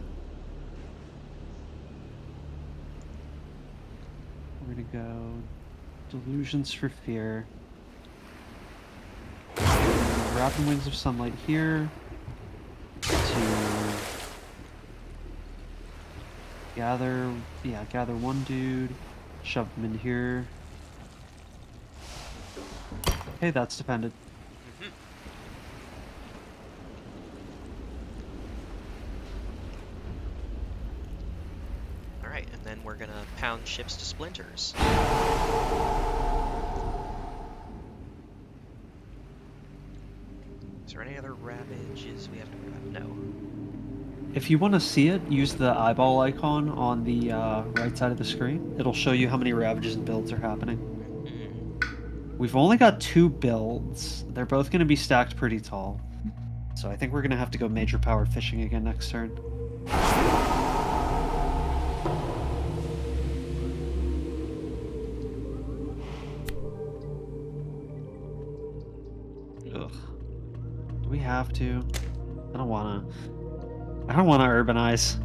We're gonna go... Delusions for Fear. Rapid Wings of Sunlight here. To... gather one dude. Shove him in here. Okay, that's defended. Alright, and then we're gonna pound ships to splinters. Is there any other ravages we have to grab? No. If you want to see it, use the eyeball icon on the right side of the screen. It'll show you how many ravages and builds are happening. We've only got 2 builds. They're both going to be stacked pretty tall. So I think we're going to have to go major power fishing again next turn. Ugh. Do we have to? I don't want to urbanize.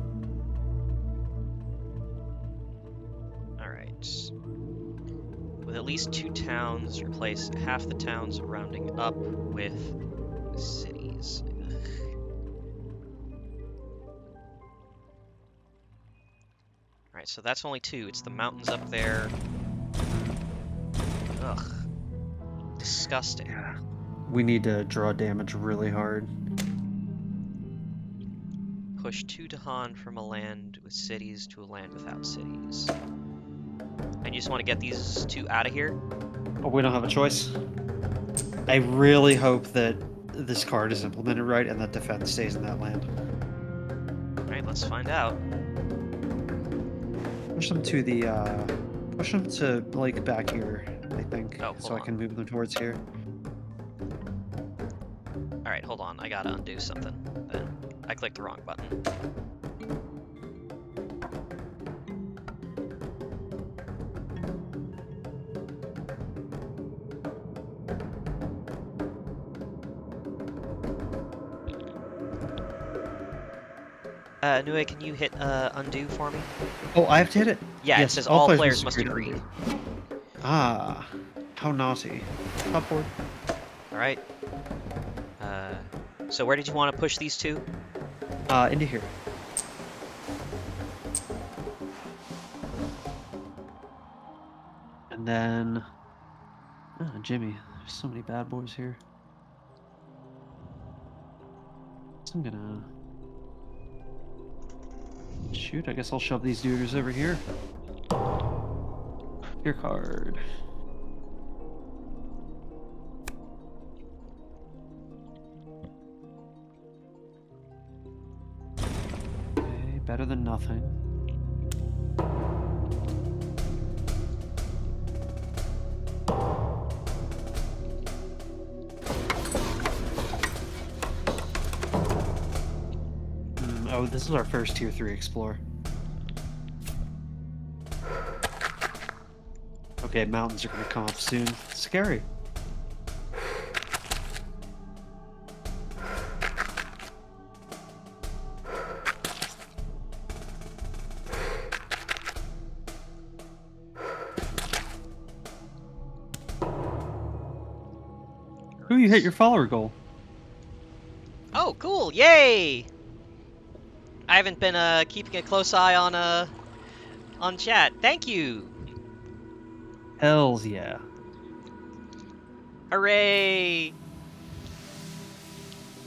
Alright. With at least 2 towns, replace half the towns rounding up with cities. Alright, so that's only 2. It's the mountains up there. Ugh. Disgusting. Yeah. We need to draw damage really hard. Push 2 Dahan from a land with cities to a land without cities. And you just want to get these 2 out of here? Oh, we don't have a choice. I really hope that this card is implemented right and that defense stays in that land. Alright, let's find out. Push them to the, push them to, like, back here, I think. Oh, so hold I can move them towards here. Alright, hold on. I gotta undo something. Then I clicked the wrong button. Nue, can you hit undo for me? Oh, I have to hit it? Yeah, yes, it says all players must agree. agree. Ah, how naughty. Top board. Alright. So where did you want to push these 2? Into here. And then... Jimmy. There's so many bad boys here. So I'm gonna... Shoot, I guess I'll shove these dudes over here. Your card. Okay, better than nothing. Oh, this is our first tier 3 explorer. Okay, mountains are gonna come up soon. Scary. Ooh, you hit your follower goal. Oh, cool! Yay! I haven't been keeping a close eye on chat. Thank you. Hells yeah. Hooray!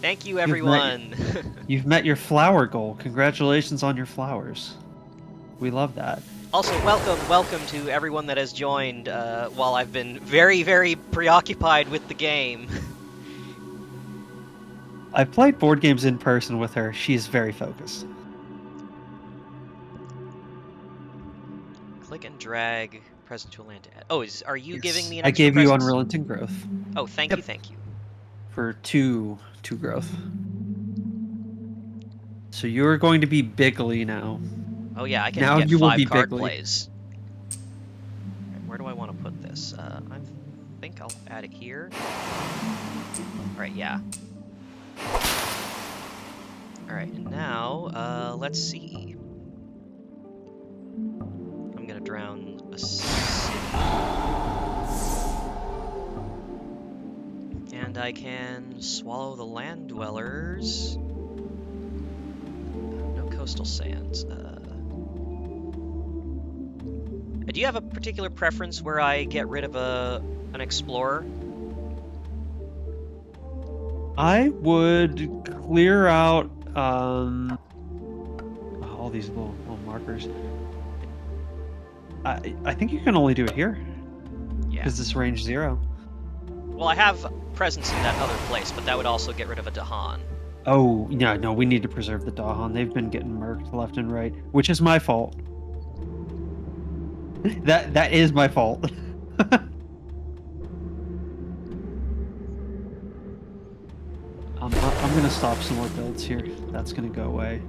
Thank you, everyone. You've met your flower goal. Congratulations on your flowers. We love that. Also, welcome to everyone that has joined while I've been very, very preoccupied with the game. I've played board games in person with her. She's very focused. Click and drag present to a land to add. Oh, are you giving me an I extra gave you present? Unrelenting Growth. Oh, thank you, thank you. For two growth. So you're going to be Bigly now. Oh yeah, I can now get you will 5 be card Bigly. plays. Right, where do I want to put this? I think I'll add it here. Alright, yeah. Alright, and now, let's see. I'm gonna drown a city. And I can swallow the land dwellers. No coastal sands. Do you have a particular preference where I get rid of an explorer? I would clear out all these little markers. I think you can only do it here. Yeah. Because it's range 0. Well, I have presence in that other place, but that would also get rid of a Dahan. Oh, yeah, no, we need to preserve the Dahan. They've been getting murked left and right, which is my fault. That is my fault. I'm gonna stop some more builds here. That's gonna go away.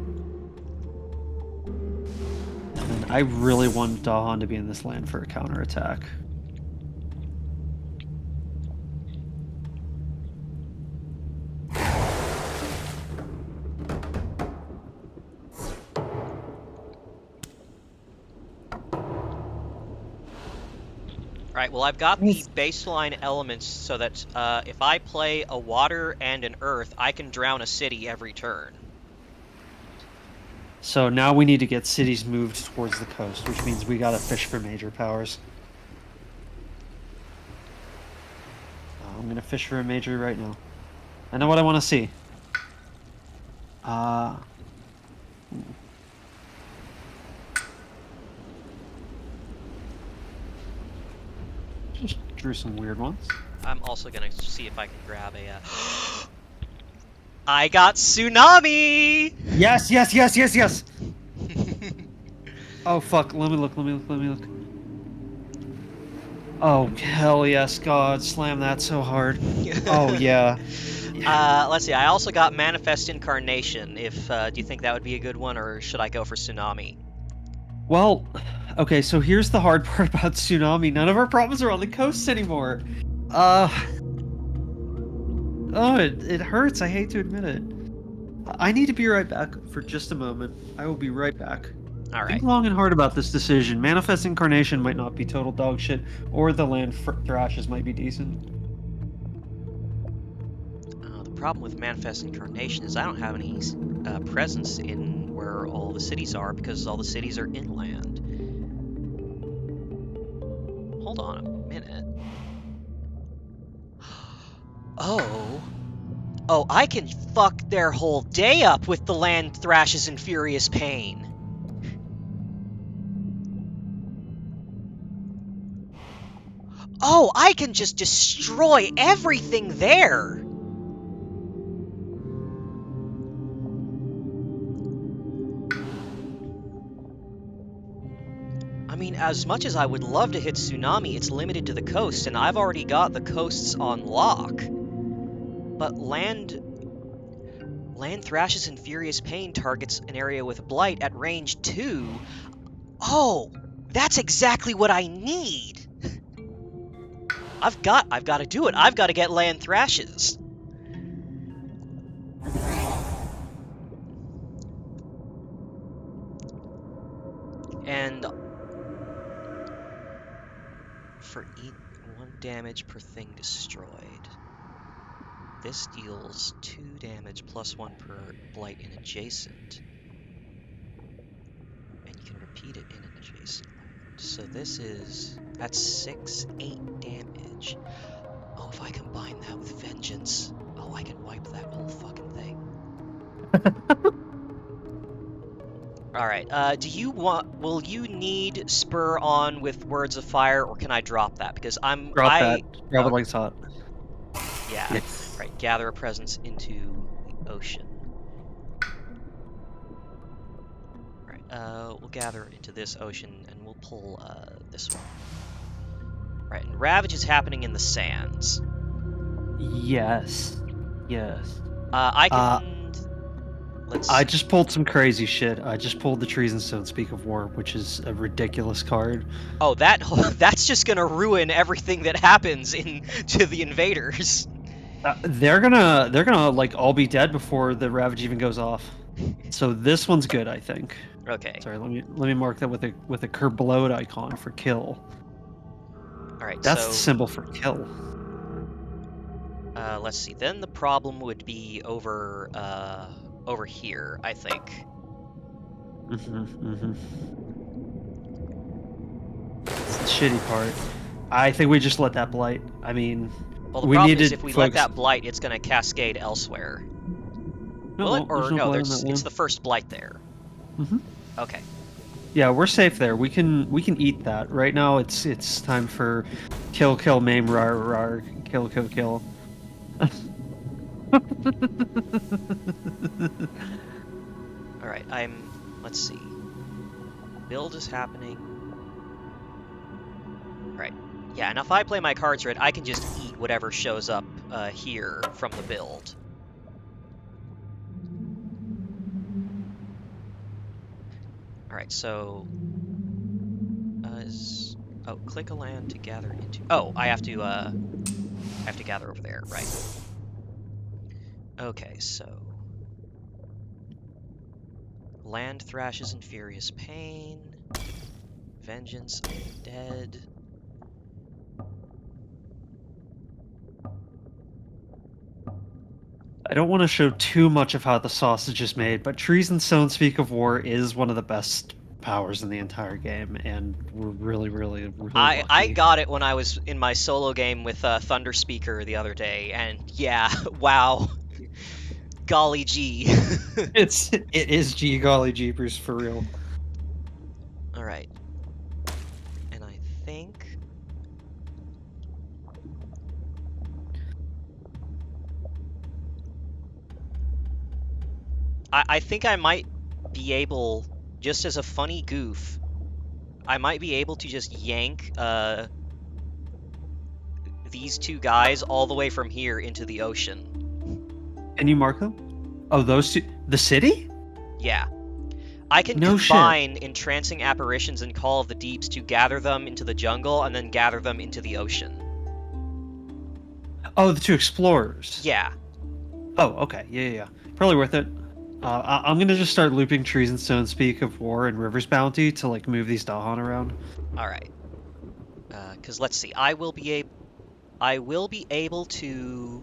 And I really want Dahan to be in this land for a counterattack. Alright, well I've got the baseline elements so that if I play a water and an earth, I can drown a city every turn. So now we need to get cities moved towards the coast, which means we gotta fish for major powers. I'm gonna fish for a major right now. I know what I want to see. Just drew some weird ones. I'm also gonna see if I can grab a... I got Tsunami! Yes, yes, yes, yes, yes! Oh, fuck. Let me look. Oh, hell yes, God. Slam that so hard. Oh, yeah. Let's see. I also got Manifest Incarnation. Do you think that would be a good one, or should I go for Tsunami? Well, okay, so here's the hard part about Tsunami. None of our problems are on the coast anymore. Oh, it hurts. I hate to admit it. I need to be right back for just a moment. I will be right back. All right. Think long and hard about this decision. Manifest Incarnation might not be total dog shit, or the land thrashes might be decent. The problem with Manifest Incarnation is I don't have any presence in where all the cities are because all the cities are inland. Hold on a minute. Oh, I can fuck their whole day up with the land thrashes in furious pain. Oh, I can just destroy everything there. I mean, as much as I would love to hit Tsunami, it's limited to the coast, and I've already got the coasts on lock. But land thrashes in furious pain targets an area with blight at range 2. Oh, that's exactly what I need. I've got to do it. I've got to get land thrashes. And for 1 damage per thing destroyed. This deals 2 damage plus 1 per blight in adjacent. And you can repeat it in an adjacent land. So that's 8 damage. Oh, if I combine that with Vengeance, oh, I can wipe that whole fucking thing. Alright, will you need Spur on with Words of Fire, or can I drop that? Because Drop it like it's hot. Yeah. Yes. Right, gather a presence into the ocean. Right, we'll gather into this ocean, and we'll pull, this one. Right, and Ravage is happening in the sands. Yes. I just pulled some crazy shit. I just pulled the Trees and Stones Speak of War, which is a ridiculous card. Oh, that's just gonna ruin everything that happens to the invaders. They're gonna like all be dead before the Ravage even goes off. So this one's good, I think. Okay. Sorry, let me mark that with a kerblode icon for kill. All right. That's So the symbol for kill. let's see. Then the problem would be over over here, I think. That's the shitty part. I think we just let that blight. I mean, Well, the we problem is needed if we let folks. that blight, it's going to cascade elsewhere. Will it? No, there's Or no no, blight on that it's land. the first blight there. Okay. Yeah, we're safe there. We can eat that. Right now it's time for kill maim rar rar kill. All right. Let's see. Build is happening. Right. Yeah, and if I play my cards right, I can just eat whatever shows up here from the build. All right, so oh, click a land to gather into. Oh, I have to gather over there, right? Okay, so land thrashes in furious pain, vengeance of the dead. I don't want to show too much of how the sausage is made, but Trees and Stones Speak of War is one of the best powers in the entire game, and we're really I lucky. got it when I was in my solo game with Thunder Speaker the other day, and yeah, wow, golly gee. It is gee golly jeepers for real. All right, and I think I think I might be able, just as a funny goof, I might be able to just yank these two guys all the way from here into the ocean. Can you mark them? Oh, those two. The city? Yeah. I can No combine Entrancing Apparitions and Call of the Deeps to gather them into the jungle and then gather them into the ocean. Oh, the two explorers. Yeah. Oh, okay. Yeah. Probably worth it. I'm gonna just start looping Trees and Stones Speak of War and River's Bounty to like move these Dahan around. All right. Because let's see, I will be able to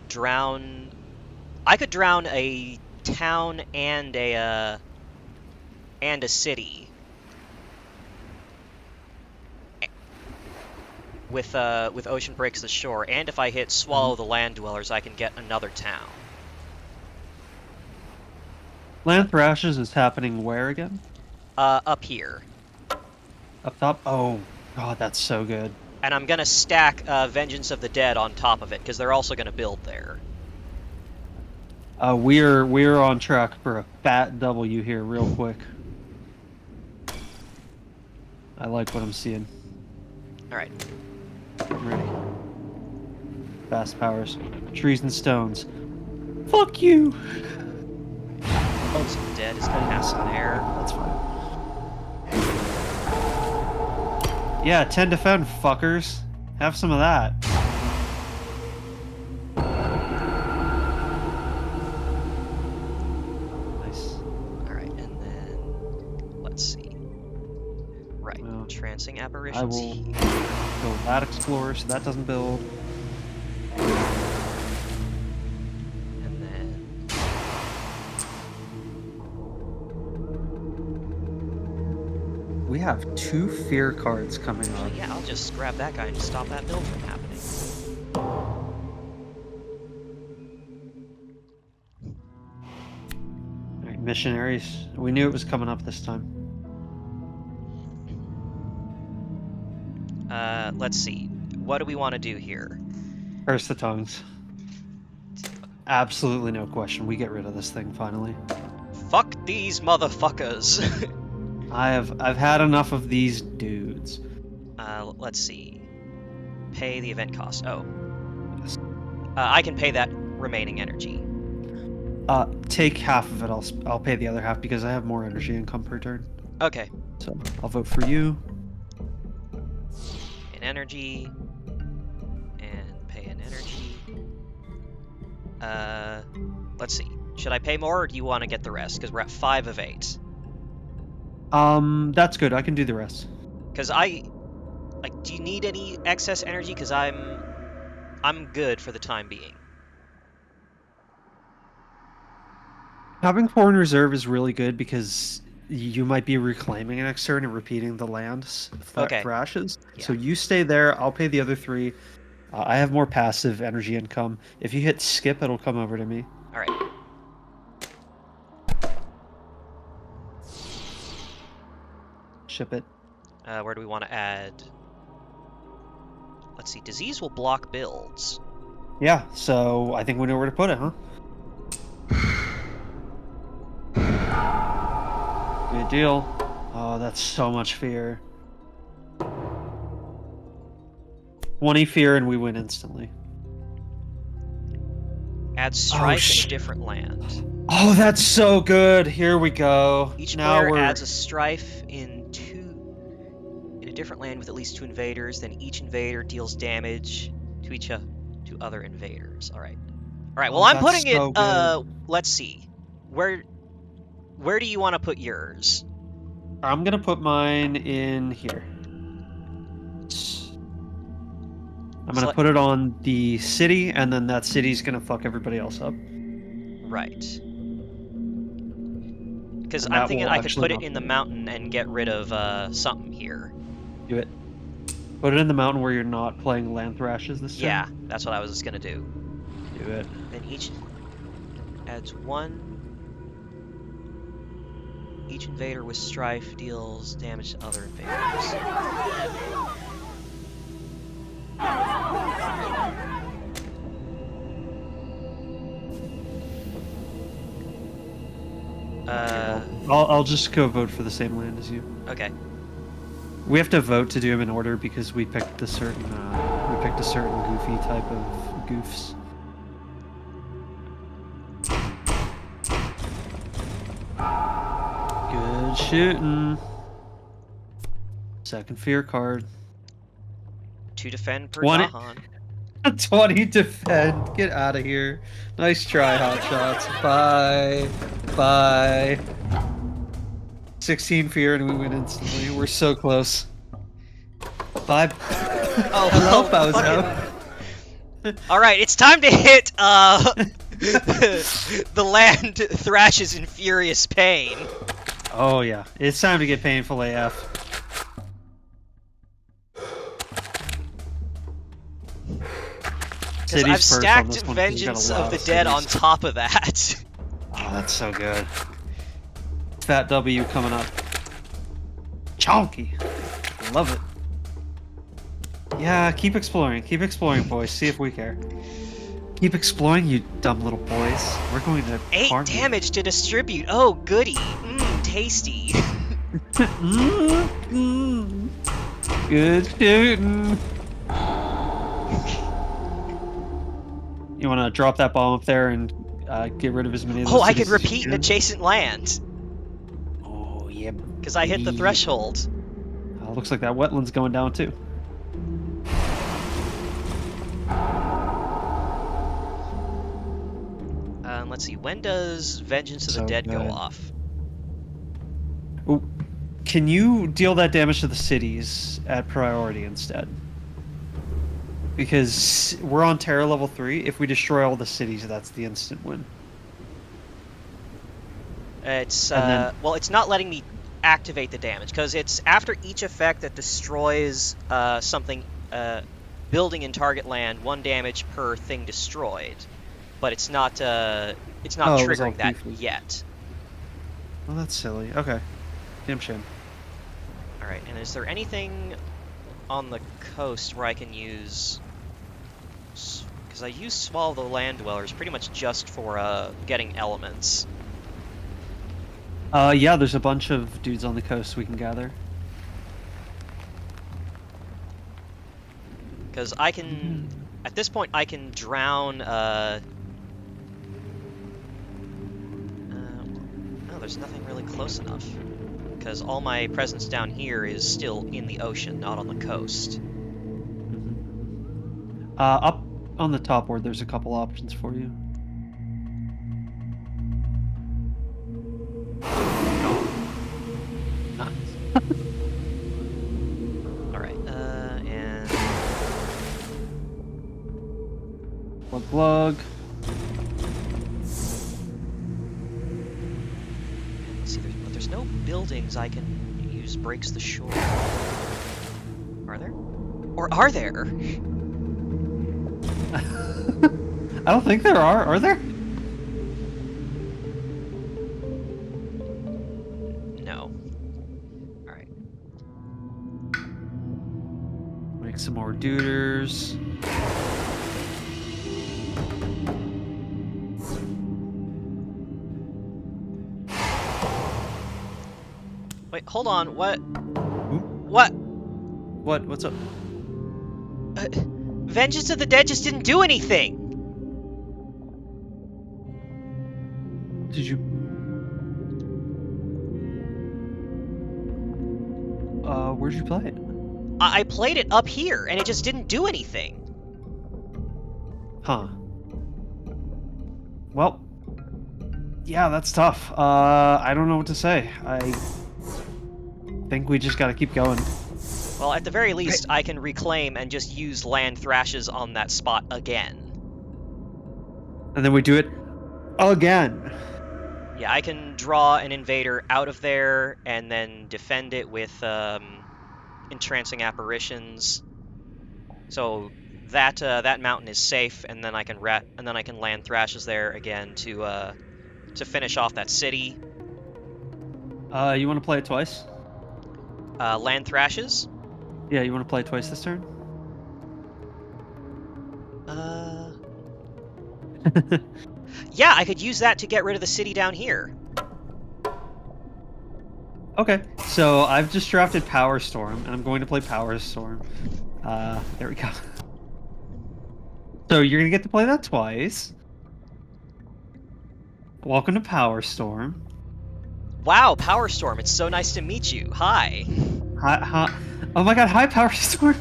drown. I could drown a town and a city with Ocean Breaks the Shore, and if I hit Swallow the Land Dwellers, I can get another town. Land Thrashes is happening where again? Up here. Up top? Oh, God, that's so good. And I'm gonna stack Vengeance of the Dead on top of it, because they're also gonna build there. We're on track for a fat W here, real quick. I like what I'm seeing. All right. I'm ready. Fast powers, trees and stones. Fuck you. Oh, so the Dead is gonna happen there. That's fine. Yeah, 10 defend, fuckers. Have some of that. Nice. Alright, and then let's see. Right, Well, Trancing I Apparitions will here. build that explorer so that doesn't build. And then We have 2 fear cards coming up. yeah, I'll just grab that guy and stop that build from happening. Alright, missionaries. We knew it was coming up this time. Let's see. What do we want to do here? Curse the tongues. Absolutely no question. We get rid of this thing finally. Fuck these motherfuckers! I've had enough of these dudes. Let's see. Pay the event cost. Oh. I can pay that remaining energy. Take half of it. I'll pay the other half because I have more energy income per turn. Okay. So I'll vote for you. An energy. And pay an energy. Let's see. Should I pay more, or do you want to get the rest? Because we're at 5 of 8. That's good. I can do the rest. Because do you need any excess energy? Because I'm good for the time being. Having 4 in reserve is really good because you might be reclaiming next turn and repeating the land Okay. thrashes. Yeah. So you stay there. I'll pay the other 3. I have more passive energy income. If you hit skip, it'll come over to me. All right. Ship it. Where do we want to add? Let's see. Disease will block builds. Yeah, so I think we know where to put it, huh? Good deal. Oh, that's so much fear. 20 fear and we win instantly. Add strife in a different land. Oh, that's so good. Here we go. Each now player we're... adds a strife in a different land with at least 2 invaders. Then each invader deals damage to other invaders. All right. All right. Well, I'm putting so it. Good. Let's see. Where do you want to put yours? I'm gonna put mine in here. I'm gonna put it on the city, and then that city's gonna fuck everybody else up. Right. Because I'm thinking I could put it in the mountain and get rid of something here. Do it. Put it in the mountain where you're not playing land thrashes this turn. Yeah, that's what I was gonna do. Do it. Then each adds 1. Each invader with strife deals damage to other invaders. I'll just go vote for the same land as you. Okay. We have to vote to do them in order because we picked a certain goofy type of goofs. Good shooting. Second fear card. 2 defend per 20. Dahan. 20 defend. Get out of here. Nice try, hot shots. Bye. Bye. 16 fear and we win instantly. We're so close. 5. Oh, hello, Bozo. All right, it's time to hit the land thrashes in furious pain. Oh yeah, it's time to get painful AF. Because I've stacked Vengeance of the Dead on top of that. Oh, that's so good. Fat W coming up. Chonky. Love it. Yeah, keep exploring, boys. See if we care. Keep exploring, you dumb little boys. We're going to 8 damage to distribute. Oh, goody. Mmm, tasty. Good shooting. You want to drop that bomb up there and get rid of as many of those. Oh, I could repeat an adjacent land. Oh, yeah. Because I hit the threshold. Looks like that wetland's going down too. Let's see. When does Vengeance of the Dead go off? Ooh. Can you deal that damage to the cities at priority instead? Because we're on terror level 3. If we destroy all the cities, that's the instant win. It's well, it's not letting me activate the damage because it's after each effect that destroys something, building in target land, 1 damage per thing destroyed. But it's not triggering that yet. Well, that's silly. Okay. Damn shame. All right. And is there anything on the coast where I can use? Because I use Swallow the Land Dwellers pretty much just for getting elements. Yeah, there's a bunch of dudes on the coast we can gather. Because I can, at this point, I can drown. No, there's nothing really close enough. Because all my presence down here is still in the ocean, not on the coast. Up on the top board, there's a couple options for you. Alright, and... Glug. Let's see, there's no buildings I can use breaks the shore. Are there? Or are there? I don't think there are. Are there? No. Alright. Make some more duders. Wait, hold on, what? Ooh. What? What? What's up? Vengeance of the Dead just didn't do anything! Did you... where'd you play it? I played it up here, and it just didn't do anything. Huh. Well... Yeah, that's tough. I don't know what to say. I think we just gotta keep going. Well, at the very least, I can reclaim and just use land thrashes on that spot again. And then we do it again. Yeah, I can draw an invader out of there and then defend it with entrancing apparitions. So that mountain is safe, and then I can land thrashes there again to finish off that city. You want to play it twice? Land thrashes. Yeah, you want to play it twice this turn? Yeah, I could use that to get rid of the city down here. Okay, so I've just drafted Power Storm, and I'm going to play Power Storm. There we go. So you're gonna get to play that twice. Welcome to Power Storm. Wow, Power Storm, it's so nice to meet you. Hi. Hi. Oh my god, hi, Power Storm!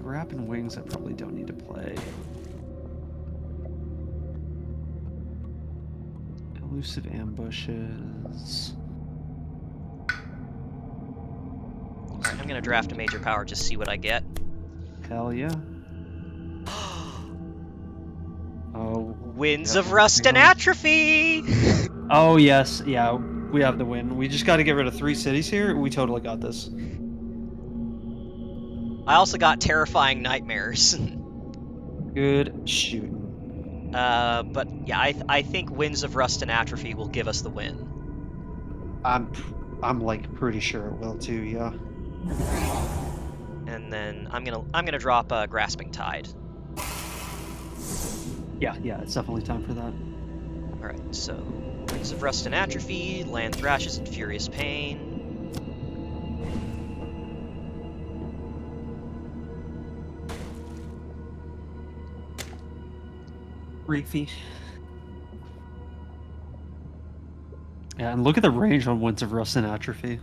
Wrap and Wings I probably don't need to play. Elusive Ambushes. Alright, I'm gonna draft a major power, just see what I get. Hell yeah. Oh. Winds of Rust and Atrophy! Oh yes, yeah, we have the win. We just gotta get rid of 3 cities here. We totally got this. I also got Terrifying Nightmares. Good shooting. But yeah, I think Winds of Rust and Atrophy will give us the win. I'm like pretty sure it will too, yeah. And then I'm gonna drop Grasping Tide. Yeah, it's definitely time for that. Alright, so Winds of Rust and Atrophy, Land Thrashes and Furious Pain. Reefy. Yeah, and look at the range on Winds of Rust and Atrophy.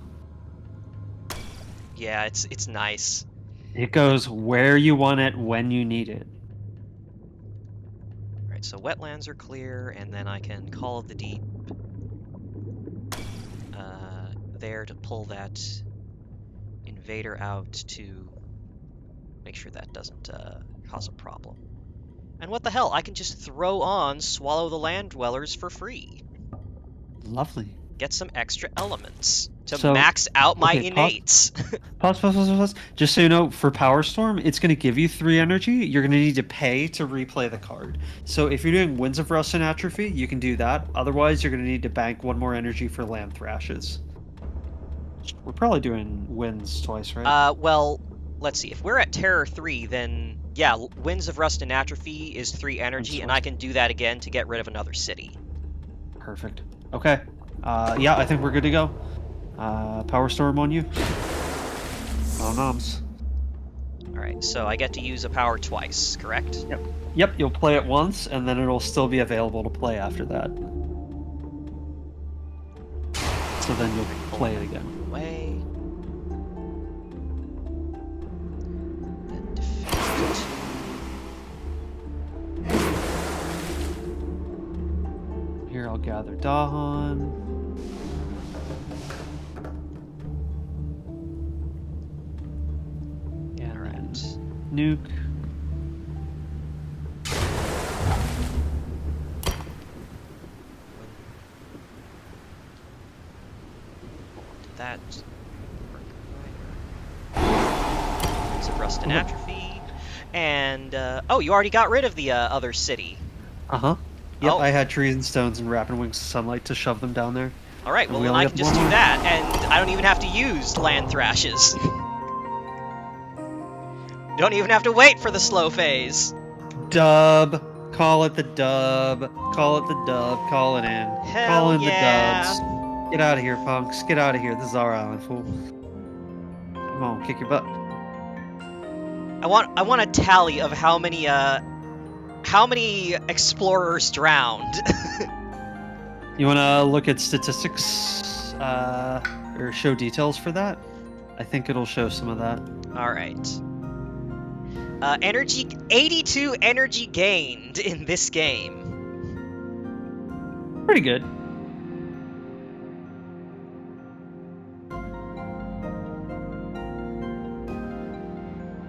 Yeah, it's nice. It goes where you want it, when you need it. Alright, so wetlands are clear, and then I can Call of the Deep there to pull that invader out to make sure that doesn't cause a problem. And what the hell, I can just throw on Swallow the Land Dwellers for free. Lovely. Get some extra elements to max out my innates. Pause. Just so you know, for Power Storm, it's going to give you 3 energy. You're going to need to pay to replay the card. So if you're doing Winds of Rust and Atrophy, you can do that. Otherwise, you're going to need to bank 1 more energy for Land Thrashes. We're probably doing Winds twice, right? Well, let's see. If we're at Terror 3, then yeah, Winds of Rust and Atrophy is 3 energy, and I can do that again to get rid of another city. Perfect. Okay. Yeah, I think we're good to go. Power Storm on you. Oh, noms. Alright, so I get to use a power twice, correct? Yep, you'll play it once, and then it'll still be available to play after that. So then you'll play it again. Away. And defeat. Here, I'll gather Dahan. nuke. Did that work right? Some rust and atrophy. And, oh, you already got rid of the other city. Uh-huh. Yep, Oh. I had trees and stones and wrapping wings of sunlight to shove them down there. Alright, well we then only I have can just one do more. that, and I don't even have to use land thrashes. Don't even have to wait for the slow phase. Dub. Call it the dub. Call it the dub. Call it in. Hell Call in yeah. the dubs. Get out of here, punks. Get out of here. This is our island, fool. Come on, kick your butt. I want a tally of how many explorers drowned. You want to look at statistics or show details for that? I think it'll show some of that. All right. 82 energy gained in this game. Pretty good.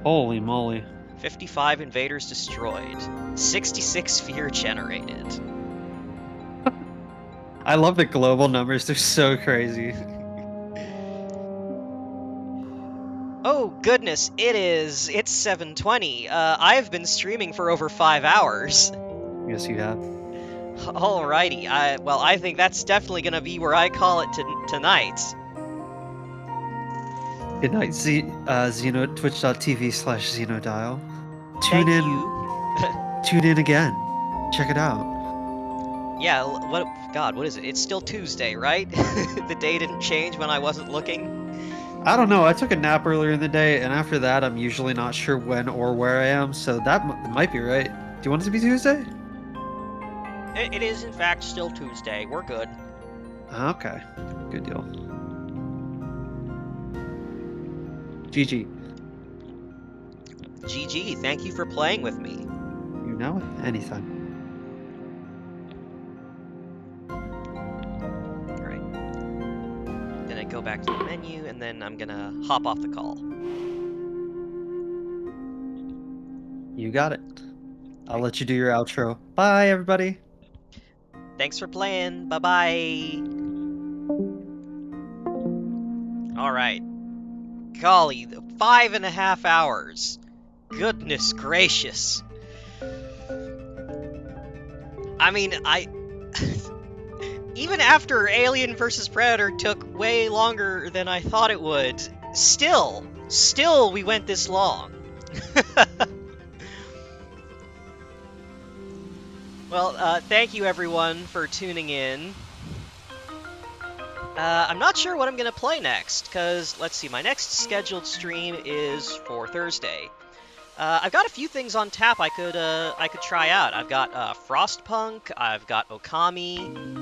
Holy moly. 55 invaders destroyed. 66 fear generated. I love the global numbers. They're so crazy. Oh goodness, it's 7:20. I've been streaming for over 5 hours. Yes, you have. Alrighty, well, I think that's definitely gonna be where I call it tonight. Good night, Xeno, twitch.tv/Xenodial. Thank Tune in. you. Tune in again. Check it out. Yeah, what is it? It's still Tuesday, right? The day didn't change when I wasn't looking. I don't know. I took a nap earlier in the day, and after that, I'm usually not sure when or where I am, so that might be right. Do you want it to be Tuesday? It is, in fact, still Tuesday. We're good. Okay. Good deal. GG. GG, thank you for playing with me. You know it. Anytime. Alright. Then I go back to the menu, and then I'm gonna hop off the call. You got it. I'll let you do your outro. Bye, everybody. Thanks for playing. Bye-bye. Alright. Golly, 5.5 hours. Goodness gracious. I mean, even after Alien vs. Predator took way longer than I thought it would, still we went this long. Well, thank you everyone for tuning in. I'm not sure what I'm going to play next, because, let's see, my next scheduled stream is for Thursday. I've got a few things on tap I could try out. I've got Frostpunk, I've got Okami.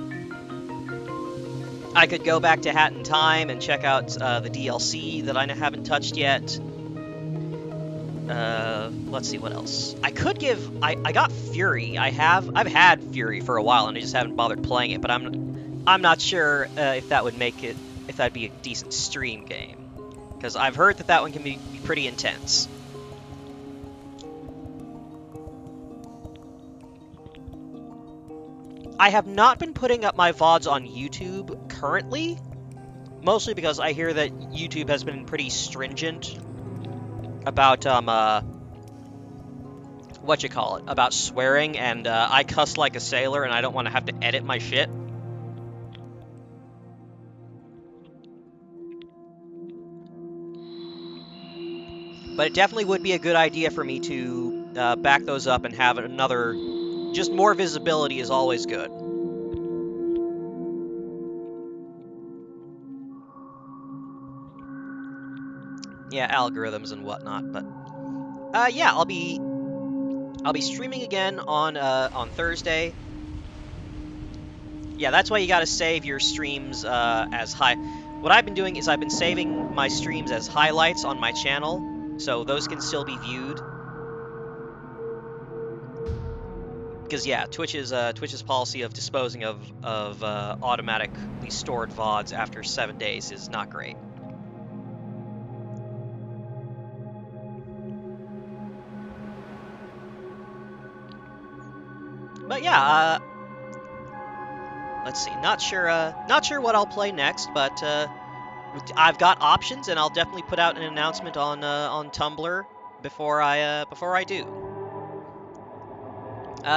I could go back to Hat in Time and check out the DLC that I haven't touched yet. Let's see what else. I could give. I got Fury. I've had Fury for a while and I just haven't bothered playing it. But I'm not sure if that would make it, if that'd be a decent stream game, because I've heard that one can be pretty intense. I have not been putting up my VODs on YouTube currently, mostly because I hear that YouTube has been pretty stringent about about swearing, and I cuss like a sailor, and I don't want to have to edit my shit. But it definitely would be a good idea for me to back those up and have another. Just more visibility is always good. Yeah, algorithms and whatnot, but yeah, I'll be streaming again on Thursday. Yeah, that's why you gotta save your streams as high. What I've been doing is I've been saving my streams as highlights on my channel, so those can still be viewed. Because yeah, Twitch's policy of disposing of automatically stored VODs after 7 days is not great. But yeah, let's see. Not sure what I'll play next, but I've got options, and I'll definitely put out an announcement on Tumblr before I do.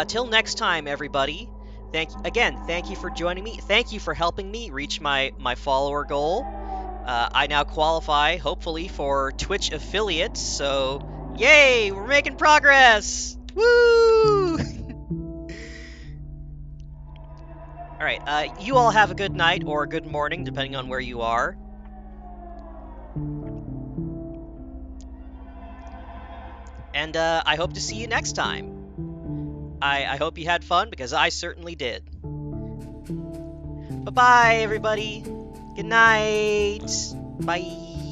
Till next time, everybody. Thank you for joining me. Thank you for helping me reach my follower goal. I now qualify, hopefully, for Twitch affiliates. So, yay! We're making progress. Woo! All right. You all have a good night or a good morning, depending on where you are. And I hope to see you next time. I hope you had fun, because I certainly did. Bye-bye, everybody. Good night. Bye.